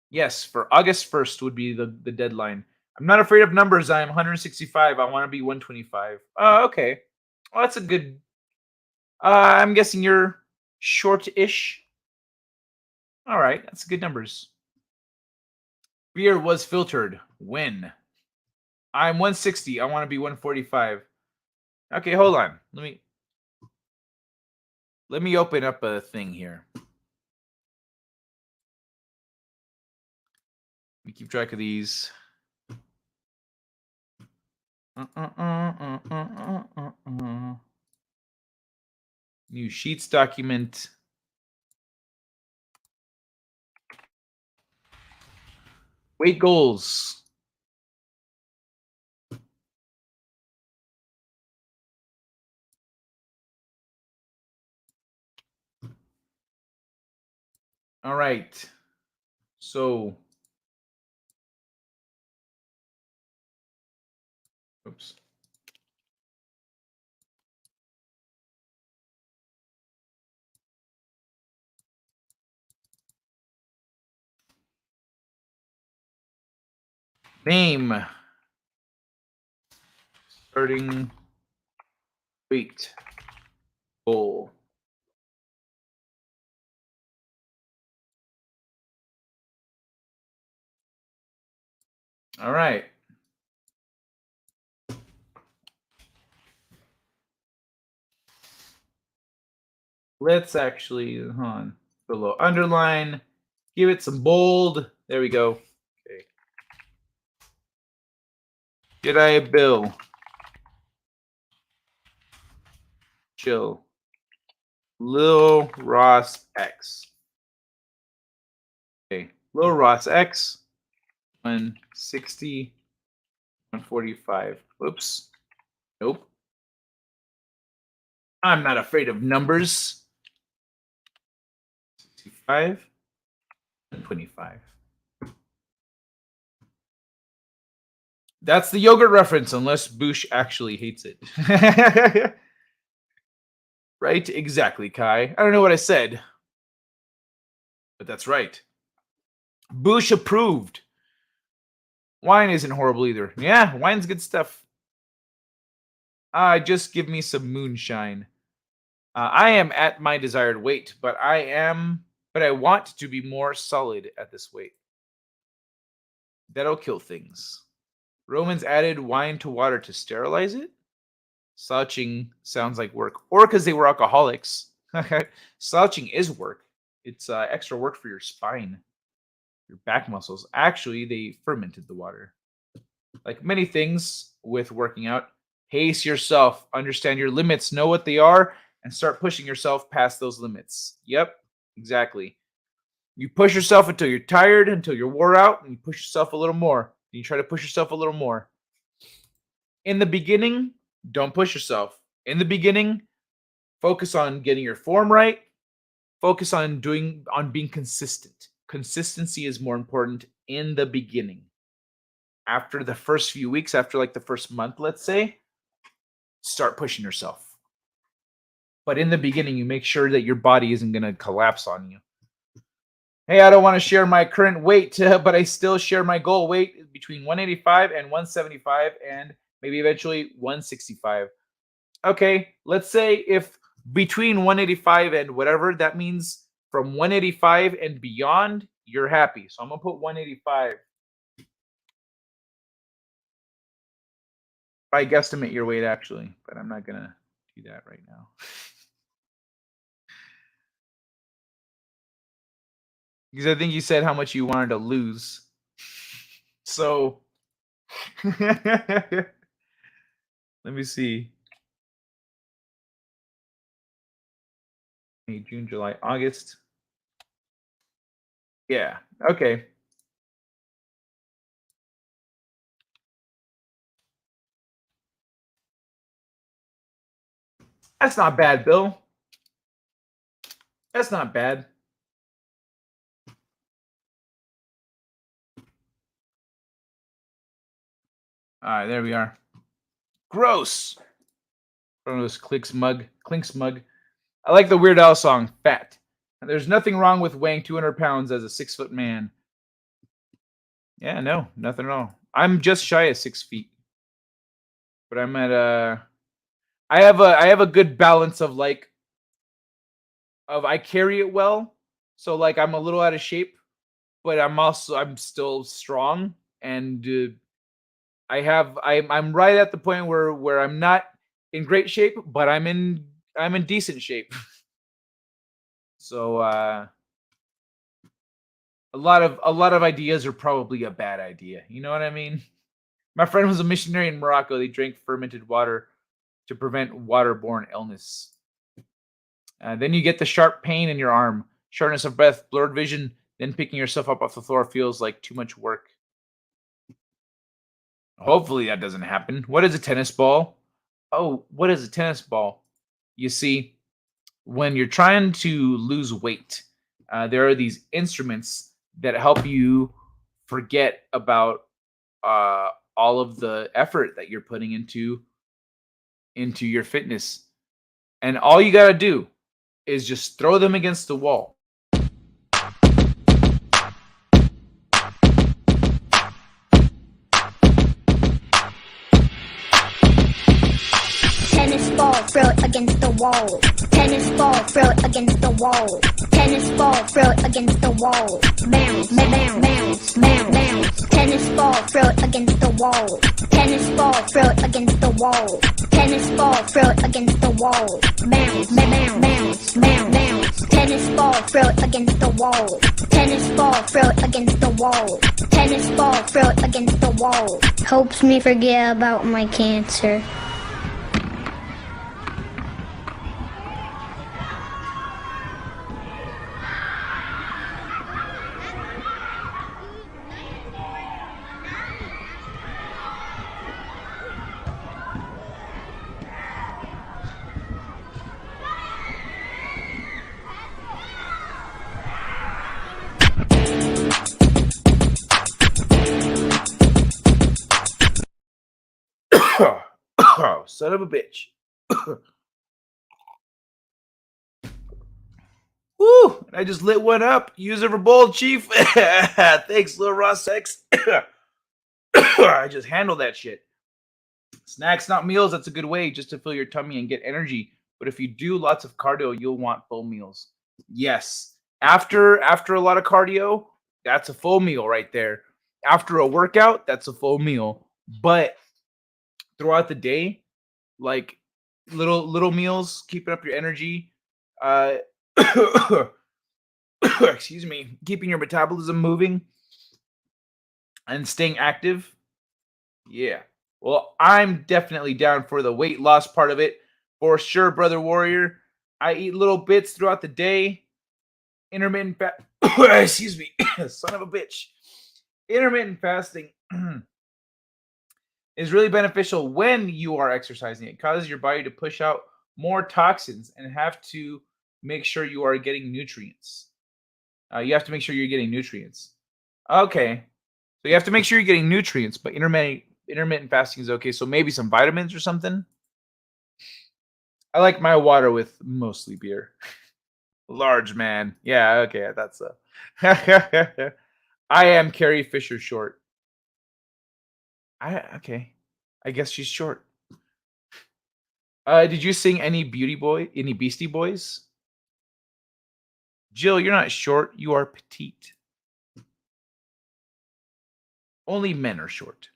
Yes, for August 1st would be the deadline. I'm not afraid of numbers. I am 165. I want to be 125. Oh, okay. Well, that's a good... I'm guessing you're short-ish. All right, that's good numbers. Beer was filtered. When? I'm 160. I want to be 145. Okay, hold on. Let me open up a thing here. Let me keep track of these. New Sheets document. Weight goals. All right. So, oops. Name. Starting weight goal. All right. Let's actually, hold on, below underline, give it some bold. There we go. Okay. G'day, Bill. Chill. Lil Ross X. Okay. Lil Ross X. 160. 145. Whoops. Nope. I'm not afraid of numbers. 65. 25. That's the yogurt reference, unless Boosh actually hates it. Right? Exactly, Kai. I don't know what I said, but that's right. Boosh approved. Wine isn't horrible either. Yeah, wine's good stuff. Just give me some moonshine. I am at my desired weight, but I want to be more solid at this weight. That'll kill things. Romans added wine to water to sterilize it? Slouching sounds like work. Or because they were alcoholics. Slouching is work. It's extra work for your spine, your back muscles. Actually, they fermented the water. Like many things with working out, Pace yourself. Understand your limits. Know what they are. And start pushing yourself past those limits. Yep, exactly. You push yourself until you're tired, until you're wore out, and you push yourself a little more. You try to push yourself a little more. In the beginning, don't push yourself. In the beginning, focus on getting your form right. Focus on being consistent. Consistency is more important in the beginning. After the first few weeks, after like the first month, let's say, start pushing yourself. But in the beginning, you make sure that your body isn't going to collapse on you. Hey, I don't want to share my current weight, but I still share my goal weight between 185 and 175 and maybe eventually 165. Okay, let's say if between 185 and whatever, that means from 185 and beyond, you're happy. So I'm going to put 185. I guesstimate your weight actually, but I'm not going to do that right now. Because I think you said how much you wanted to lose. So let me see. May, June, July, August. Yeah. Okay. That's not bad, Bill. That's not bad. All right, there we are. Gross. One of those clinks mug. I like the Weird Al song, Fat. And there's nothing wrong with weighing 200 pounds as a 6-foot man. Yeah, no, nothing at all. I'm just shy of 6 feet. But I'm at I have a good balance of I carry it well. So like I'm a little out of shape, but I'm still strong, and I'm right at the point where I'm not in great shape, but I'm in decent shape. So a lot of ideas are probably a bad idea. You know what I mean? My friend was a missionary in Morocco. They drank fermented water to prevent waterborne illness. Then you get the sharp pain in your arm, shortness of breath, blurred vision. Then picking yourself up off the floor feels like too much work. Hopefully that doesn't happen. What is a tennis ball? Oh, what is a tennis ball? You see, when you're trying to lose weight, there are these instruments that help you forget about all of the effort that you're putting into your fitness. And all you got to do is just throw them against the wall. Tennis ball, throw it against the wall. Tennis ball, throw it against the wall. Tennis ball, throw it against the wall. Bounce, bounce, bounce, bounce, bounce. Tennis ball, throw it against the wall. Tennis ball, throw it against the wall. Tennis ball, throw it against the wall. Bounce, bounce, bounce, bounce, bounce. Tennis ball, throw it against the wall. Tennis ball, throw it against the wall. Tennis ball, throw it against the wall. Helps me forget about my cancer. Oh, son of a bitch. Woo! I just lit one up. Use it for bold, Chief. Thanks, Lil Ross X. I just handled that shit. Snacks, not meals. That's a good way just to fill your tummy and get energy. But if you do lots of cardio, you'll want full meals. Yes. After a lot of cardio, that's a full meal right there. After a workout, that's a full meal. But throughout the day, like little meals, keeping up your energy, excuse me, keeping your metabolism moving and staying active. Yeah, Well, I'm definitely down for the weight loss part of it. For sure, Brother Warrior. I eat little bits throughout the day. Intermittent excuse me, son of a bitch. Intermittent fasting is really beneficial when you are exercising. It causes your body to push out more toxins and have to make sure you are getting nutrients. You have to make sure you're getting nutrients. Okay. So you have to make sure you're getting nutrients, but intermittent fasting is okay. So maybe some vitamins or something. I like my water with mostly beer. Large man. Yeah, okay, that's I am Carrie Fisher short. Okay. I guess she's short. Did you sing any any Beastie Boys? Jill, you're not short, you are petite. Only men are short.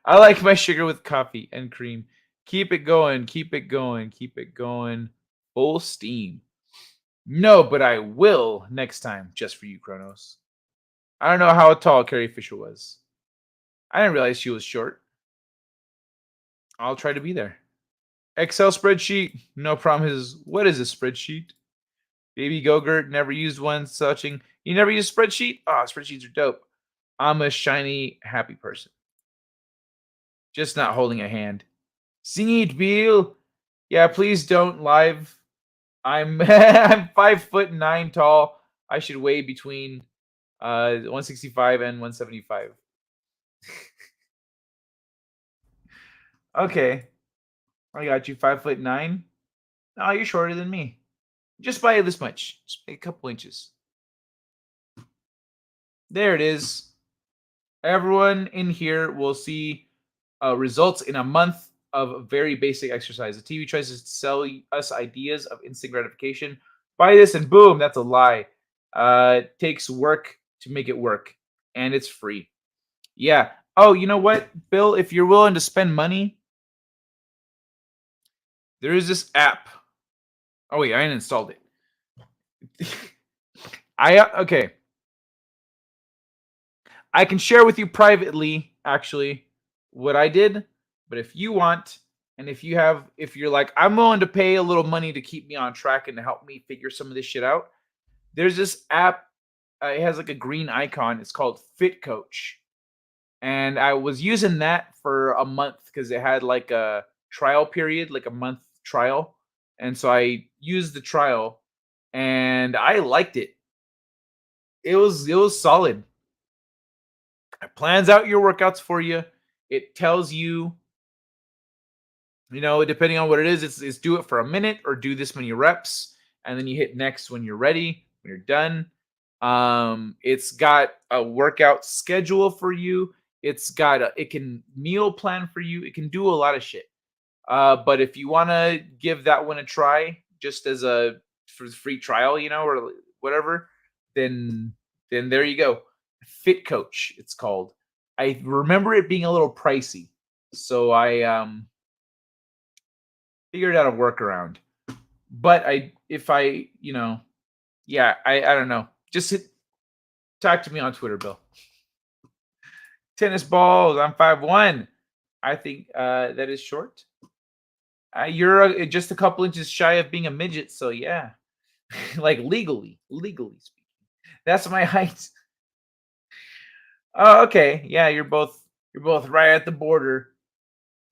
I like my sugar with coffee and cream. Keep it going, keep it going, keep it going. Full steam. No, but I will next time, just for you, Kronos. I don't know how tall Carrie Fisher was. I didn't realize she was short. I'll try to be there. Excel spreadsheet, no promises. What is a spreadsheet? Baby Gogurt, never used one. Suching. You never use a spreadsheet? Oh, spreadsheets are dope. I'm a shiny, happy person. Just not holding a hand. Sing it, Bill. Yeah, please don't live. I'm I'm 5'9" tall. I should weigh between 165 and 175. Okay. I got you 5'9". Oh, you're shorter than me. Just by this much. Just by a couple inches. There it is. Everyone in here will see results in a month of very basic exercise. The TV tries to sell us ideas of instant gratification. Buy this and boom, that's a lie. It takes work to make it work, and it's free. Yeah. Oh, you know what, Bill? If you're willing to spend money, there is this app. Oh wait, I uninstalled it. Okay. I can share with you privately, actually, what I did. But if you want, and if you're like, I'm willing to pay a little money to keep me on track and to help me figure some of this shit out, there's this app. It has like a green icon. It's called Fit Coach. And I was using that for a month because it had like a trial period, like a month trial. And so I used the trial and I liked it. It was solid. It plans out your workouts for you. It tells you, depending on what it is, it's do it for a minute or do this many reps. And then you hit next when you're ready, when you're done. It's got a workout schedule for you. It can meal plan for you. It can do a lot of shit. But if you want to give that one a try, just as for the free trial, or whatever, then there you go. Fit Coach, it's called. I remember it being a little pricey, so I figured out a workaround. But I don't know. Just talk to me on Twitter, Bill. Tennis balls. I'm 5'1". I think that is short. You're just a couple inches shy of being a midget, so yeah. Like legally speaking. That's my height. Oh, okay. Yeah, you're both right at the border.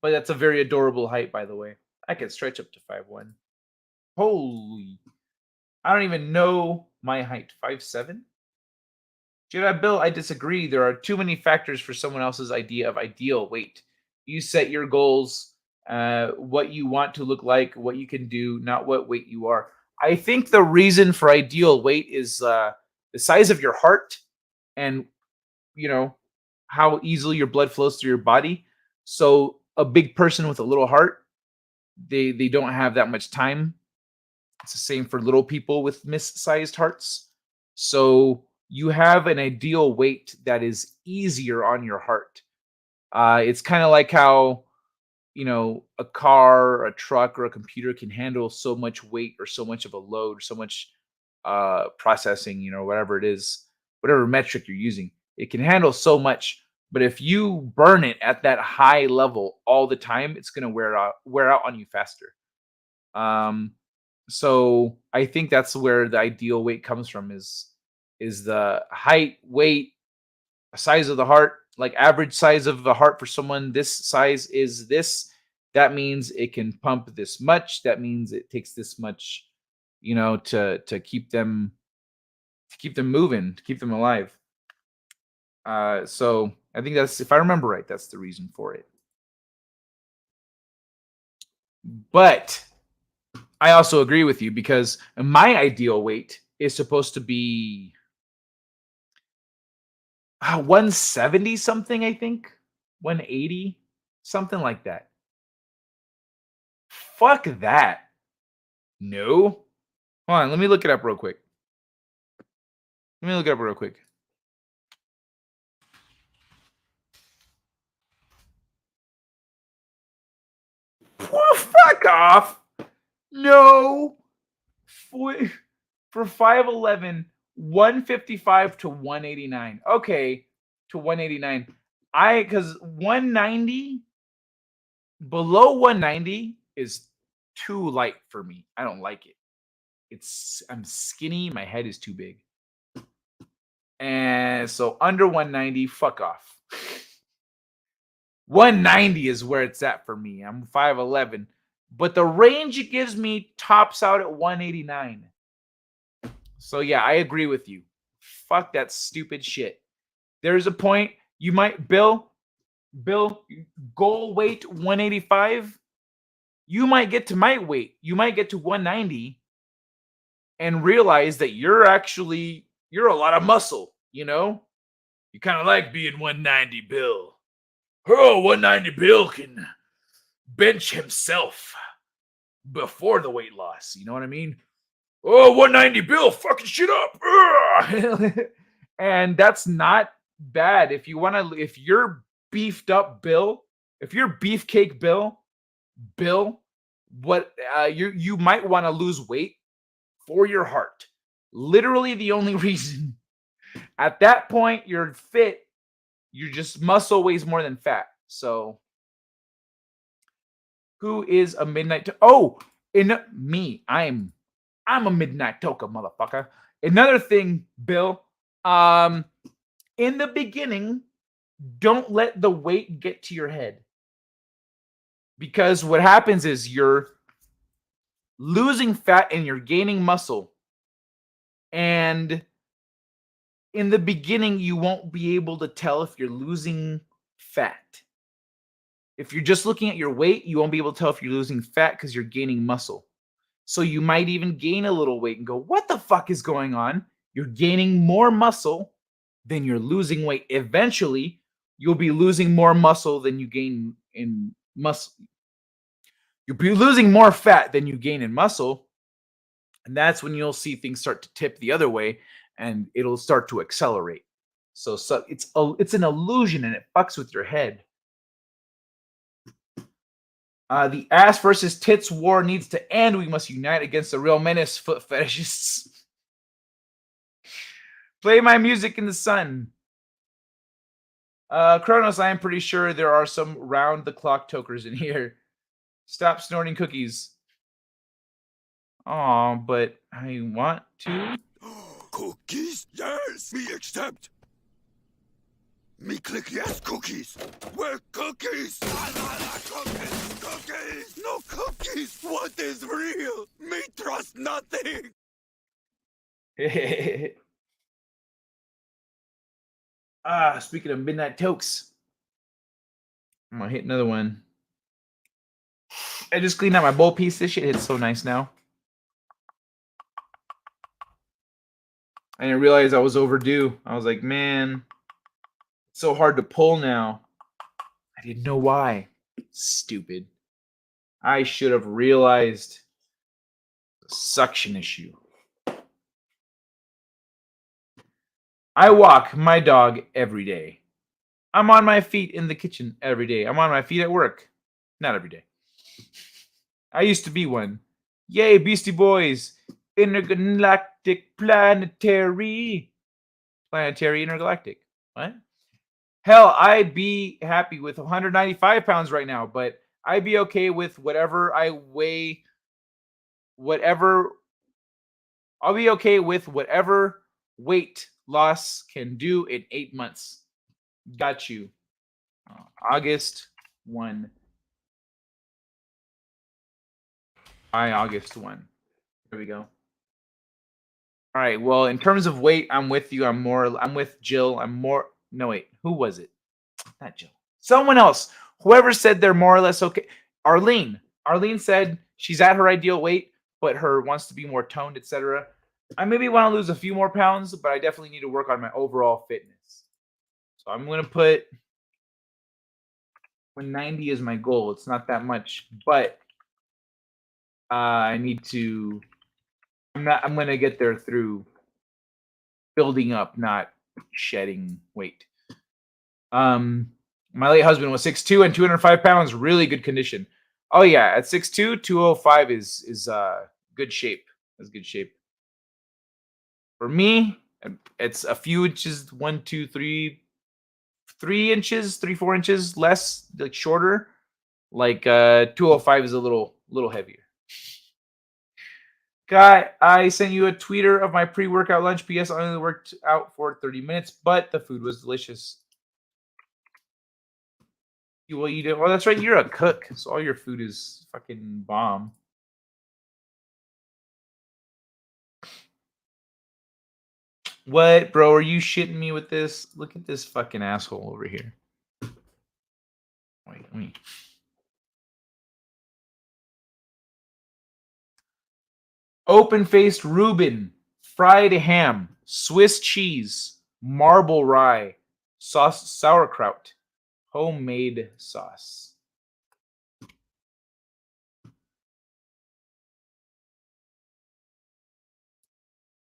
But that's a very adorable height, by the way. I can stretch up to 5'1". Holy. I don't even know my height. 5'7"? Jedi Bill, I disagree. There are too many factors for someone else's idea of ideal weight. You set your goals, what you want to look like, what you can do, not what weight you are. I think the reason for ideal weight is the size of your heart and, how easily your blood flows through your body. So a big person with a little heart, they don't have that much time. It's the same for little people with missized hearts. So you have an ideal weight that is easier on your heart. It's kind of like how, a car, a truck, or a computer can handle so much weight or so much of a load, or so much processing, whatever it is, whatever metric you're using. It can handle so much, But if you burn it at that high level all the time, it's going to wear out on you faster. So I think that's where the ideal weight comes from is the height, weight, size of the heart, like average size of the heart for someone this size is this. That means it can pump this much. That means it takes this much, to keep them moving, to keep them alive. So I think that's, if I remember right, that's the reason for it. But I also agree with you because my ideal weight is supposed to be 170 something, I think. 180, something like that. Fuck that. No. Hold on, let me look it up real quick. Oh, fuck off. No. For 5'11", 155 to 189. Okay, to 189. Because 190, below 190 is too light for me. I don't like it. I'm skinny. My head is too big. And so under 190, fuck off. 190 is where it's at for me. I'm 5'11", but the range it gives me tops out at 189. So yeah, I agree with you. Fuck that stupid shit. There's a point you might, Bill, goal weight 185. You might get to my weight. You might get to 190 and realize that you're a lot of muscle, You kind of like being 190 Bill. Oh, 190 Bill can bench himself before the weight loss. You know what I mean? Oh, 190 Bill, fucking shit up. And that's not bad. If you're beefed up Bill, if you're beefcake Bill, what you might want to lose weight for your heart. Literally the only reason. At that point, you're fit. You're just muscle weighs more than fat. So who is a midnight? Me. I'm a midnight toka, motherfucker. Another thing, Bill. In the beginning, don't let the weight get to your head. Because what happens is you're losing fat and you're gaining muscle. And in the beginning, you won't be able to tell if you're losing fat. If you're just looking at your weight, you won't be able to tell if you're losing fat because you're gaining muscle. So you might even gain a little weight and go, what the fuck is going on? You're gaining more muscle than you're losing weight. Eventually, you'll be losing more muscle than you gain in muscle. You'll be losing more fat than you gain in muscle. And that's when you'll see things start to tip the other way and it'll start to accelerate. So it's an illusion and it fucks with your head. The ass versus tits war needs to end. We must unite against the real menace, foot fetishists. Play my music in the sun. Kronos, I am pretty sure there are some round-the-clock tokers in here. Stop snorting cookies. Aw, but I want to. Cookies? Yes, me accept. Me click yes, cookies. Where cookies? Cookies, cookies, no cookies. What is real? Me trust nothing. Speaking of midnight tokes, I'm gonna hit another one. I just cleaned out my bowl piece. This shit hits so nice now. I didn't realize I was overdue. I was like, man, it's so hard to pull now. I didn't know why. Stupid. I should have realized the suction issue. I walk my dog every day. I'm on my feet in the kitchen every day. I'm on my feet at work. Not every day. I used to be one. Yay, Beastie Boys. Intergalactic planetary. Planetary intergalactic. What? Hell, I'd be happy with 195 pounds right now, but I'd be okay with whatever I weigh, whatever. I'll be okay with whatever weight loss can do in 8 months. Got you. August 1. August 1. There we go. All right. Well, in terms of weight, I'm with you. I'm with Jill. No, wait. Who was it? Not Jill. Someone else. Whoever said they're more or less okay. Arlene. Arlene said she's at her ideal weight, but wants to be more toned, etc. I maybe want to lose a few more pounds, but I definitely need to work on my overall fitness. So I'm going to put 190 is my goal. It's not that much, but I need to. I'm going to get there through building up, not shedding weight. My late husband was 6'2" and 205 pounds, really good condition. Oh yeah, at 6'2", 205 is good shape. That's good shape. For me, it's a few inches, 1, 2, 3 inches, 4 inches less, like shorter. Like 205 is a little heavier. Guy, I sent you a tweeter of my pre-workout lunch. PS, I only worked out for 30 minutes, but the food was delicious. Well, you do. Well, that's right. You're a cook, so all your food is fucking bomb. What, bro? Are you shitting me with this? Look at this fucking asshole over here. Wait. Open-faced Reuben, fried ham, Swiss cheese, marble rye, sauce, sauerkraut, homemade sauce.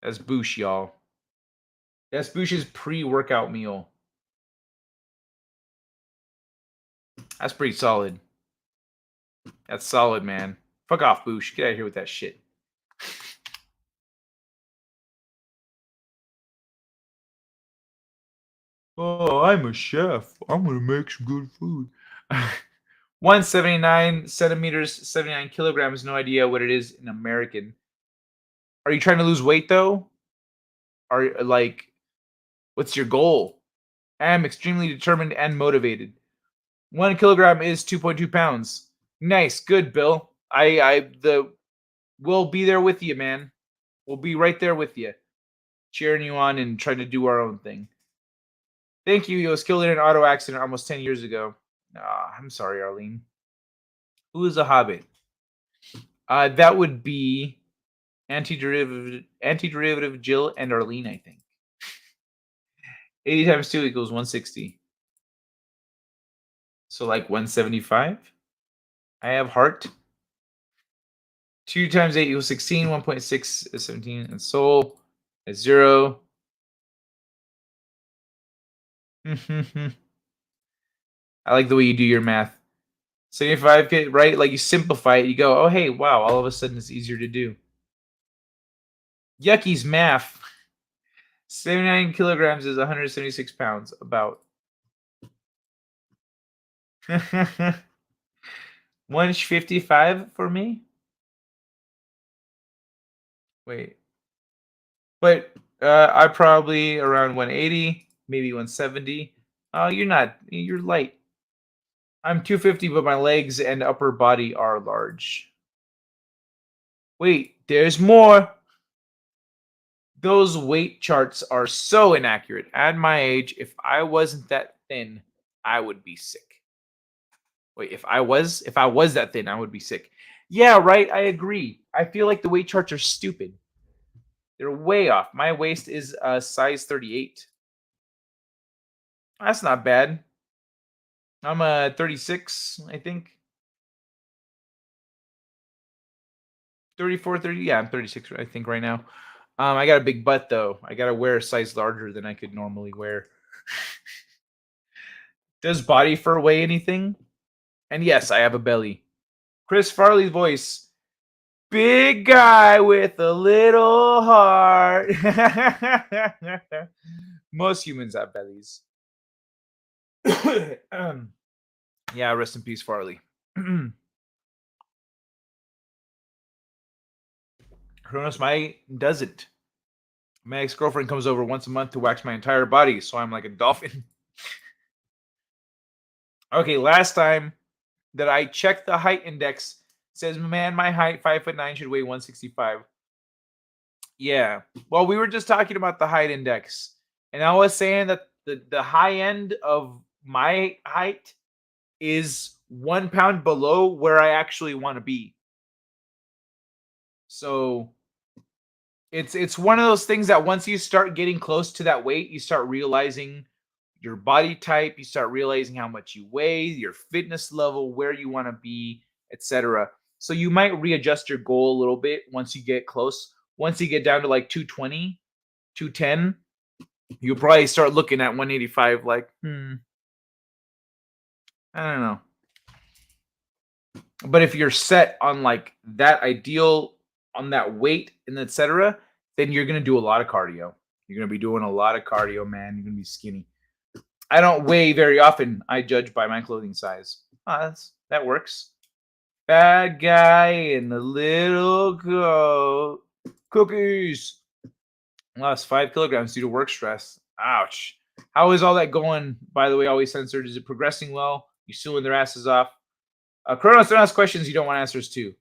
That's Boosh, y'all. That's Boosh's pre-workout meal. That's pretty solid. That's solid, man. Fuck off, Boosh. Get out of here with that shit. Oh, I'm a chef. I'm gonna make some good food. 179 centimeters, 79 kilograms. No idea what it is in American. Are you trying to lose weight though? Are like, what's your goal? I am extremely determined and motivated. 1 kilogram is 2.2 pounds. Nice, good, Bill. We'll be there with you, man. We'll be right there with you, cheering you on and trying to do our own thing. Thank you. He was killed in an auto accident almost 10 years ago. I'm sorry, Arlene. Who is a hobbit? That would be antiderivative Jill and Arlene, I think. 80 times 2 equals 160. So like 175. I have heart. 2 times 8 equals 16. 1.6 is 17. And soul is 0. I like the way you do your math. 75, right? Like you simplify it. You go, oh, hey, wow. All of a sudden it's easier to do. Yucky's math. 79 kilograms is 176 pounds, about. 155 for me? Wait. But I probably around 180, maybe 170. Oh, you're light. I'm 250, but my legs and upper body are large. Wait, there's more. Those weight charts are so inaccurate. At my age, if I wasn't that thin, I would be sick. Wait, if I was that thin, I would be sick. Yeah, right. I agree. I feel like the weight charts are stupid. They're way off. My waist is size 38. That's not bad. I'm 36, I think. 34, 30. Yeah, I'm 36, I think, right now. I got a big butt, though. I got to wear a size larger than I could normally wear. Does body fur weigh anything? And yes, I have a belly. Chris Farley's voice. Big guy with a little heart. Most humans have bellies. Yeah, rest in peace, Farley. Kronos, my doesn't. My ex-girlfriend comes over once a month to wax my entire body, so I'm like a dolphin. Okay, last time that I checked the height index, says, man, my height, 5'9", should weigh 165. Yeah. Well, we were just talking about the height index, and I was saying that the high end of my height is 1 pound below where I actually want to be. So it's one of those things that once you start getting close to that weight, you start realizing your body type, you start realizing how much you weigh, your fitness level, where you want to be, etc. So you might readjust your goal a little bit once you get close. Once you get down to like 220, 210, you'll probably start looking at 185 like, I don't know. But if you're set on like that ideal, on that weight and etc., then you're going to do a lot of cardio. You're going to be doing a lot of cardio, man. You're going to be skinny. I don't weigh very often. I judge by my clothing size. That works. Bad guy in the little coat. Cookies. Lost 5 kilograms due to work stress. Ouch. How is all that going? By the way, always censored. Is it progressing well? You suing their asses off? Kronos, don't ask questions you don't want answers to.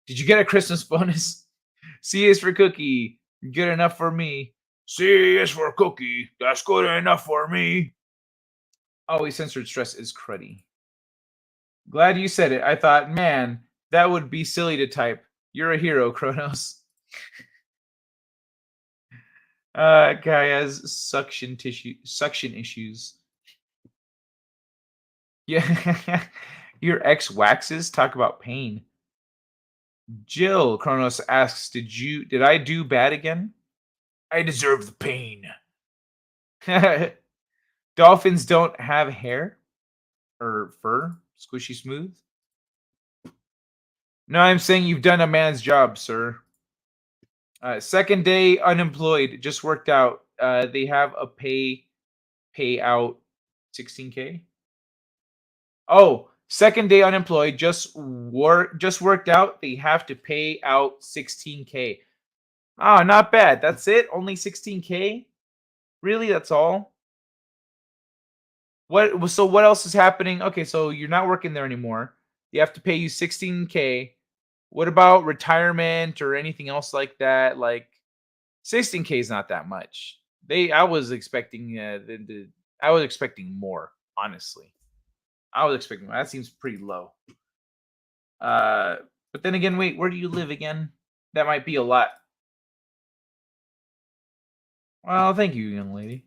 Did you get a Christmas bonus? C is for cookie. Good enough for me. C is for cookie. That's good enough for me. Always censored stress is cruddy. Glad you said it. I thought, man, that would be silly to type. You're a hero, Kronos. Guy has suction issues. Yeah. Your ex waxes? Talk about pain. Jill, Kronos asks, did I do bad again? I deserve the pain. Dolphins don't have hair or fur, squishy smooth. No, I'm saying you've done a man's job, sir. Second day unemployed, just worked out. They have a payout 16K. Oh, second day unemployed, just worked out. They have to pay out 16K. Oh, not bad. That's it. Only 16K. Really? That's all. So what else is happening? Okay, so you're not working there anymore. They have to pay you 16K. What about retirement or anything else like that? Like 16K is not that much. I was expecting I was expecting more, honestly. I was expecting more. That seems pretty low. But then again, wait, where do you live again? That might be a lot. Well, thank you, young lady.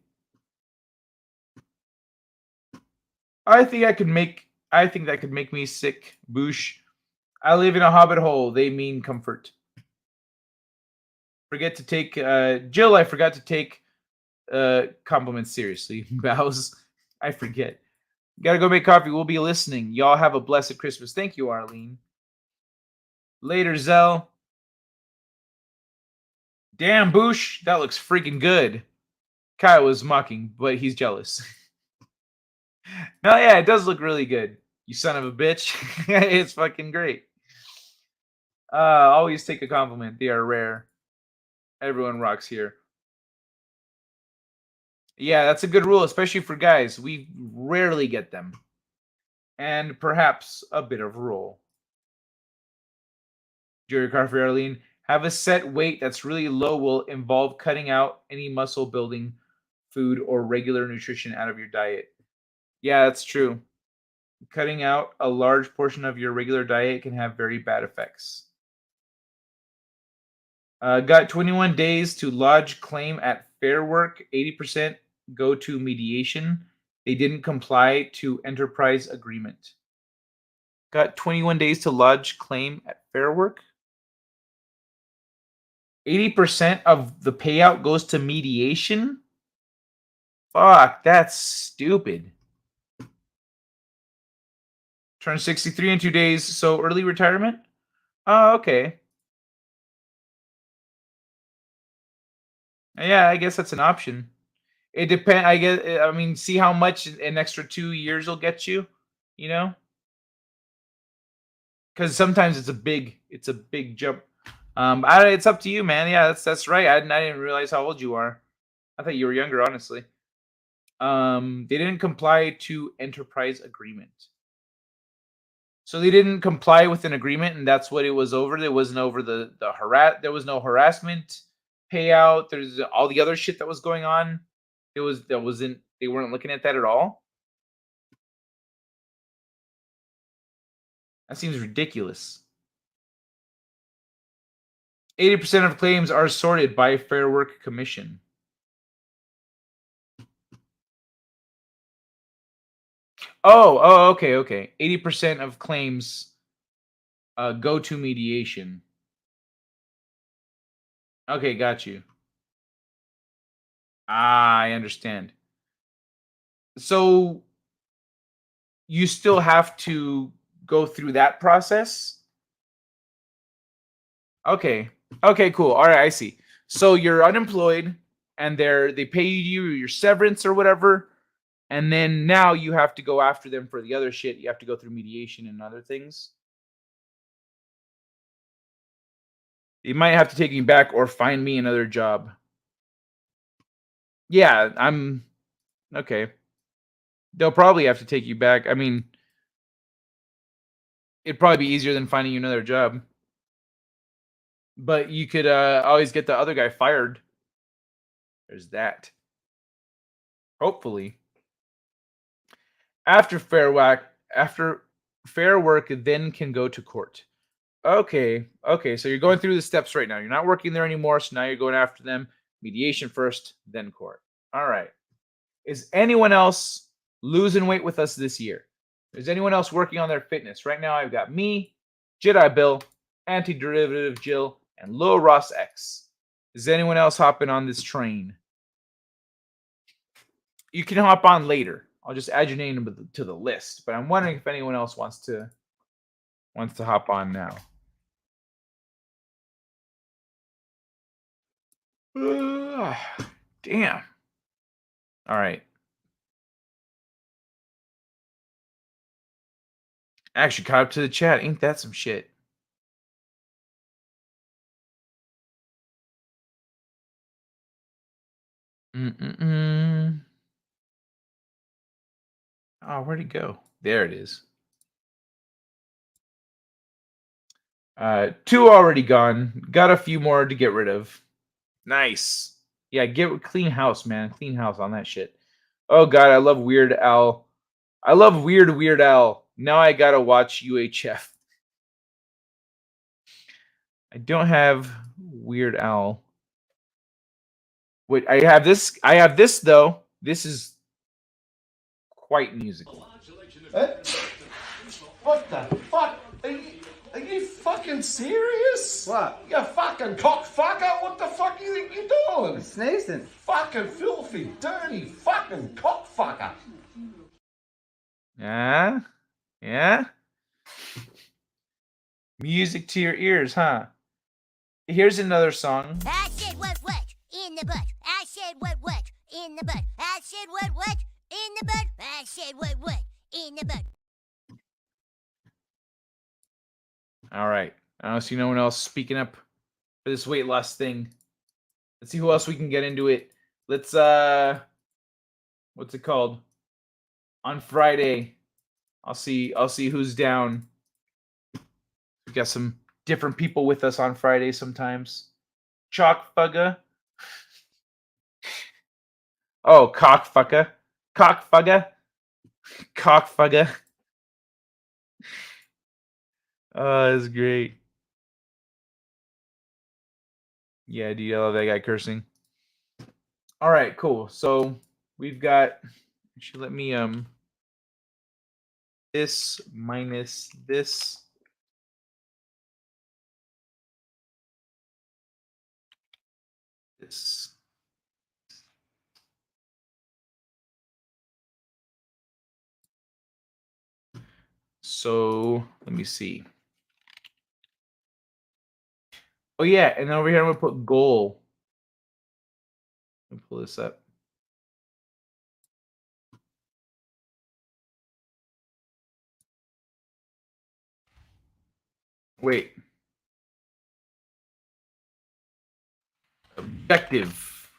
I think that could make me sick. Boosh. I live in a hobbit hole. They mean comfort. Forget to take Jill, I forgot to take compliments seriously. Bows. I forget. Gotta go make coffee. We'll be listening. Y'all have a blessed Christmas. Thank you, Arlene. Later, Zell. Damn, Boosh. That looks freaking good. Kai was mocking, but he's jealous. No, yeah, it does look really good. You son of a bitch. It's fucking great. Always take a compliment. They are rare. Everyone rocks here. Yeah, that's a good rule, especially for guys. We rarely get them. And perhaps a bit of roll. Jerry Carver, Arlene. Have a set weight that's really low will involve cutting out any muscle building food or regular nutrition out of your diet. Yeah, that's true. Cutting out a large portion of your regular diet can have very bad effects. Got 21 days to lodge claim at Fair Work. 80% go to mediation. They didn't comply to enterprise agreement. Got 21 days to lodge claim at Fair Work. 80% of the payout goes to mediation? Fuck, that's stupid. Turn 63 in 2 days, so early retirement? Oh, okay. Yeah, I guess that's an option. It depends. I guess. I mean, see how much an extra 2 years will get you. You know, because sometimes it's a big jump. It's up to you, man. Yeah, that's right. I didn't realize how old you are. I thought you were younger, honestly. They didn't comply to enterprise agreement. So they didn't comply with an agreement, and that's what it was over. There wasn't over the There was no harassment payout. There's all the other shit that was going on. They weren't looking at that at all. That seems ridiculous. 80% of claims are sorted by Fair Work Commission. Okay. 80% of claims go to mediation. Okay, got you. I understand. So you still have to go through that process? Okay. Okay, cool. All right, I see. So you're unemployed and they pay you your severance or whatever, and then now you have to go after them for the other shit. You have to go through mediation and other things. You might have to take me back or find me another job. Yeah, I'm okay. They'll probably have to take you back. I mean, it'd probably be easier than finding you another job. But you could always get the other guy fired. There's that. Hopefully. After fair work, then can go to court. Okay. So you're going through the steps right now. You're not working there anymore, so now you're going after them. Mediation first, then court. All right. Is anyone else losing weight with us this year? Is anyone else working on their fitness? Right now, I've got me, Jedi Bill, Anti-Derivative Jill, and Lil Ross X. Is anyone else hopping on this train? You can hop on later. I'll just add your name to the list. But I'm wondering if anyone else wants to hop on now. Damn. All right. Actually caught up to the chat. Ain't that some shit? Oh, where'd it go? There it is. 2 already gone. Got a few more to get rid of. Nice. Yeah, get clean house, man. Clean house on that shit. Oh god, I love Weird Al. I love Weird Al. Now I gotta watch UHF. I don't have Weird Al. Wait, I have this though. This is quite musical. What the fuck? Are you fucking serious? What? You fucking cockfucker? What the fuck you think you're doing? Sneezing. Fucking filthy, dirty, fucking cockfucker. Yeah? Music to your ears, huh? Here's another song. I said what in the butt. I said what in the butt. I said what in the butt. I said what in the butt. All right. I don't see no one else speaking up for this weight loss thing. Let's see who else we can get into it. Let's what's it called? On Friday, I'll see who's down. We got some different people with us on Friday sometimes. Chalkfugga. Oh, cockfucker. Cockfugga. Oh, that's great. Yeah, dude, I love that guy cursing. All right, cool. So we've got. Actually, let me this minus this. This. So let me see. Oh yeah, and then over here I'm gonna put goal. Let me pull this up. Wait. Objective.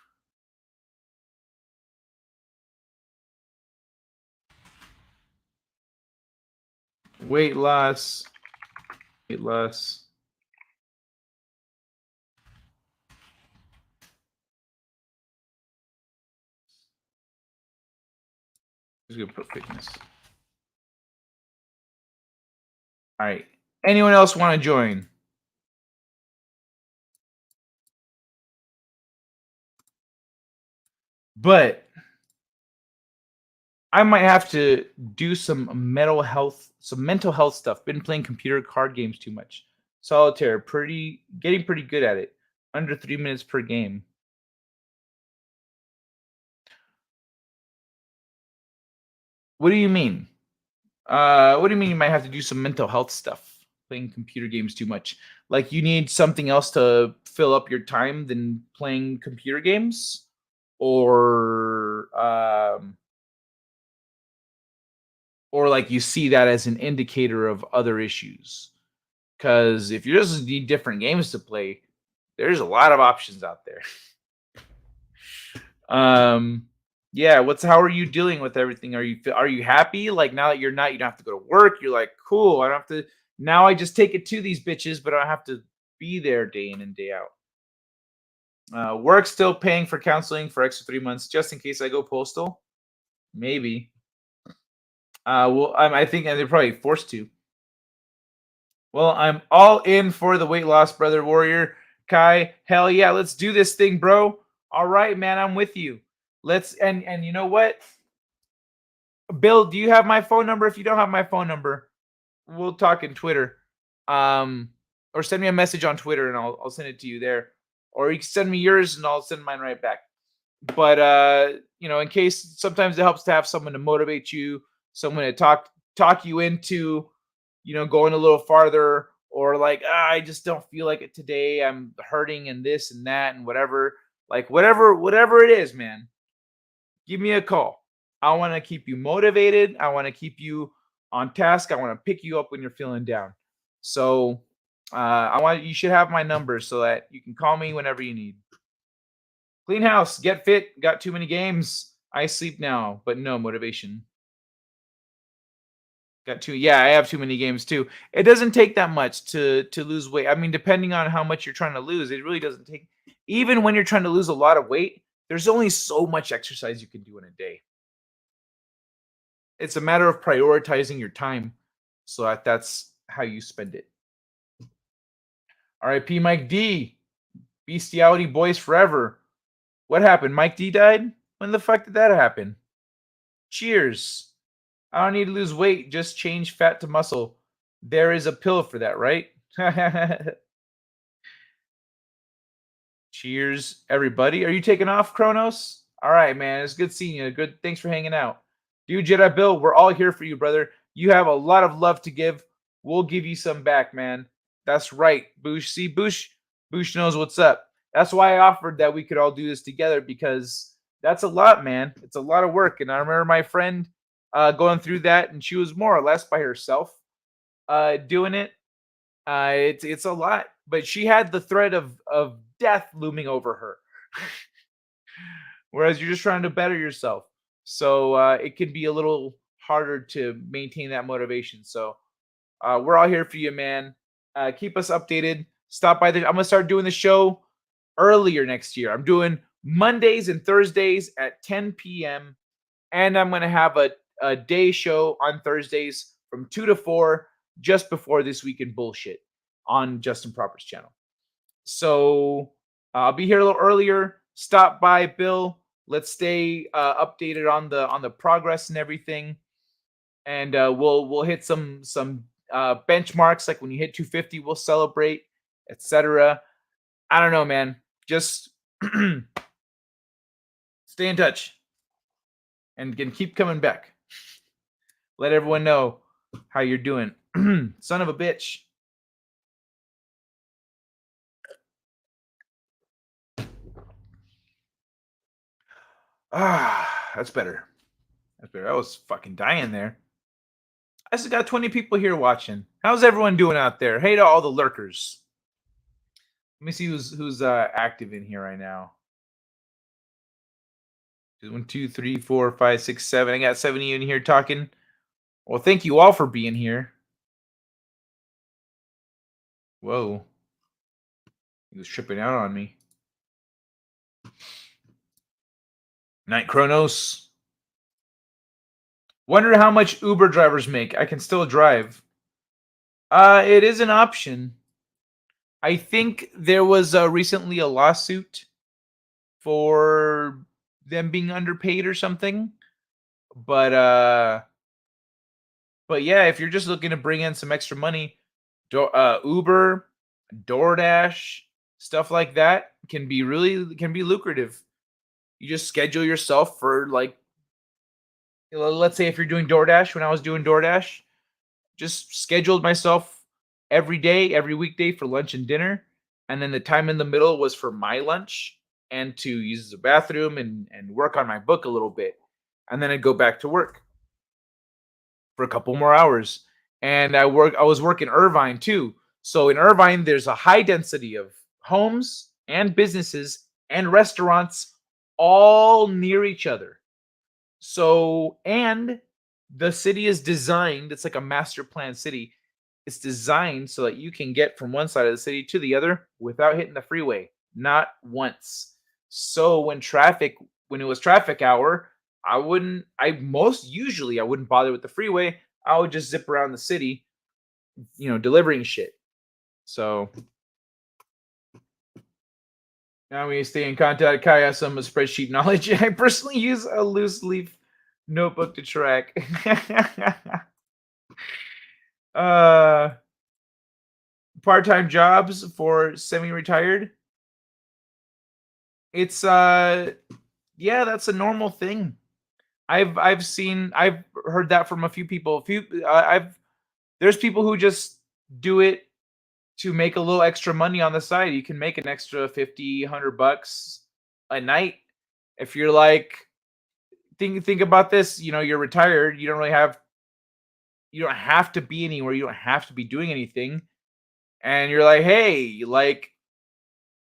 Weight loss. Weight loss. Just gonna put fitness. All right. Anyone else want to join? But I might have to do some mental health stuff. Been playing computer card games too much. Solitaire, getting pretty good at it. Under 3 minutes per game. What do you mean? What do you mean you might have to do some mental health stuff? Playing computer games too much. Like you need something else to fill up your time than playing computer games? Or like you see that as an indicator of other issues? Because if you just need different games to play, there's a lot of options out there. Yeah, how are you dealing with everything? Are you happy? Like now that you don't have to go to work, you're like, cool, I don't have to, now I just take it to these bitches, but I don't have to be there day in and day out. Work still paying for counseling for extra 3 months just in case I go postal? Maybe. Well, I think they're probably forced to. Well, I'm all in for the weight loss, brother warrior. Kai, hell yeah, let's do this thing, bro. All right, man, I'm with you. Let's and you know what? Bill, do you have my phone number? If you don't have my phone number, we'll talk in Twitter. Or send me a message on Twitter and I'll send it to you there. Or you can send me yours and I'll send mine right back. But in case, sometimes it helps to have someone to motivate you, someone to talk you into, going a little farther, or like, I just don't feel like it today. I'm hurting and this and that and whatever. Like whatever it is, man. Give me a call. I want to keep you motivated. I want to keep you on task. I want to pick you up when you're feeling down. So you should have my number so that you can call me whenever you need. Clean house, get fit, got too many games. I sleep now, but no motivation. I have too many games too. It doesn't take that much to lose weight. I mean, depending on how much you're trying to lose, it really doesn't take. Even when you're trying to lose a lot of weight, there's only so much exercise you can do in a day. It's a matter of prioritizing your time so that's how you spend it. R.I.P. Mike D. Bestiality boys forever. What happened? Mike D died? When the fuck did that happen? Cheers. I don't need to lose weight. Just change fat to muscle. There is a pill for that, right? Cheers, everybody. Are you taking off, Kronos? All right, man. It's good seeing you. Good. Thanks for hanging out. Dude, Jedi Bill, we're all here for you, brother. You have a lot of love to give. We'll give you some back, man. That's right, Boosh. See, Boosh knows what's up. That's why I offered that we could all do this together, because that's a lot, man. It's a lot of work. And I remember my friend going through that, and she was more or less by herself doing it. It's a lot. But she had the threat of death looming over her. Whereas you're just trying to better yourself. So it can be a little harder to maintain that motivation. So we're all here for you, man. Keep us updated. Stop by I'm going to start doing the show earlier next year. I'm doing Mondays and Thursdays at 10 p.m. And I'm going to have a day show on Thursdays from 2 to 4, just before This Week in Bullshit on Justin Proper's channel. So I'll be here a little earlier. Stop by, Bill. Let's stay updated on the progress and everything. And we'll hit some benchmarks, like when you hit 250, we'll celebrate, etc. I don't know, man. Just stay in touch and keep coming back. Let everyone know how you're doing. Son of a bitch. That's better. That's better. I was fucking dying there. I just got 20 people here watching. How's everyone doing out there? Hey to all the lurkers. Let me see who's active in here right now. 1, 2, 3, 4, 5, 6, 7. I got 7 of you in here talking. Well, thank you all for being here. Whoa. He was tripping out on me. Night Chronos. Wonder how much Uber drivers make. I can still drive. It is an option. I think there was recently a lawsuit for them being underpaid or something. But yeah, if you're just looking to bring in some extra money, Uber, DoorDash, stuff like that can be lucrative. You just schedule yourself for like, let's say if you're doing DoorDash, when I was doing DoorDash, just scheduled myself every day, every weekday for lunch and dinner. And then the time in the middle was for my lunch and to use the bathroom and work on my book a little bit. And then I'd go back to work for a couple more hours. And I was working Irvine too. So in Irvine, there's a high density of homes and businesses and restaurants all near each other. So, and the city is designed, it's like a master plan city. It's designed so that you can get from one side of the city to the other without hitting the freeway, not once. So when it was traffic hour, I wouldn't bother with the freeway. I would just zip around the city, delivering shit. So now we stay in contact. Kai has some spreadsheet knowledge. I personally use a loose leaf notebook to track. Part-time jobs for semi-retired. It's yeah, that's a normal thing. I've heard that from a few people. There's people who just do it to make a little extra money on the side. You can make an extra $50-$100 a night if you're like, think about this. You're retired. You don't have to be anywhere. You don't have to be doing anything. And you're like, hey, like,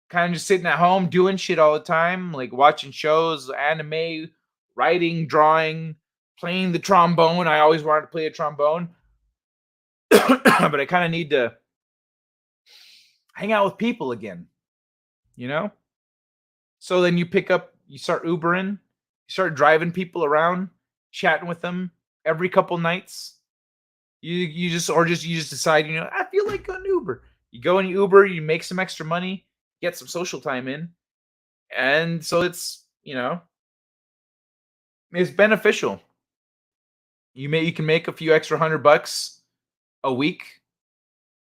kind of just sitting at home doing shit all the time, like watching shows, anime, writing, drawing, playing the trombone. I always wanted to play a trombone, but I kind of need to hang out with people again, So then you start Ubering, you start driving people around, chatting with them every couple nights. You just decide, I feel like going Uber. You go in Uber, you make some extra money, get some social time in, and so it's it's beneficial. You can make a few extra $100 a week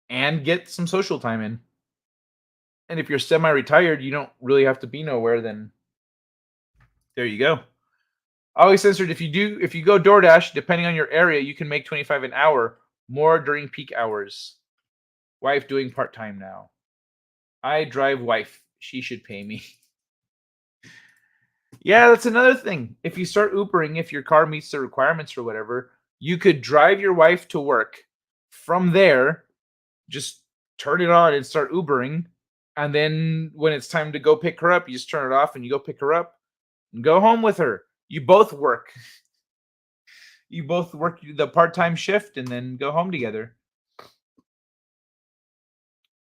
and get some social time in. And if you're semi-retired, you don't really have to be nowhere. Then there you go. Always censored. If you go DoorDash, depending on your area, you can make $25 an hour more during peak hours. Wife doing part-time now. I drive wife. She should pay me. Yeah, that's another thing. If you start Ubering, if your car meets the requirements or whatever, you could drive your wife to work. From there, just turn it on and start Ubering. And then when it's time to go pick her up, you just turn it off and you go pick her up and go home with her. You both work. You both work the part-time shift and then go home together.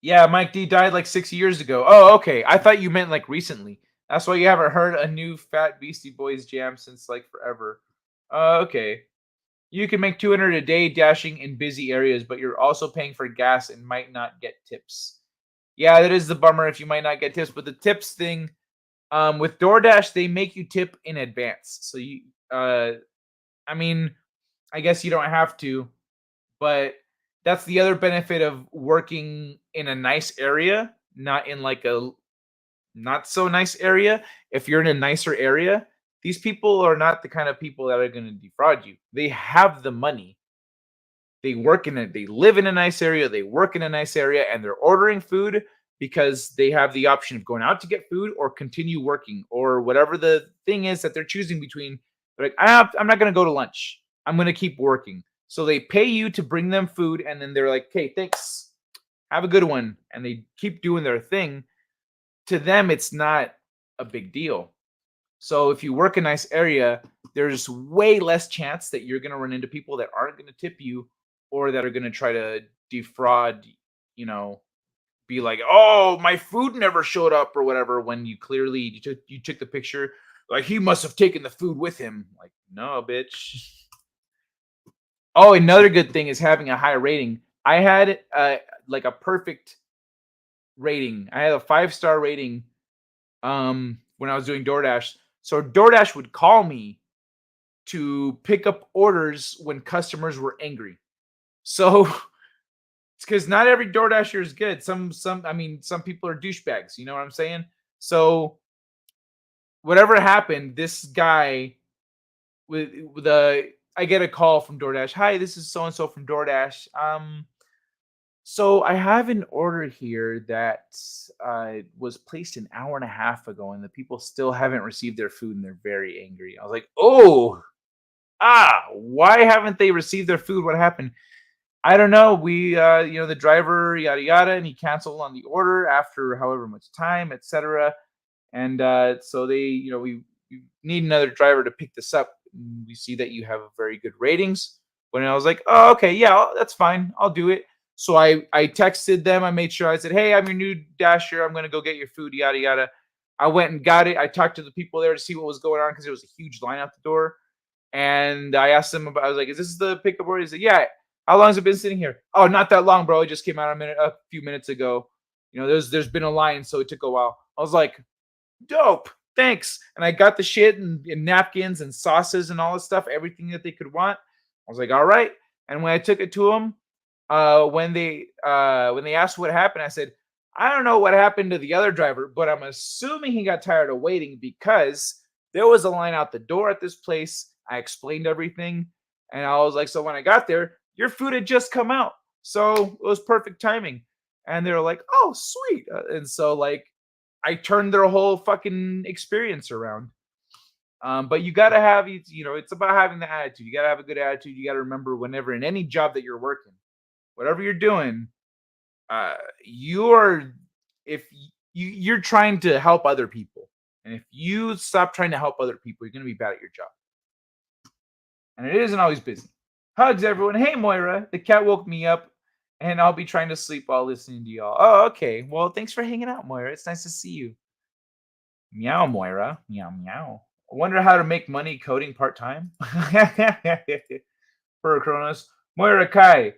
Yeah, Mike D died like 6 years ago. Oh, okay. I thought you meant like recently. That's why you haven't heard a new Fat Beastie Boys jam since like forever. Okay. You can make $200 a day dashing in busy areas, but you're also paying for gas and might not get tips. Yeah, that is the bummer if you might not get tips. But the tips thing, with DoorDash, they make you tip in advance. So I guess you don't have to, but that's the other benefit of working in a nice area, not in like a not so nice area. If you're in a nicer area, these people are not the kind of people that are going to defraud you. They have the money. They work in it. They live in a nice area. They work in a nice area, and they're ordering food because they have the option of going out to get food or continue working or whatever the thing is that they're choosing between. They're like, I'm not going to go to lunch. I'm going to keep working. So they pay you to bring them food, and then they're like, "Okay, thanks. Have a good one." And they keep doing their thing. To them, it's not a big deal. So if you work a nice area, there's way less chance that you're going to run into people that aren't going to tip you or that are going to try to defraud, be like, "Oh, my food never showed up," or whatever, when you clearly you took the picture. Like, he must have taken the food with him. Like, no, bitch. Oh, another good thing is having a high rating. I had like a perfect rating. I had a 5-star rating when I was doing DoorDash. So DoorDash would call me to pick up orders when customers were angry. So it's because not every DoorDasher is good. Some people are douchebags. You know what I'm saying? So whatever happened, this guy I get a call from DoorDash. "Hi, this is so and so from DoorDash. So I have an order here that was placed an hour and a half ago, and the people still haven't received their food, and they're very angry." I was like, "Oh, why haven't they received their food? What happened?" "I don't know. We, the driver, yada yada, and he canceled on the order after however much time, etc. And so they, we need another driver to pick this up. We see that you have very good ratings." When I was like, "Oh, okay, yeah, that's fine. I'll do it." So I texted them. I made sure. I said, "Hey, I'm your new dasher. I'm going to go get your food, yada, yada." I went and got it. I talked to the people there to see what was going on because there was a huge line out the door. And I asked them I was like, "Is this the pickup order?" He said, "Yeah." "How long has it been sitting here?" "Oh, not that long, bro. It just came out a few minutes ago. There's been a line, so it took a while." I was like, "Dope. Thanks." And I got the shit and napkins and sauces and all this stuff, everything that they could want. I was like, "All right." And when I took it to them, when they asked what happened, I said, "I don't know what happened to the other driver, but I'm assuming he got tired of waiting because there was a line out the door at this place." I explained everything, and I was like, "So when I got there, your food had just come out, so it was perfect timing." And they were like, "Oh, sweet." And so like I turned their whole fucking experience around. But you gotta have, it's about having the attitude. You gotta have a good attitude. You gotta remember, whenever in any job that you're working, whatever you're doing, you're trying to help other people. And if you stop trying to help other people, you're gonna be bad at your job. And it isn't always busy. Hugs, everyone. Hey, Moira. The cat woke me up, and I'll be trying to sleep while listening to y'all. Oh, okay. Well, thanks for hanging out, Moira. It's nice to see you. Meow, Moira. Meow, meow. I wonder how to make money coding part-time. For Kronos. Moira, Kai.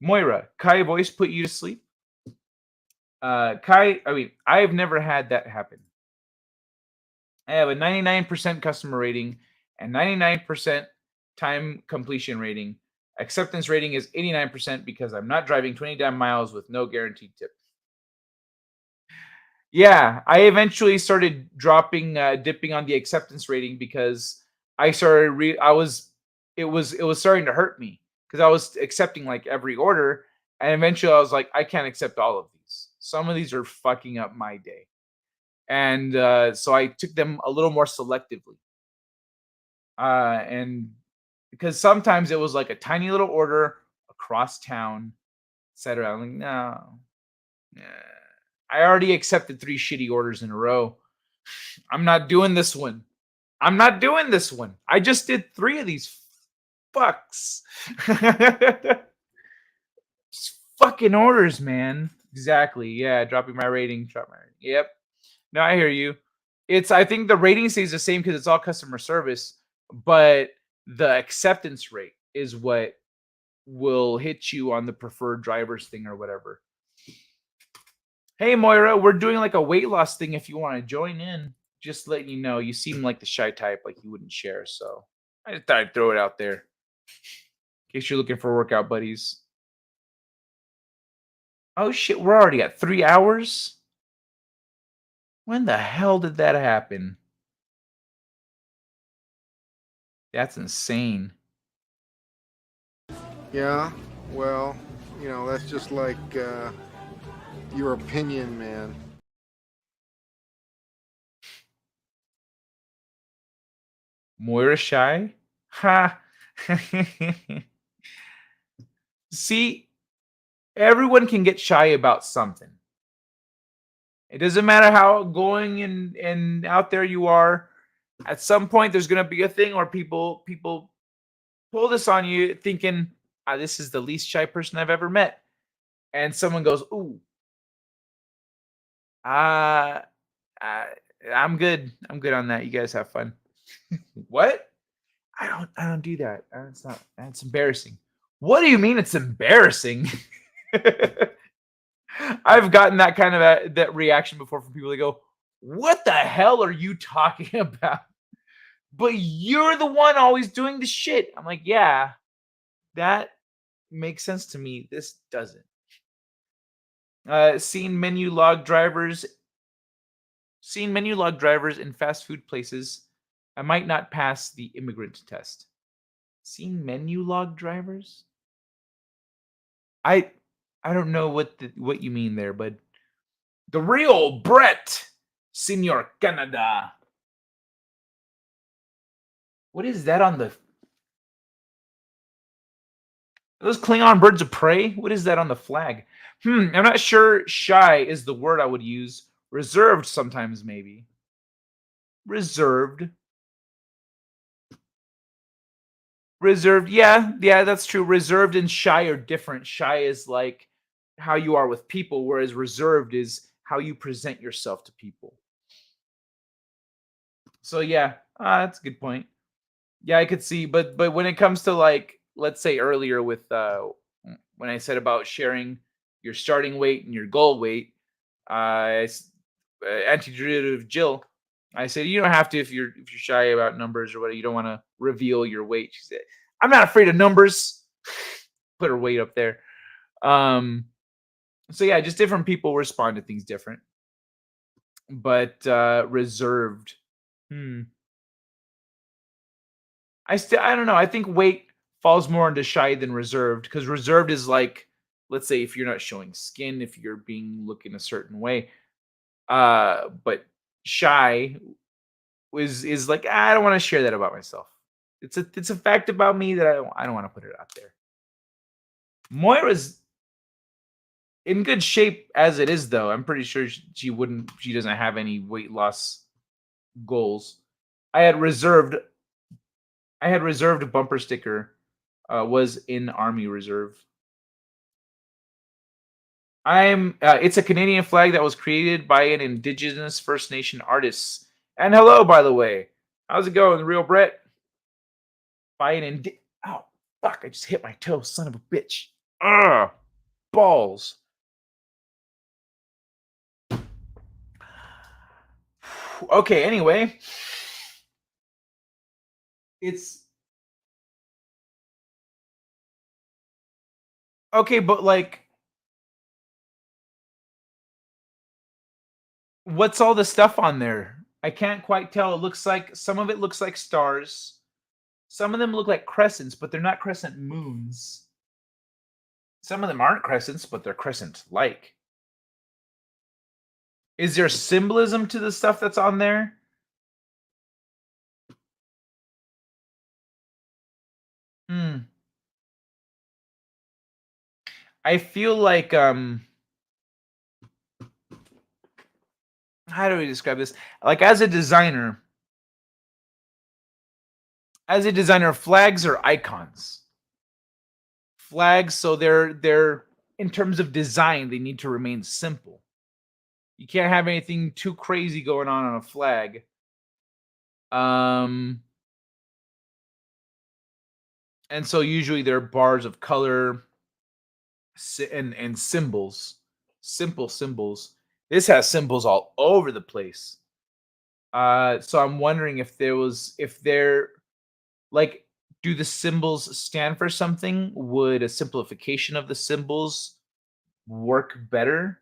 Moira, Kai voice put you to sleep? Kai, I have never had that happen. I have a 99% customer rating and 99% time completion rating. Acceptance rating is 89% because I'm not driving 20 damn miles with no guaranteed tip. Yeah, I eventually started dipping on the acceptance rating because I started it was starting to hurt me because I was accepting like every order, and eventually I was like, I can't accept all of these. Some of these are fucking up my day. And so I took them a little more selectively. And because sometimes it was like a tiny little order across town, etc. I'm like, no. I already accepted 3 shitty orders in a row. I'm not doing this one. I just did 3 of these fucks. Just fucking orders, man. Exactly. Yeah, dropping my rating. Yep. No, I hear you. I think the rating stays the same because it's all customer service, but the acceptance rate is what will hit you on the preferred drivers thing or whatever. Hey, Moira, we're doing like a weight loss thing if you want to join in. Just letting you know, you seem like the shy type, like you wouldn't share. So I just thought I'd throw it out there in case you're looking for workout buddies. Oh, shit, we're already at 3 hours? When the hell did that happen? That's insane. Yeah, well, that's just like your opinion, man. Moira shy? Ha! See, everyone can get shy about something. It doesn't matter how outgoing and out there you are. At some point, there's going to be a thing where people pull this on you thinking, this is the least shy person I've ever met. And someone goes, ooh, I'm good. I'm good on that. You guys have fun. What? I don't do that. That's embarrassing. What do you mean it's embarrassing? I've gotten that kind of that reaction before from people that go, what the hell are you talking about? But you're the one always doing the shit. I'm like, yeah, that makes sense to me. This doesn't. Seen menu log drivers in fast food places. I might not pass the immigrant test. Seen menu log drivers? I don't know what you mean there, but the real Brett, Senor Canada. What is that on the? Those Klingon birds of prey? What is that on the flag? I'm not sure. Shy is the word I would use. Reserved sometimes, maybe. Reserved. Reserved, yeah, that's true. Reserved and shy are different. Shy is like how you are with people, whereas reserved is how you present yourself to people. So yeah, that's a good point. Yeah, I could see, but when it comes to, like, let's say earlier with when I said about sharing your starting weight and your goal weight, anti-derivative Jill, I said you don't have to if you're shy about numbers or whatever. You don't want to reveal your weight. She said, "I'm not afraid of numbers." Put her weight up there. So yeah, just different people respond to things different. But reserved. I don't know. I think weight falls more into shy than reserved, because reserved is like, let's say if you're not showing skin, if you're being looking a certain way. But shy is like, I don't want to share that about myself. It's a fact about me that I don't want to put it out there. Moira's in good shape as it is, though. I'm pretty sure she doesn't have any weight loss goals. I had reserved a bumper sticker, was in Army Reserve. It's a Canadian flag that was created by an Indigenous First Nation artist. And hello, by the way. How's it going, the real Brett? By an oh, fuck, I just hit my toe, son of a bitch. Balls. Okay, anyway. It's okay, but like, what's all the stuff on there? I can't quite tell. It looks like some of it looks like stars. Some of them look like crescents, but they're not crescent moons. Some of them aren't crescents, but they're crescent-like. Is there symbolism to the stuff that's on there? I feel like how do we describe this? Like, as a designer, flags are icons. Flags, so they're in terms of design, they need to remain simple. You can't have anything too crazy going on a flag. And so usually there are bars of color and symbols, simple symbols. This has symbols all over the place. So I'm wondering if they're like, do the symbols stand for something? Would a simplification of the symbols work better?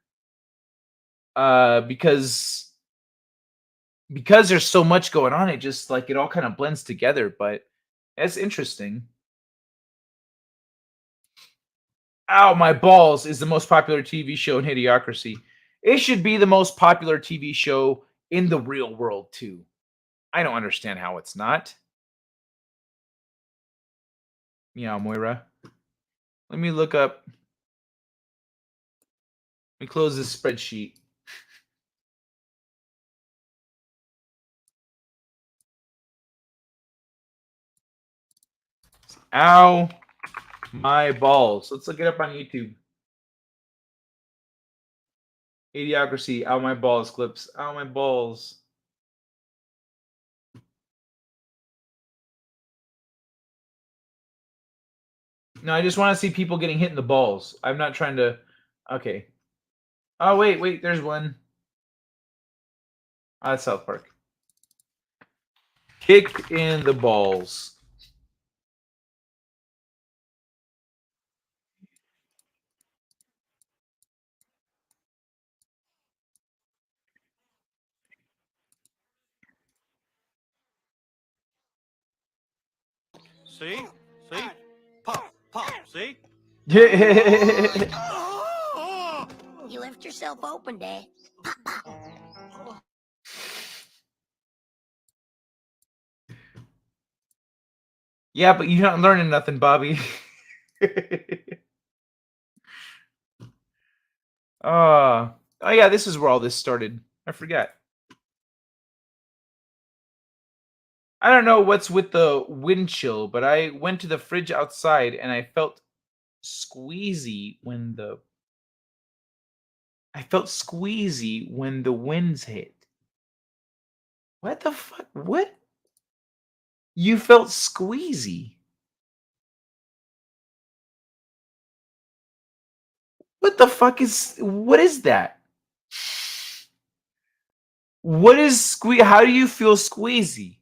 Because there's so much going on, it just like it all kind of blends together. But that's interesting. Ow, my balls is the most popular TV show in Idiocracy. It should be the most popular TV show in the real world too. I don't understand how it's not. Meow, Moira. Let me look up. Let me close this spreadsheet. Ow, my balls. Let's look it up on YouTube. Idiocracy. Ow, my balls clips. Ow, my balls. No, I just want to see people getting hit in the balls. I'm not trying to. Okay. Oh, wait. There's one. Oh, that's South Park. Kicked in the balls. See? See? Pop, pop, see? You left yourself open, Dad. Yeah, but you're not learning nothing, Bobby. Oh yeah, this is where all this started. I forgot. I don't know what's with the wind chill, but I went to the fridge outside and I felt squeezy when the winds hit. What the fuck? What? You felt squeezy? What the fuck is? What is that? What is How do you feel squeezy?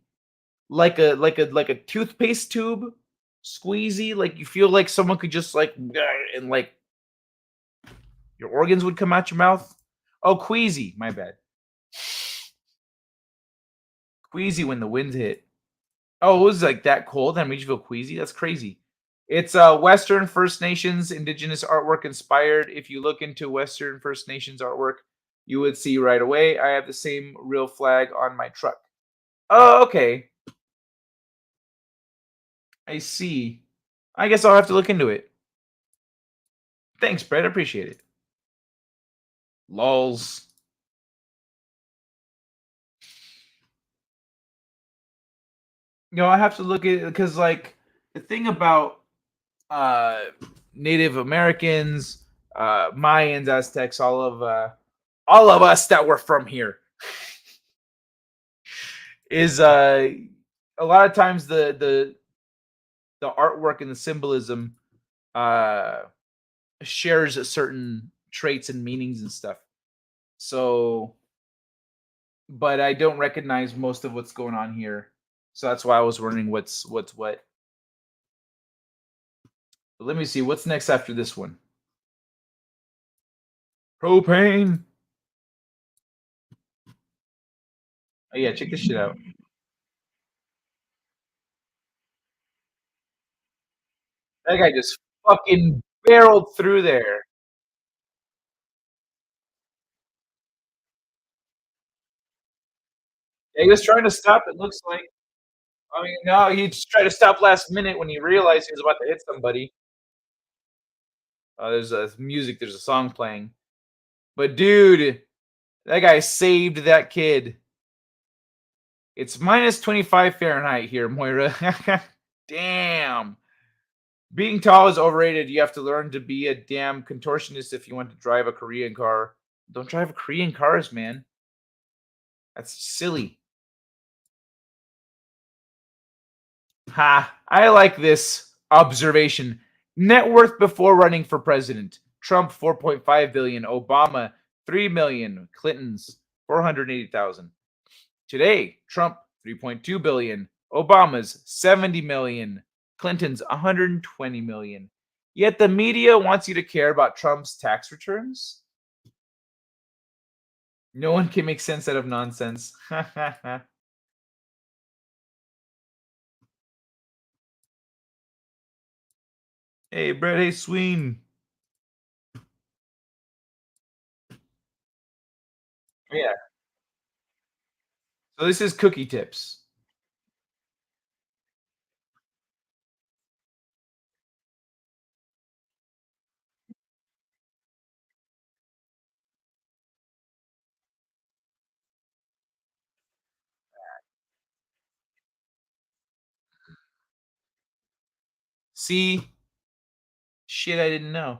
Like a toothpaste tube? Squeezy? Like you feel like someone could just like and like your organs would come out your mouth? Oh, queasy. My bad. Queasy when the winds hit. Oh, it was like that cold that made you feel queasy? That's crazy. It's Western First Nations indigenous artwork inspired. If you look into Western First Nations artwork, you would see right away. I have the same real flag on my truck. Oh, okay. I see. I guess I'll have to look into it. Thanks, Brett. I appreciate it. Lols. I have to look at it because, like, the thing about Native Americans, Mayans, Aztecs, all of us that were from here is a lot of times the artwork and the symbolism shares certain traits and meanings and stuff. So, but I don't recognize most of what's going on here. So that's why I was wondering what's what. But let me see what's next after this one. Propane. Oh yeah, check this shit out. That guy just fucking barreled through there. Yeah, he was trying to stop. It looks like. I mean, no, he just tried to stop last minute when he realized he was about to hit somebody. There's a music. There's a song playing. But dude, that guy saved that kid. It's minus 25 Fahrenheit here, Moira. Damn. Being tall is overrated. You have to learn to be a damn contortionist if you want to drive a Korean car. Don't drive Korean cars, man. That's silly. Ha. I like this observation. Net worth before running for president. Trump 4.5 billion, Obama 3 million, Clinton's 480,000. Today, Trump 3.2 billion, Obama's 70 million, Clinton's 120 million. Yet the media wants you to care about Trump's tax returns? No one can make sense out of nonsense. Hey, Brett, hey, Sween. Yeah. So this is cookie tips. See? Shit I didn't know.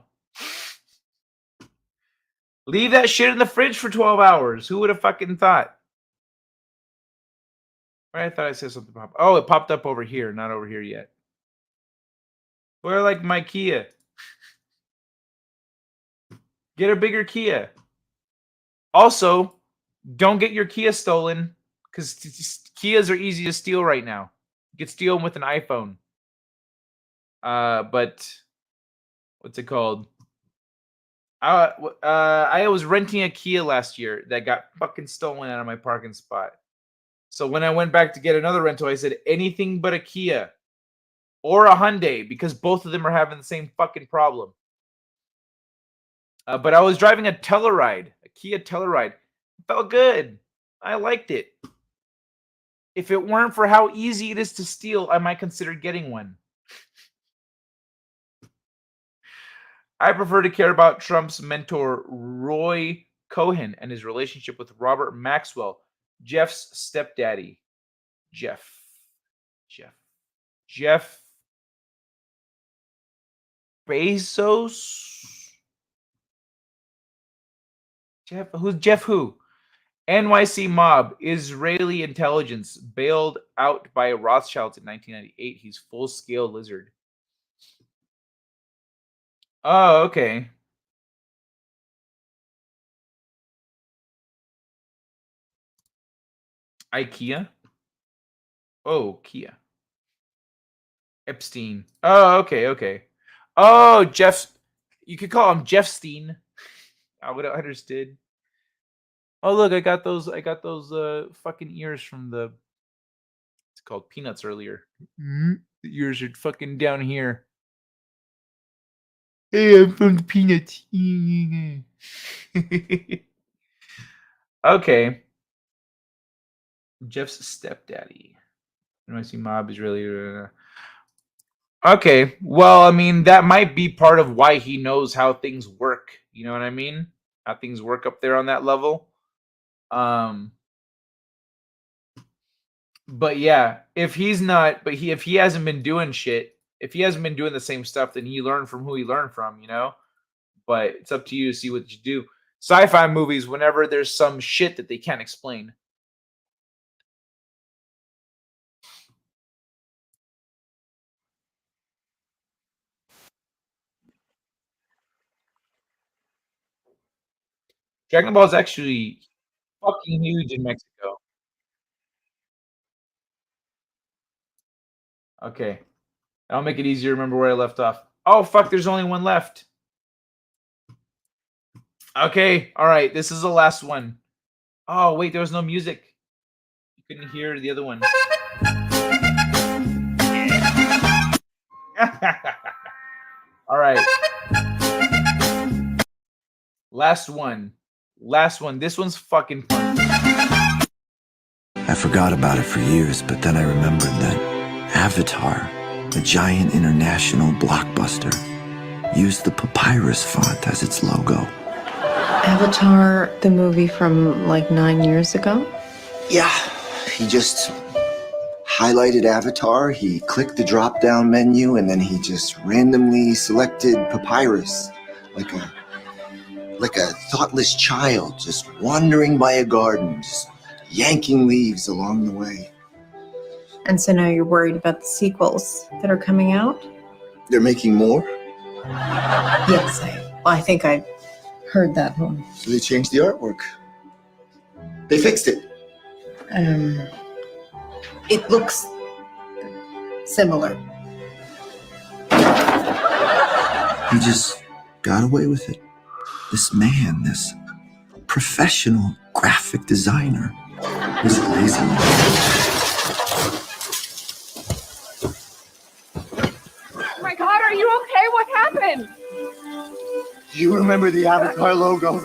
Leave that shit in the fridge for 12 hours. Who would have fucking thought? Right, I thought I said something pop. Oh, it popped up over here, not over here yet. Where like my Kia? Get a bigger Kia. Also, don't get your Kia stolen because Kias are easy to steal right now. You can steal them with an iPhone. But what's it called? I was renting a Kia last year that got fucking stolen out of my parking spot. So when I went back to get another rental, I said anything but a Kia or a Hyundai because both of them are having the same fucking problem. But I was driving a Telluride, a Kia Telluride. It felt good. I liked it. If it weren't for how easy it is to steal, I might consider getting one. I prefer to care about Trump's mentor, Roy Cohen, and his relationship with Robert Maxwell, Jeff's stepdaddy. Jeff Bezos? Who's Jeff who? NYC mob, Israeli intelligence, bailed out by Rothschilds in 1998. He's full-scale lizard. Oh, okay. IKEA? Oh, Kia. Epstein. Oh, okay. Oh, Jeff. You could call him Jeffstein. I would have understood. Oh, look, I got those fucking ears from the it's called Peanuts earlier. The ears are fucking down here. Hey, I'm from the Peanuts. Okay. Jeff's stepdaddy. NYC mob is really okay. Well, I mean, that might be part of why he knows how things work. You know what I mean? How things work up there on that level. But yeah, if he hasn't been doing shit, if he hasn't been doing the same stuff, then he learned from who he learned from, you know? But it's up to you to see what you do. Sci-fi movies, whenever there's some shit that they can't explain. Dragon Ball is actually fucking huge in Mexico. Okay. That'll make it easier to remember where I left off. Oh, fuck, there's only one left. Okay, all right, this is the last one. Oh, wait, there was no music. You couldn't hear the other one. All right. Last one. This one's fucking fun. I forgot about it for years, but then I remembered that Avatar, the giant international blockbuster, used the papyrus font as its logo. Avatar, the movie from like 9 years ago? Yeah, he just highlighted Avatar, he clicked the drop-down menu, and then he just randomly selected papyrus, like a thoughtless child just wandering by a garden, just yanking leaves along the way. And so now you're worried about the sequels that are coming out? They're making more? Yes, I think I heard that one. So they changed the artwork. They fixed it. It looks similar. He just got away with it. This man, this professional graphic designer, is a lazy man. Oh my God, are you okay? What happened? Do you remember the Avatar logo?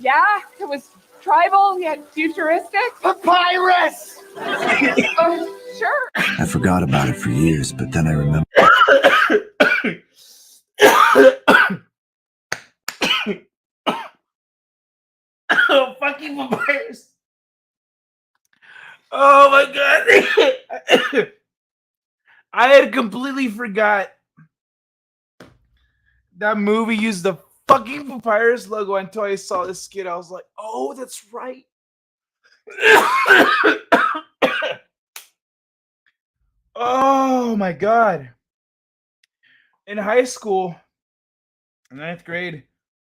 Yeah, it was tribal yet futuristic. Papyrus! Sure. I forgot about it for years, but then I remember. Oh, fucking papyrus. Oh my God. I had completely forgot that movie used the fucking Papyrus logo until I saw this skit. I was like, oh, that's right. Oh my god. In high school, in 9th grade,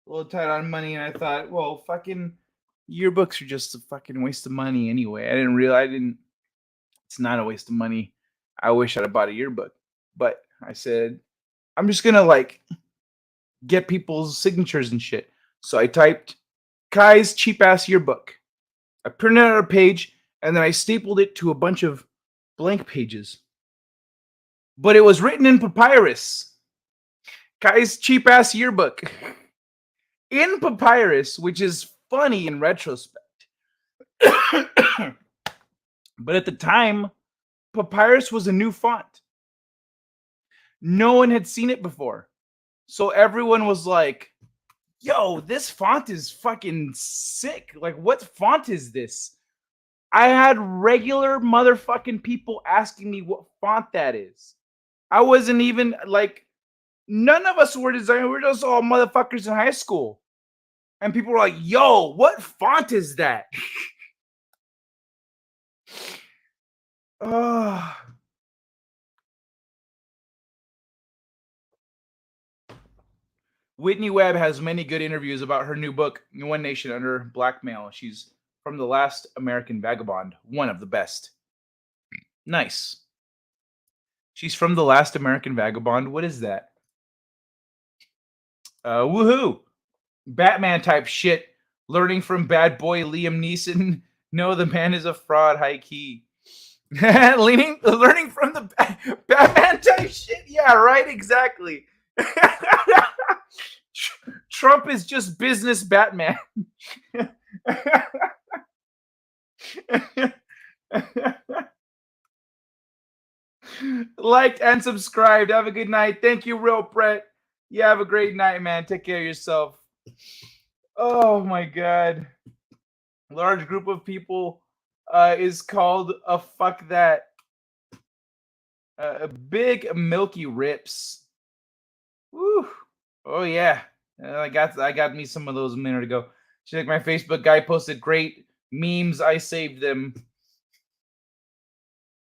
a little tight on money, and I thought, well, fucking yearbooks are just a fucking waste of money anyway. It's not a waste of money. I wish I'd have bought a yearbook. But I said, I'm just gonna like get people's signatures and shit. So I typed Kai's cheap ass yearbook. I printed out a page and then I stapled it to a bunch of blank pages. But it was written in papyrus. Kai's cheap ass yearbook. In papyrus, which is funny in retrospect. But at the time, papyrus was a new font. No one had seen it before. So everyone was like, yo, this font is fucking sick. Like, what font is this? I had regular motherfucking people asking me what font that is. I wasn't even like, none of us were designers. We were just all motherfuckers in high school. And people were like, yo, what font is that? Oh. Whitney Webb has many good interviews about her new book, One Nation Under Blackmail. She's from The Last American Vagabond, one of the best. Nice. She's from The Last American Vagabond. What is that? Woohoo. Batman type shit. Learning from bad boy Liam Neeson. No, the man is a fraud, high key. Learning from the Batman type shit. Yeah, right, exactly. Trump is just business Batman. Liked and subscribed. Have a good night. Thank you, Real Brett. You have a great night, man. Take care of yourself. Oh my god. Large group of people is called a fuck that. A big milky rips. Woo. Oh yeah. I got me some of those a minute ago. She's like, my Facebook guy posted great memes. I saved them.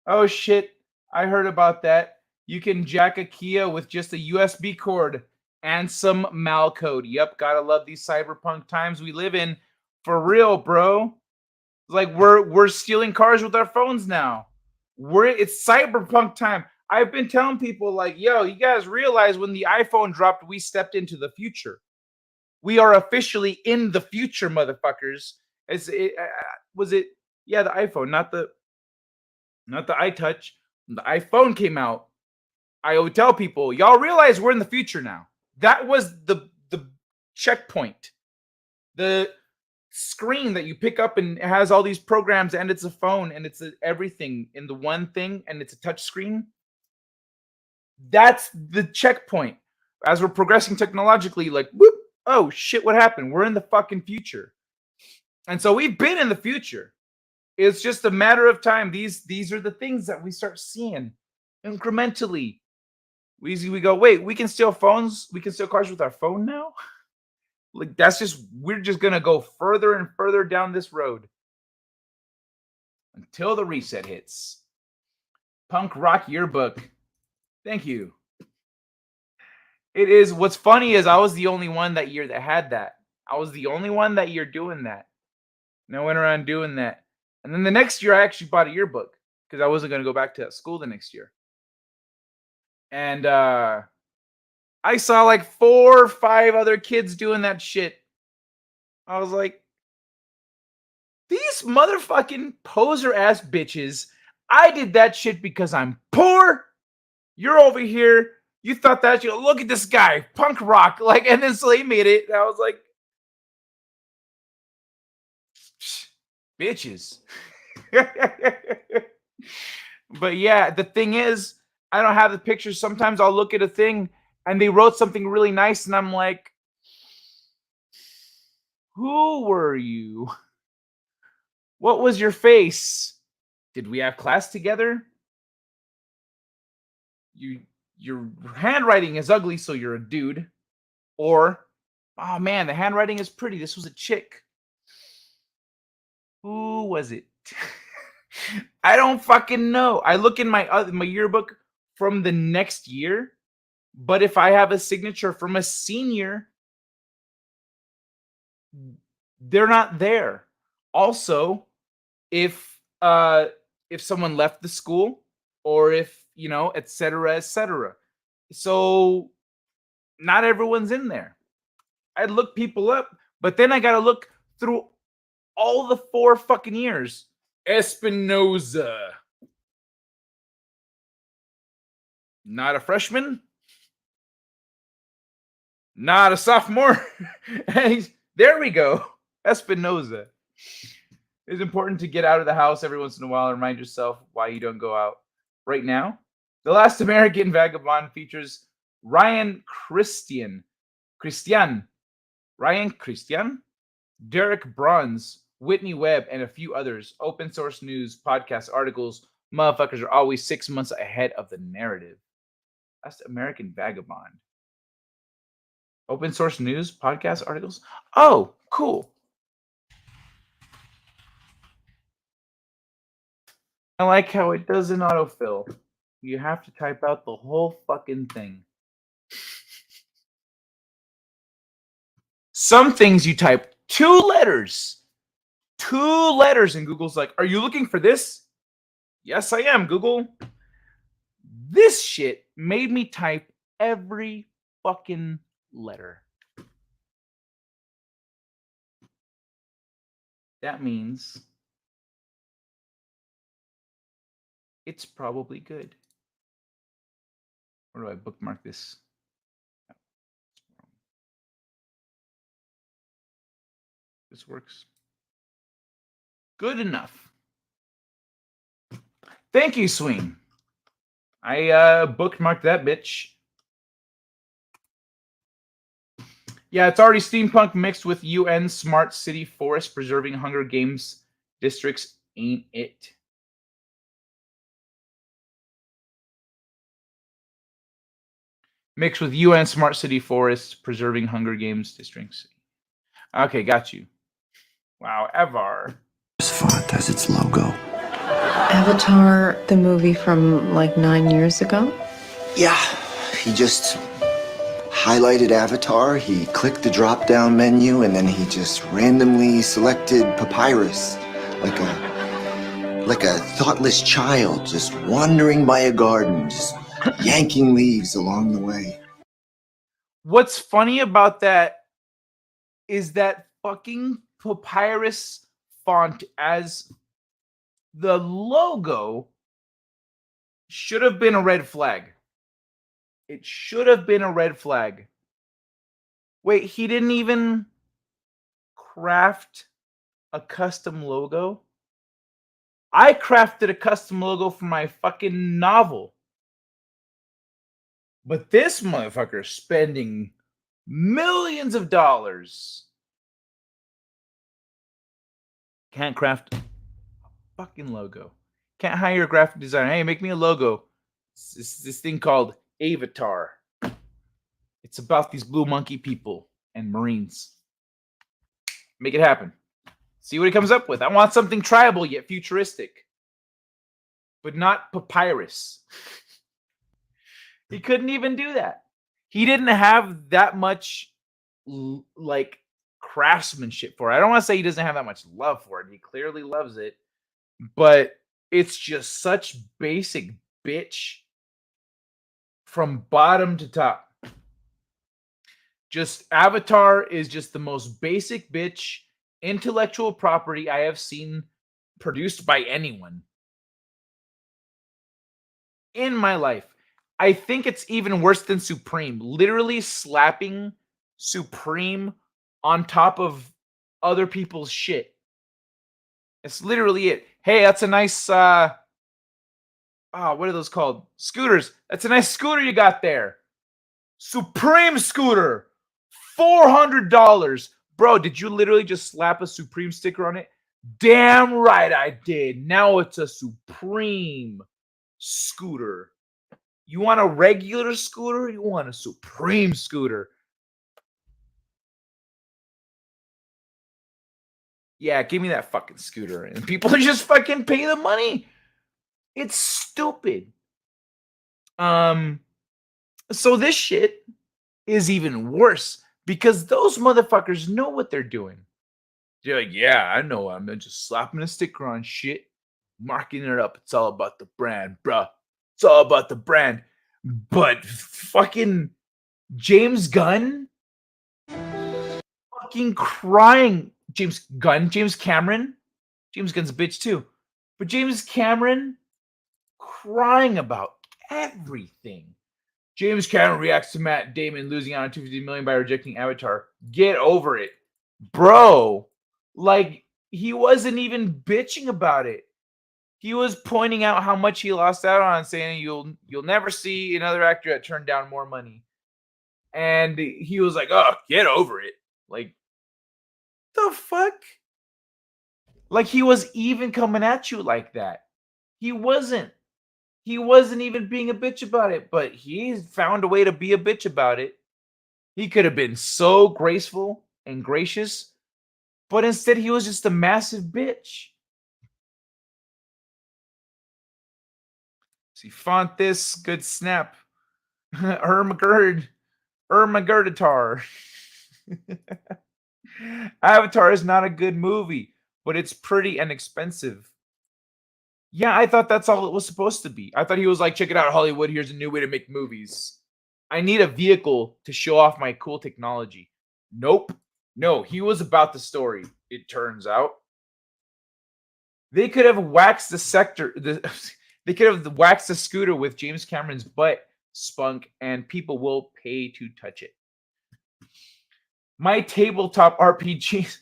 Oh shit. I heard about that. You can jack a Kia with just a USB cord and some malcode. Yep, gotta love these cyberpunk times we live in. For real, bro. Like we're stealing cars with our phones now. It's cyberpunk time. I've been telling people like, yo, you guys realize when the iPhone dropped, we stepped into the future. We are officially in the future, motherfuckers. Yeah, the iPhone, not the iTouch. The iPhone came out. I would tell people, y'all realize we're in the future now. That was the checkpoint. The screen that you pick up and it has all these programs and it's a phone and it's everything in the one thing and it's a touch screen. That's the checkpoint. As we're progressing technologically, like, whoop, oh shit, what happened? We're in the fucking future. And so we've been in the future. It's just a matter of time. These are the things that we start seeing incrementally. We go, wait, we can steal phones? We can steal cars with our phone now? Like, we're just going to go further and further down this road until the reset hits. Punk Rock Yearbook. Thank you. It is. What's funny is I was the only one that year that had that. I was the only one that year doing that. And I went around doing that. And then the next year, I actually bought a yearbook because I wasn't going to go back to that school the next year. And I saw like 4 or 5 other kids doing that shit. I was like, these motherfucking poser ass bitches. I did that shit because I'm poor. You're over here. You thought that, look at this guy, punk rock. Like, and then so they made it. And I was like, bitches. But yeah, the thing is, I don't have the pictures. Sometimes I'll look at a thing and they wrote something really nice and I'm like, who were you? What was your face? Did we have class together? your handwriting is ugly, so you're a dude, or oh man, the handwriting is pretty. This was a chick. Who was it? I don't fucking know. I look in my yearbook from the next year, but if I have a signature from a senior, they're not there. Also, if someone left the school, or if et cetera, et cetera. So not everyone's in there. I'd look people up, but then I gotta look through all the 4 fucking years. Espinoza. Not a freshman. Not a sophomore. There we go. Espinoza. It's important to get out of the house every once in a while and remind yourself why you don't go out. Right now, The Last American Vagabond features Ryan Christian, Derek Bruns, Whitney Webb, and a few others. Open source news, podcast articles. Motherfuckers are always 6 months ahead of the narrative. Last American Vagabond. Open source news, podcast articles. Oh, cool. I like how it doesn't autofill. You have to type out the whole fucking thing. Some things you type 2 letters. 2 letters, and Google's like, are you looking for this? Yes, I am, Google. This shit made me type every fucking letter. That means it's probably good. Where do I bookmark this? This works. Good enough. Thank you, Swing. I bookmarked that bitch. Yeah, it's already steampunk mixed with UN Smart City Forest preserving Hunger Games districts, ain't it? Mixed with UN Smart City Forest preserving Hunger Games districts. Okay, got you. Wow, Evar. Font as its logo. Avatar, the movie from like 9 years ago? Yeah, he just highlighted Avatar, he clicked the drop-down menu, and then he just randomly selected Papyrus, like a thoughtless child just wandering by a garden, just yanking leaves along the way. What's funny about that is that fucking Papyrus font as the logo should have been a red flag. It should have been a red flag. Wait, he didn't even craft a custom logo? I crafted a custom logo for my fucking novel. But this motherfucker is spending millions of dollars. Can't craft a fucking logo. Can't hire a graphic designer. Hey, make me a logo. It's this thing called Avatar. It's about these blue monkey people and Marines. Make it happen. See what he comes up with. I want something tribal yet futuristic. But not Papyrus. He couldn't even do that. He didn't have that much like craftsmanship for it. I don't want to say he doesn't have that much love for it. He clearly loves it. But it's just such basic bitch from bottom to top. Just Avatar is just the most basic bitch intellectual property I have seen produced by anyone in my life. I think it's even worse than Supreme. Literally slapping Supreme on top of other people's shit. It's literally it. Hey, that's a nice what are those called? Scooters. That's a nice scooter you got there. Supreme scooter. $400. Bro, did you literally just slap a Supreme sticker on it? Damn right I did. Now it's a Supreme scooter. You want a regular scooter? You want a Supreme scooter? Yeah, give me that fucking scooter. And people just fucking pay the money. It's stupid. So this shit is even worse because those motherfuckers know what they're doing. They're like, yeah, I know. I'm just slapping a sticker on shit, marking it up. It's all about the brand, bruh. It's all about the brand. But fucking James Gunn fucking crying. James Cameron. James Gunn's a bitch too. But James Cameron crying about everything. James Cameron reacts to Matt Damon losing out on $250 million by rejecting Avatar. Get over it, bro. Like, he wasn't even bitching about it. He was pointing out how much he lost out on, saying you'll never see another actor that turned down more money. And he was like, "Oh, get over it." Like, the fuck? Like, he was even coming at you like that. He wasn't. He wasn't even being a bitch about it, but he found a way to be a bitch about it. He could have been so graceful and gracious, but instead he was just a massive bitch. See, font this, good snap. Ermagerd. Ermagurdatar. Avatar is not a good movie, but it's pretty and expensive. Yeah, I thought that's all it was supposed to be. I thought he was like, check it out, Hollywood. Here's a new way to make movies. I need a vehicle to show off my cool technology. Nope. No, he was about the story, it turns out. They could have waxed they could have waxed the scooter with James Cameron's butt spunk, and people will pay to touch it. My tabletop RPGs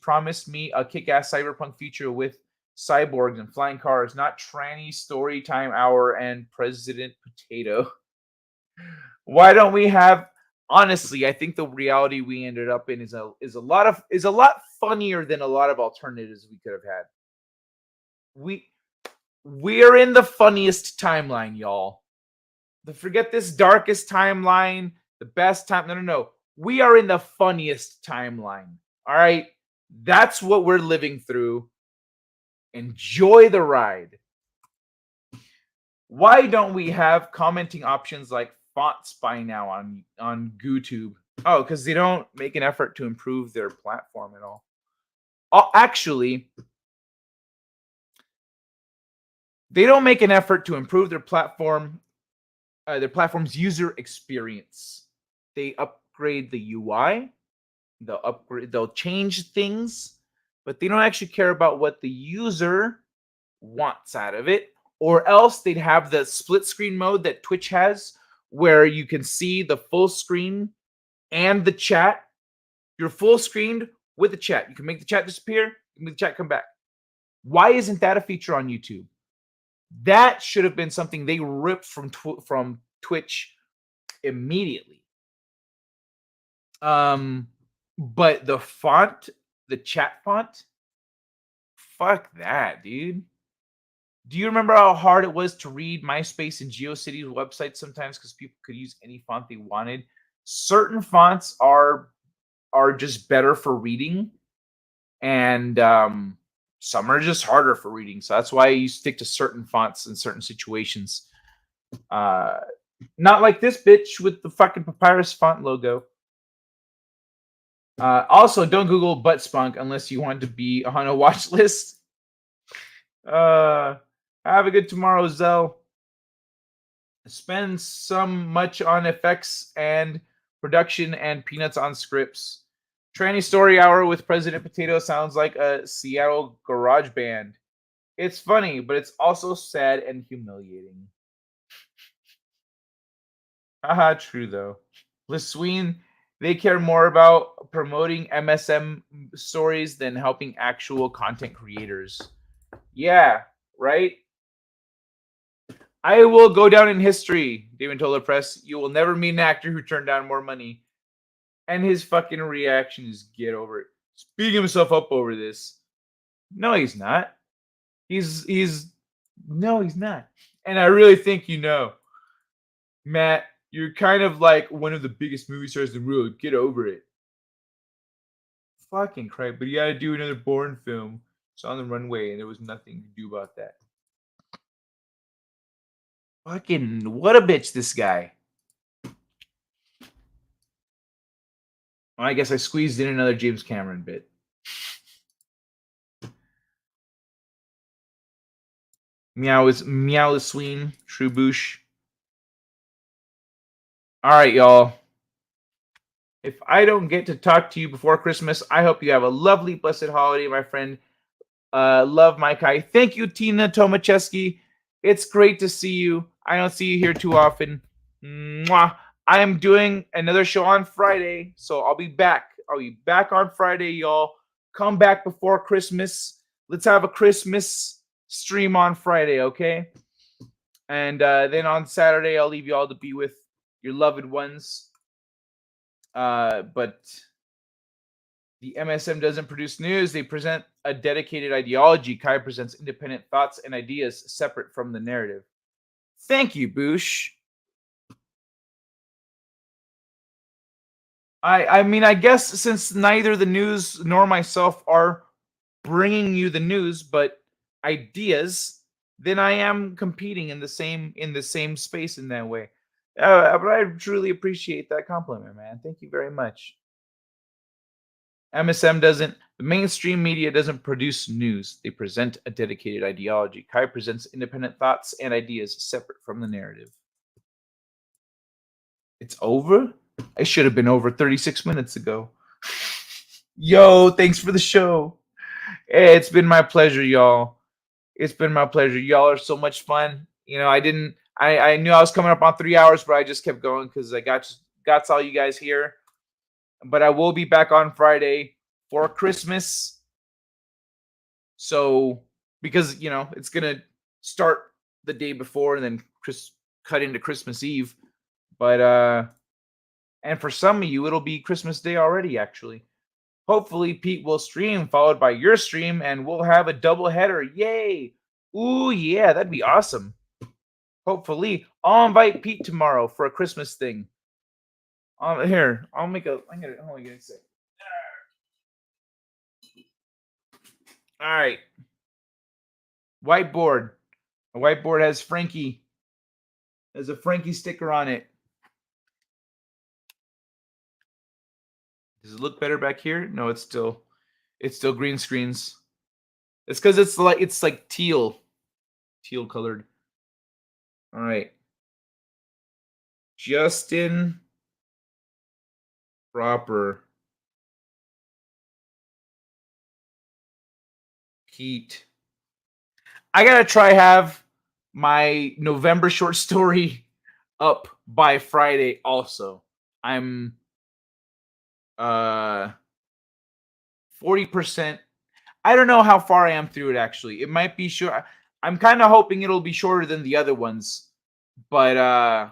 promised me a kick-ass cyberpunk future with cyborgs and flying cars, not tranny story time hour and President Potato. Why don't we have? Honestly, I think the reality we ended up in is a lot funnier than a lot of alternatives we could have had. We're in the funniest timeline, y'all. Forget this darkest timeline, the best time. No. We are in the funniest timeline. All right. That's what we're living through. Enjoy the ride. Why don't we have commenting options like fonts by now on GooTube? Oh, because they don't make an effort to improve their platform at all. Actually, they don't make an effort to improve their platform's user experience. They upgrade the UI, they'll change things, but they don't actually care about what the user wants out of it, or else they'd have the split screen mode that Twitch has, where you can see the full screen and the chat. You're full screened with the chat. You can make the chat disappear, you can make the chat come back. Why isn't that a feature on YouTube? That should have been something they ripped from Twitch immediately. But the font, the chat font, fuck that, dude. Do you remember how hard it was to read MySpace and GeoCities websites sometimes because people could use any font they wanted? Certain fonts are just better for reading, and some are just harder for reading. So that's why you stick to certain fonts in certain situations. Not like this bitch with the fucking papyrus font logo. Also, don't Google butt spunk unless you want to be on a watch list. Have a good tomorrow, Zell. Spend some much on effects and production and peanuts on scripts. Tranny Story Hour with President Potato sounds like a Seattle garage band. It's funny, but it's also sad and humiliating. Haha, true though. Lesween, they care more about promoting MSM stories than helping actual content creators. Yeah, right? I will go down in history, Damon told the press. You will never meet an actor who turned down more money. And his fucking reaction is get over it. Speaking himself up over this. No, he's not. He's not. And I really think you know. Matt, you're kind of like one of the biggest movie stars in the world. Get over it. Fucking crap. But you gotta do another Bourne film. It's on the runway, and there was nothing to do about that. Fucking what a bitch, this guy. Well, I guess I squeezed in another James Cameron bit. Meow the Sween, True Boosh. All right, y'all. If I don't get to talk to you before Christmas, I hope you have a lovely, blessed holiday, my friend. Love, Mike High. Thank you, Tina Tomacheski. It's great to see you. I don't see you here too often. Mwah. I am doing another show on Friday, so I'll be back. I'll be back on Friday, y'all. Come back before Christmas. Let's have a Christmas stream on Friday, okay? And then on Saturday, I'll leave you all to be with your loved ones. But the MSM doesn't produce news. They present a dedicated ideology. Kai presents independent thoughts and ideas separate from the narrative. Thank you, Boosh. I mean, I guess since neither the news nor myself are bringing you the news, but ideas, then I am competing in the same space in that way. But I truly appreciate that compliment, man. Thank you very much. MSM the mainstream media doesn't produce news. They present a dedicated ideology. Kai presents independent thoughts and ideas separate from the narrative. It's over? I should have been over 36 minutes ago. Yo, thanks for the show. Hey, it's been my pleasure, y'all. It's been my pleasure. Y'all are so much fun. You know, I knew I was coming up on 3 hours, but I just kept going because I got all you guys here. But I will be back on Friday for Christmas. So, because, you know, it's going to start the day before and then cut into Christmas Eve. But, and for some of you, it'll be Christmas Day already, actually. Hopefully, Pete will stream, followed by your stream, and we'll have a double header. Yay! Ooh, yeah, that'd be awesome. Hopefully, I'll invite Pete tomorrow for a Christmas thing. Here, I'll make a. I'm gonna. Hold on, give me a sec. All right. Whiteboard. A whiteboard has Frankie. There's a Frankie sticker on it. Does it look better back here? No, it's still green screens. It's because it's like teal colored. All right. Justin Proper. Pete. I gotta try have my November short story up by Friday also. I'm 40%. I don't know how far I am through it actually. It might be short. I'm kind of hoping it'll be shorter than the other ones. But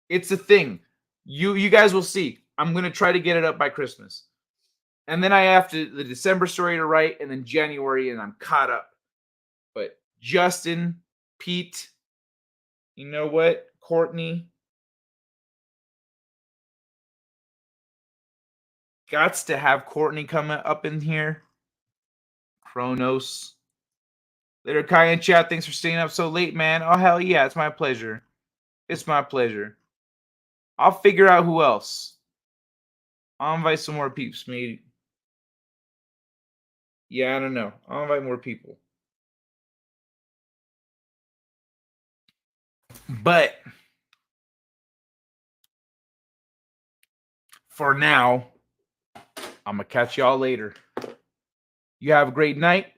it's a thing. You guys will see. I'm going to try to get it up by Christmas. And then I have the December story to write, and then January, and I'm caught up. But Justin, Pete, you know what? Courtney. Gots to have Courtney come up in here. Kronos. Later, Kai and chat. Thanks for staying up so late, man. Oh, hell yeah. It's my pleasure. It's my pleasure. I'll figure out who else. I'll invite some more peeps, maybe. Yeah, I don't know. I'll invite more people. But for now, I'm going to catch y'all later. You have a great night.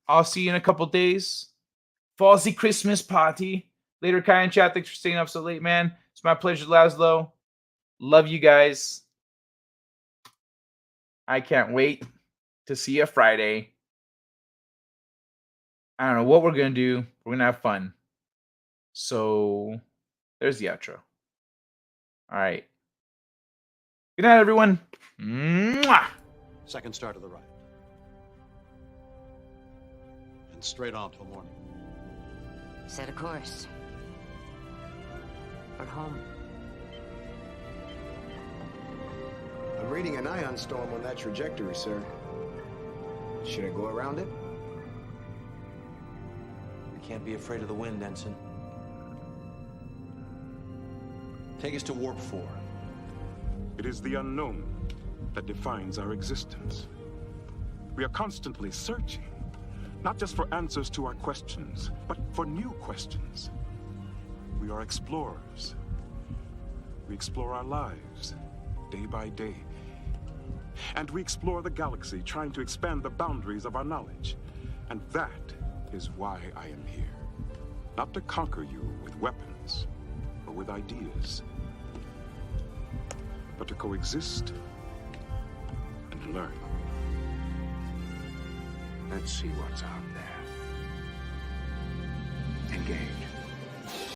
I'll see you in a couple days. Falsy Christmas party. Later, Kai and chat. Thanks for staying up so late, man. It's my pleasure, Laszlo. Love you guys. I can't wait to see you Friday. I don't know what we're going to do. We're going to have fun. So, there's the outro. All right. Good night, everyone. Mwah! Second start of the ride. And straight on till morning. Set a course. For home. I'm reading an ion storm on that trajectory, sir. Should I go around it? We can't be afraid of the wind, Ensign. Take us to Warp 4. It is the unknown that defines our existence. We are constantly searching, not just for answers to our questions, but for new questions. We are explorers. We explore our lives, day by day. And we explore the galaxy, trying to expand the boundaries of our knowledge. And that is why I am here. Not to conquer you with weapons or with ideas, but to coexist and learn. Let's see what's out there. Engage.